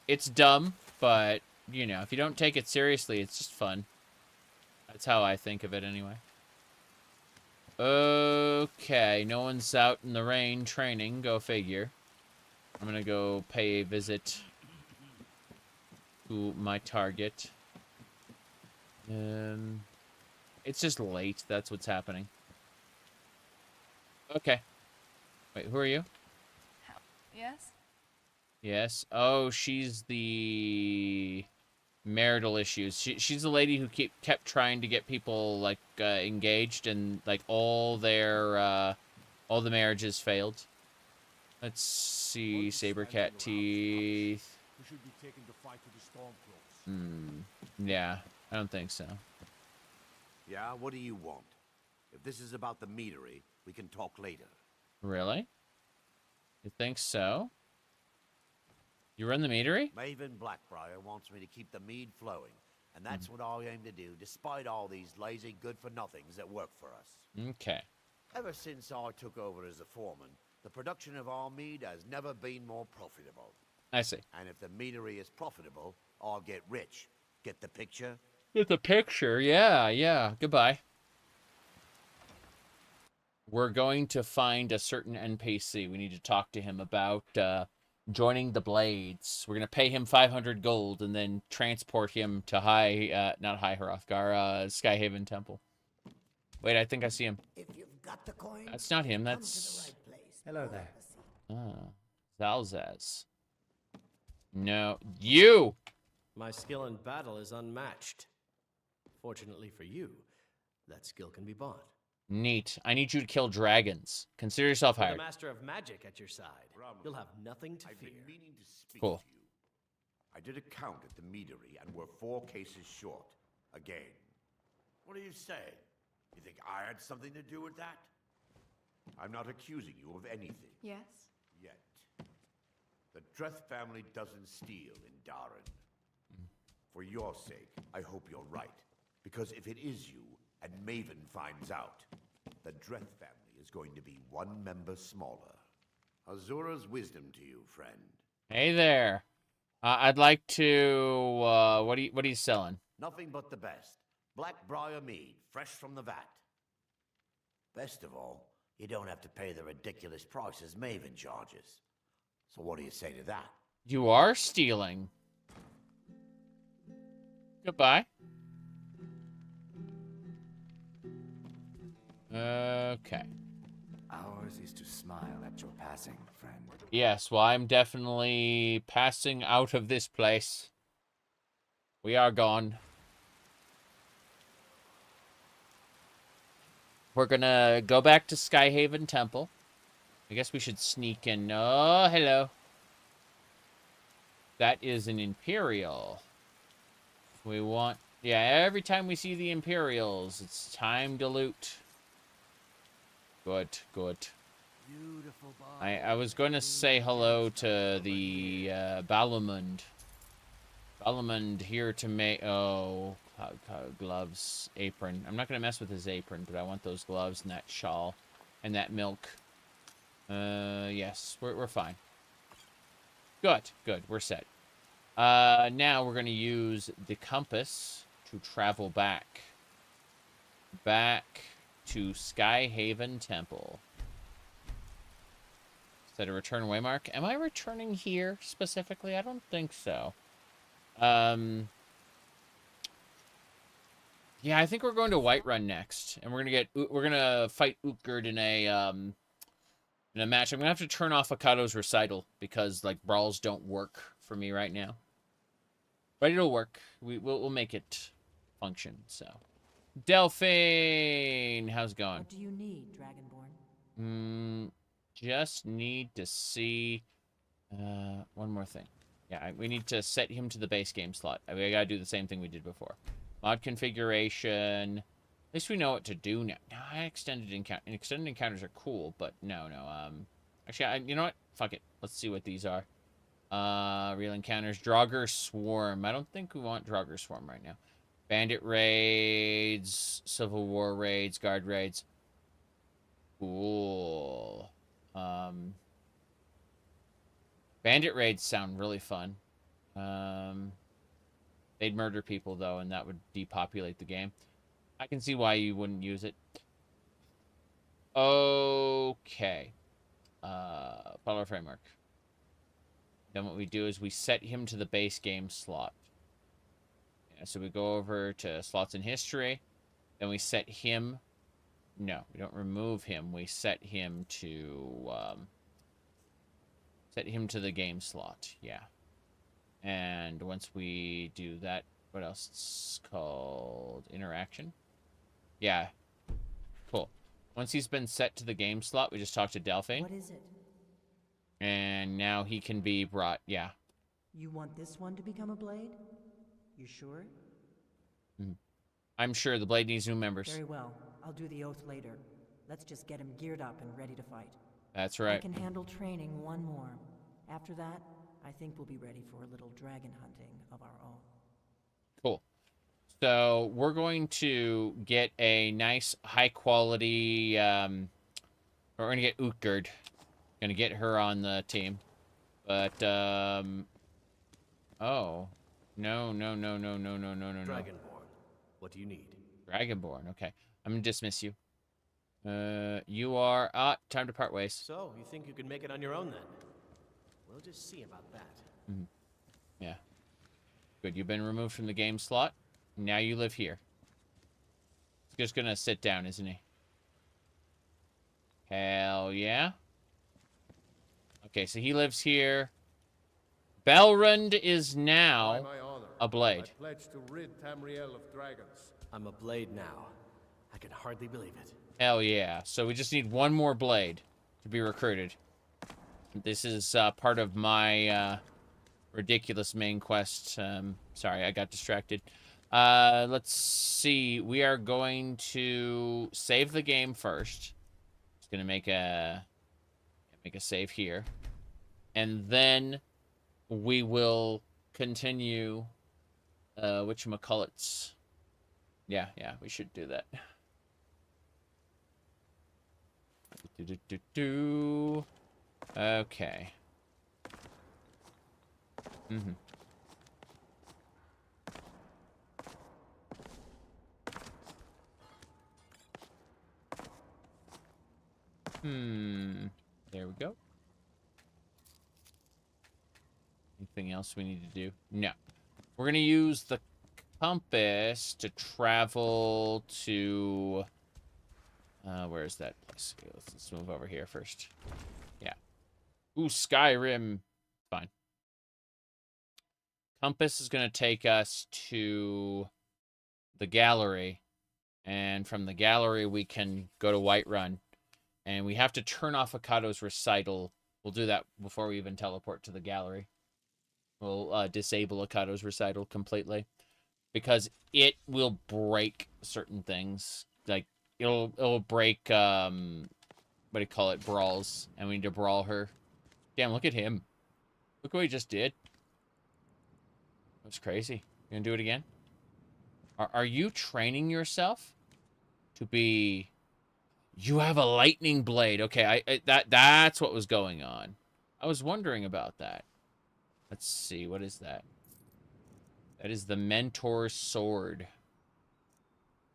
It's dumb, but, you know, if you don't take it seriously, it's just fun. That's how I think of it anyway. Okay, no one's out in the rain training. Go figure. I'm gonna go pay a visit to my target. It's just late. That's what's happening. Okay. Wait, who are you? Yes? Yes. Oh, she's the marital issues. She's the lady who kept trying to get people, like, engaged, and, like, all the marriages failed. Let's see. Saber cat teeth. We should be taken to fight to the Stormcloaks. Yeah, I don't think so. Yeah, what do you want? If this is about the meadery, we can talk later. Really? You think so? You run the meadery? Maven Blackbriar wants me to keep the mead flowing, and that's what I aim to do, despite all these lazy good-for-nothings that work for us. Okay. Ever since I took over as a foreman, the production of our mead has never been more profitable. I see. And if the meadery is profitable, I'll get rich. Get the picture? Get the picture, yeah. Goodbye. We're going to find a certain NPC. We need to talk to him about joining the Blades. We're going to pay him 500 gold and then transport him to not Hrothgar, Skyhaven Temple. Wait, I think I see him. If you've got the coin, that's not him, that's... Hello there. Zalzaz. No, you! My skill in battle is unmatched. Fortunately for you, that skill can be bought. Neat. I need you to kill dragons. Consider yourself With hired. the master of magic at your side, you'll have nothing to fear. Been meaning to speak cool. to you. I did a count at the meadery, and we're 4 cases short. Again. What do you say? You think I had something to do with that? I'm not accusing you of anything. Yes? Yet. The Dreth family doesn't steal in Darren. For your sake, I hope you're right. Because if it is you, and Maven finds out, the Dreth family is going to be 1 member smaller. Azura's wisdom to you, friend. Hey there. I'd like to, what are you selling? Nothing but the best. Blackbriar mead, fresh from the vat. Best of all, you don't have to pay the ridiculous prices Maven charges. So what do you say to that? You are stealing. Goodbye. Okay. Ours is to smile at your passing, friend. Yes, well, I'm definitely passing out of this place. We are gone. We're gonna go back to Skyhaven Temple. I guess we should sneak in. Oh, hello. That is an Imperial. We want... Yeah, every time we see the Imperials, it's time to loot. Good. I was going to say hello to the Balamund. Balamund here to make... Oh, gloves, apron. I'm not going to mess with his apron, but I want those gloves and that shawl and that milk. Yes, we're fine. Good. We're set. Now we're going to use the compass to travel back. Back to Skyhaven Temple. Is that a return waymark? Am I returning here specifically? I don't think so. Yeah, I think we're going to Whiterun next, and we're gonna fight Utgard in a match. I'm gonna have to turn off Akado's recital because like brawls don't work for me right now. But it'll work. We'll make it function. So, Delphine, how's it going? What do you need, Dragonborn? Just need to see one more thing. Yeah, we need to set him to the base game slot. I gotta do the same thing we did before. Mod configuration. At least we know what to do now. Extended encounters are cool, but no. Actually, you know what? Fuck it. Let's see what these are. Real encounters. Draugr Swarm. I don't think we want Draugr Swarm right now. Bandit raids. Civil War raids. Guard raids. Cool. Bandit raids sound really fun. They'd murder people, though, and that would depopulate the game. I can see why you wouldn't use it. Okay. Follow framework. Then what we do is we set him to the base game slot. Yeah, so we go over to slots in history. Then we set him... No, we don't remove him. We set him to... set him to the game slot. Yeah. And once we do that, what else? It's called interaction. Yeah. Cool. Once he's been set to the game slot, we just talk to Delphine. What is it? And now he can be brought, yeah. You want this one to become a blade? You sure? I'm sure the blade needs new members. Very well. I'll do the oath later. Let's just get him geared up and ready to fight. That's right. I can handle training one more. After that, I think we'll be ready for a little dragon hunting of our own. Cool. So we're going to get a nice high quality, we're going to get Utgard. Going to get her on the team. But, oh. No. Dragonborn. What do you need? Dragonborn, okay. I'm going to dismiss you. You are, time to part ways. So, you think you can make it on your own then? We'll just see about that. Yeah. Good, you've been removed from the game slot. Now you live here. He's just gonna sit down, isn't he? Hell yeah. Okay, so he lives here. Belrund is now a blade. I pledge to rid Tamriel of dragons. I'm a blade now. I can hardly believe it. Hell yeah. So we just need one more blade to be recruited. This is part of my ridiculous main quest. Sorry, I got distracted. Let's see. We are going to save the game first. Just gonna make a save here, and then we will continue. Whatchamacallits. Yeah, we should do that. Okay. There we go. Anything else we need to do? No. We're going to use the compass to travel to... where is that place? Okay, let's move over here first. Yeah. Ooh, Skyrim. Fine. Compass is going to take us to the gallery. And from the gallery, we can go to Whiterun. And we have to turn off Akado's recital. We'll do that before we even teleport to the gallery. We'll disable Akado's recital completely. Because it will break certain things. Like, it'll break, what do you call it, brawls. And we need to brawl her. Damn, look at him. Look what he just did. That's crazy. You gonna do it again? Are you training yourself to be... You have a lightning blade. Okay, that's what was going on. I was wondering about that. Let's see, what is that? That is the Mentor's Sword.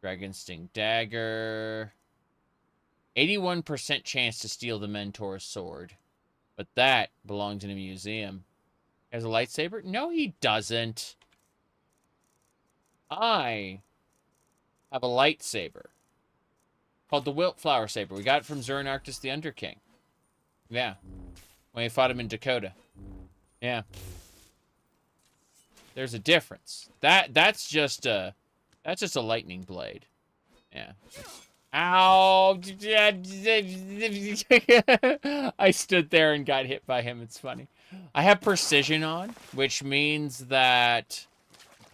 Dragon Sting Dagger. 81% chance to steal the Mentor's Sword. But that belongs in a museum. Has a lightsaber? No, he doesn't. I have a lightsaber. Called the Wildflower Saber. We got it from Zernarctus the Underking. Yeah. When we fought him in Dac0da. Yeah. There's a difference. That's just a lightning blade. Yeah. Ow! I stood there and got hit by him. It's funny. I have precision on, which means that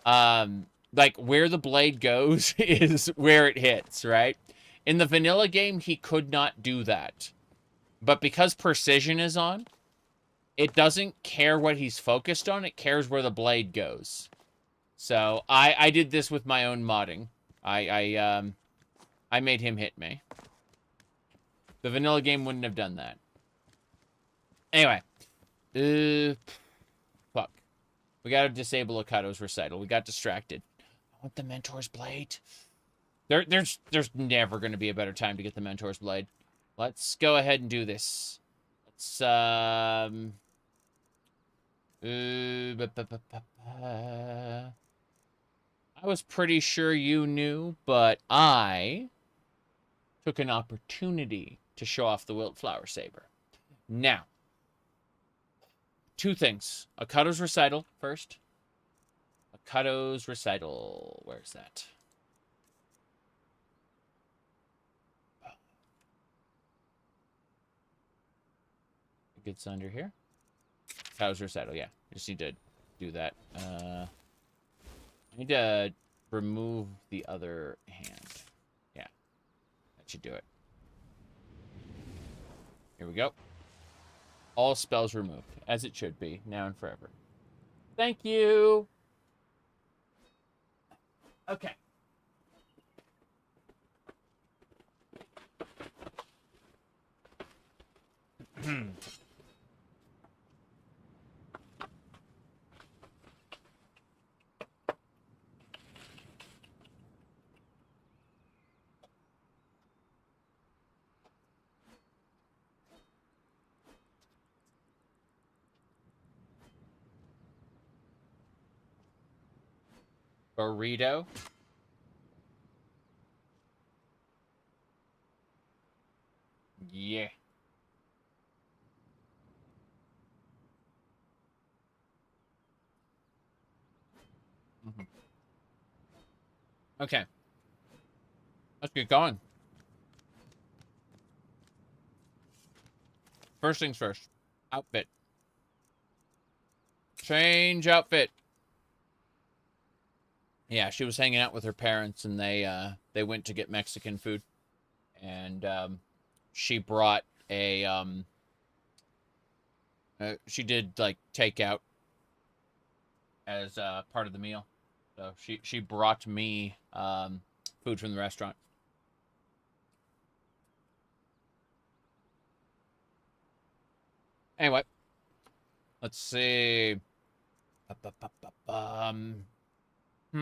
like where the blade goes is where it hits, right? In the vanilla game, he could not do that. But because precision is on, it doesn't care what he's focused on. It cares where the blade goes. So I did this with my own modding. I made him hit me. The vanilla game wouldn't have done that. Anyway, Fuck. We gotta disable Okado's recital. We got distracted. I want the Mentor's Blade. There's never gonna be a better time to get the Mentor's Blade. Let's go ahead and do this. Let's, I was pretty sure you knew, but I took an opportunity to show off the Wildflower Saber. Now, two things. Okado's recital first. Okado's recital. Where's that? It's under here. Okado's recital, yeah. Just need to do that. I need to remove the other hand. Yeah. That should do it. Here we go. All spells removed, as it should be, now and forever. Thank you! Okay. Burrito. Yeah. Okay. Let's get going. First things first. Outfit. Change outfit. Yeah, she was hanging out with her parents, and they went to get Mexican food, and she brought a she did like takeout as part of the meal, so she brought me food from the restaurant. Anyway, let's see. I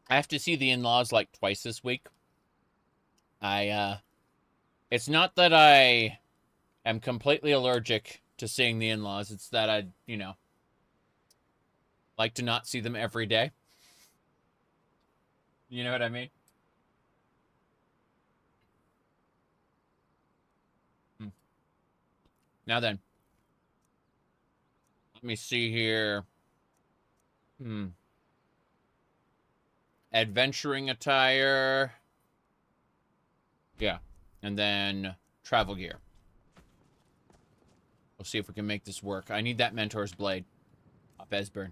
have to see the in-laws like twice this week. It's not that I am completely allergic to seeing the in-laws. It's that I, like to not see them every day. You know what I mean? Now then. Let me see here. Adventuring attire. Yeah. And then travel gear. We'll see if we can make this work. I need that Mentor's Blade. Off Esbern.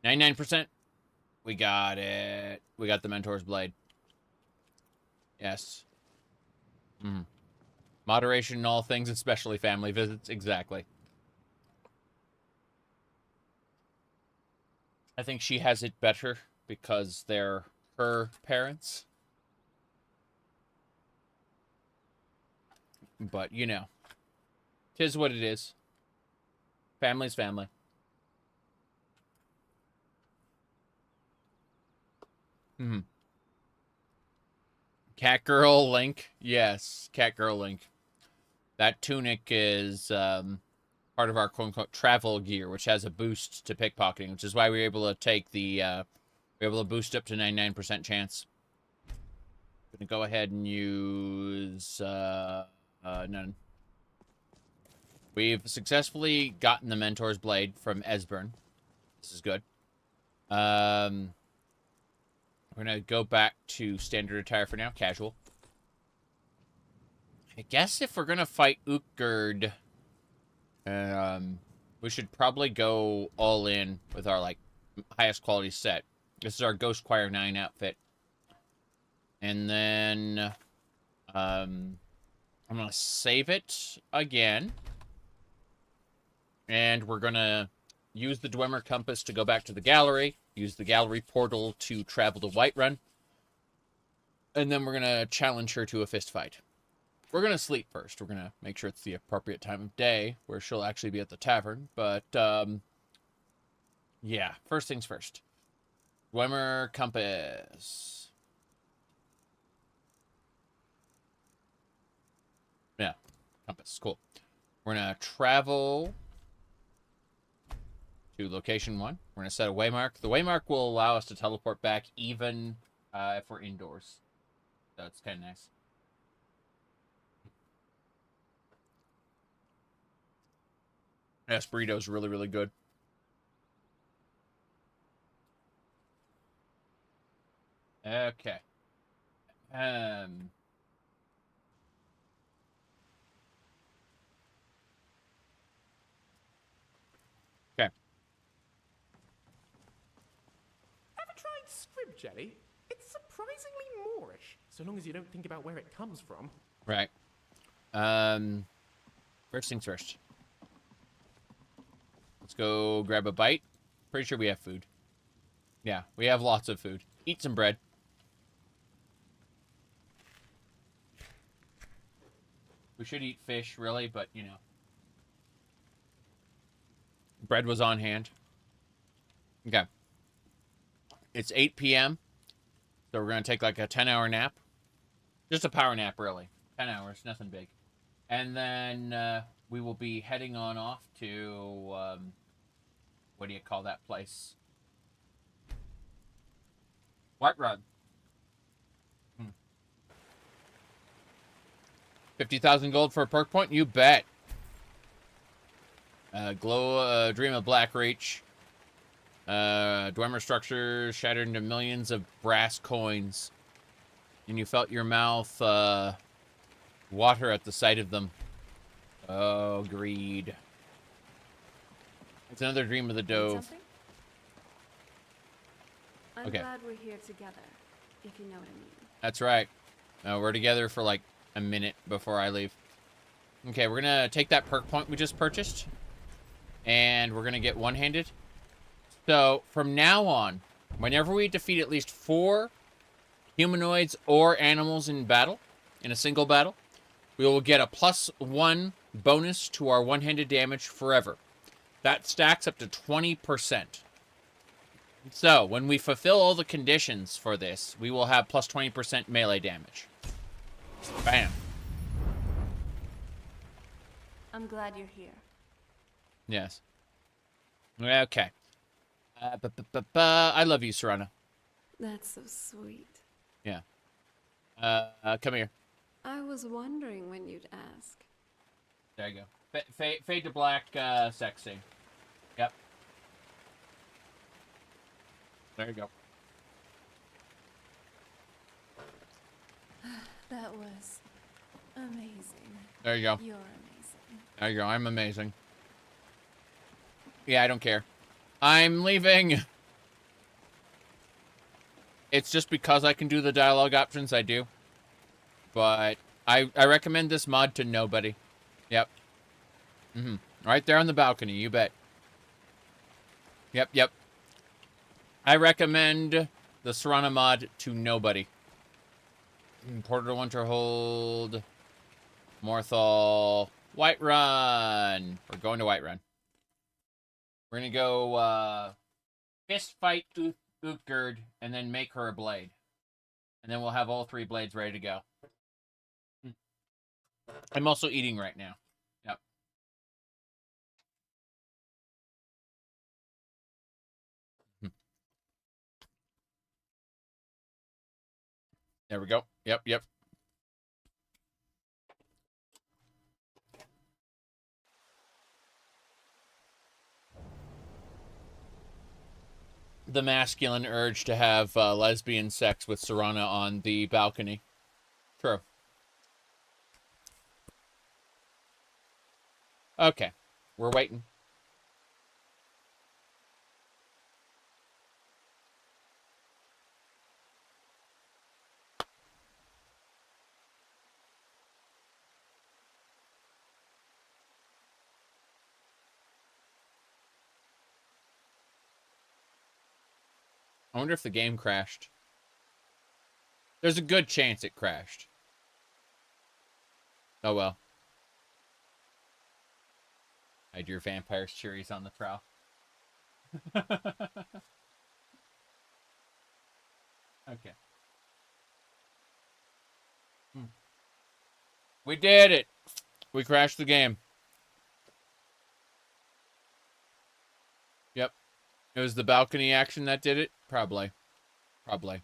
99%. We got it. We got the Mentor's Blade. Yes. Moderation in all things, especially family visits. Exactly. I think she has it better because they're her parents. But, 'tis what it is. Family's family. Catgirl Link. Yes, Catgirl Link. That tunic is part of our quote-unquote travel gear, which has a boost to pickpocketing, which is why we were able to take the, we're able to boost up to 99% chance. Gonna go ahead and use, none. We've successfully gotten the Mentor's Blade from Esbern. This is good. We're gonna go back to standard attire for now, casual. I guess if we're gonna fight Utgard, we should probably go all in with our, highest quality set. This is our Ghost Choir 9 outfit. And then, I'm gonna save it again. And we're gonna use the Dwemer Compass to go back to the gallery. Use the gallery portal to travel to Whiterun. And then we're gonna challenge her to a fist fight. we're going to sleep first. We're going to make sure it's the appropriate time of day where she'll actually be at the tavern. But, yeah, first things first. Dwemer compass. Yeah, compass. Cool. We're going to travel to location 1. We're going to set a waymark. The waymark will allow us to teleport back even if we're indoors. So it's kind of nice. Yes, burrito's really, really good. Okay. Okay. Ever tried squib jelly? It's surprisingly Moorish, so long as you don't think about where it comes from. Right. First things first. Let's go grab a bite. Pretty sure we have food. Yeah, we have lots of food. Eat some bread. We should eat fish, really, but, you know. Bread was on hand. Okay. It's 8 p.m. So we're going to take like a 10-hour nap. Just a power nap, really. 10 hours, nothing big. And then we will be heading on off to, what do you call that place? Whiterun. 50,000 gold for a perk point? You bet. Dream of Black Reach. Dwemer structure shattered into millions of brass coins. And you felt your mouth water at the sight of them. Oh, greed. It's another dream of the dove. I'm glad we're here together, if you know what I mean. That's right. We're together for like a minute before I leave. Okay, we're gonna take that perk point we just purchased, and we're gonna get one-handed. So from now on, whenever we defeat at least 4 humanoids or animals in battle, in a single battle, we will get a +1 bonus to our one-handed damage forever. That stacks up to 20%. So, when we fulfill all the conditions for this, we will have +20% melee damage. Bam. I'm glad you're here. Yes. Okay. I love you, Serana. That's so sweet. Yeah. Come here. I was wondering when you'd ask. There you go. Fade to black, sexy. Yep. There you go. That was amazing. There you go. You're amazing. There you go. I'm amazing. Yeah, I don't care. I'm leaving. It's just because I can do the dialogue options, I do. But I recommend this mod to nobody. Yep. Right there on the balcony, you bet. Yep. I recommend the Serana mod to nobody. Porter Winterhold, Morthal, Whiterun. We're going to Whiterun. We're going to go fist fight Hrothgar and then make her a blade. And then we'll have all 3 blades ready to go. I'm also eating right now. Yep. There we go. Yep. The masculine urge to have lesbian sex with Serana on the balcony. True. Okay. We're waiting. I wonder if the game crashed. There's a good chance it crashed. Oh well. Hide your vampire's cherries on the prowl. Okay. We did it! We crashed the game. Yep. It was the balcony action that did it? Probably. Probably.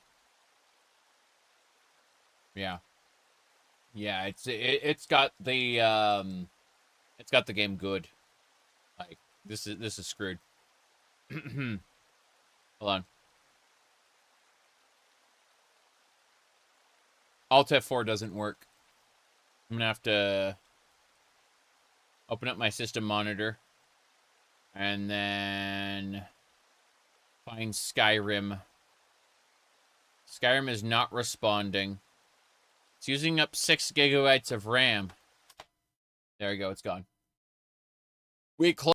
Yeah. Yeah, it's got the game good. Like this is screwed. Hold on. Alt F4 doesn't work. I'm gonna have to open up my system monitor and then find Skyrim. Skyrim is not responding. It's using up 6 gigabytes of RAM. There we go, it's gone. We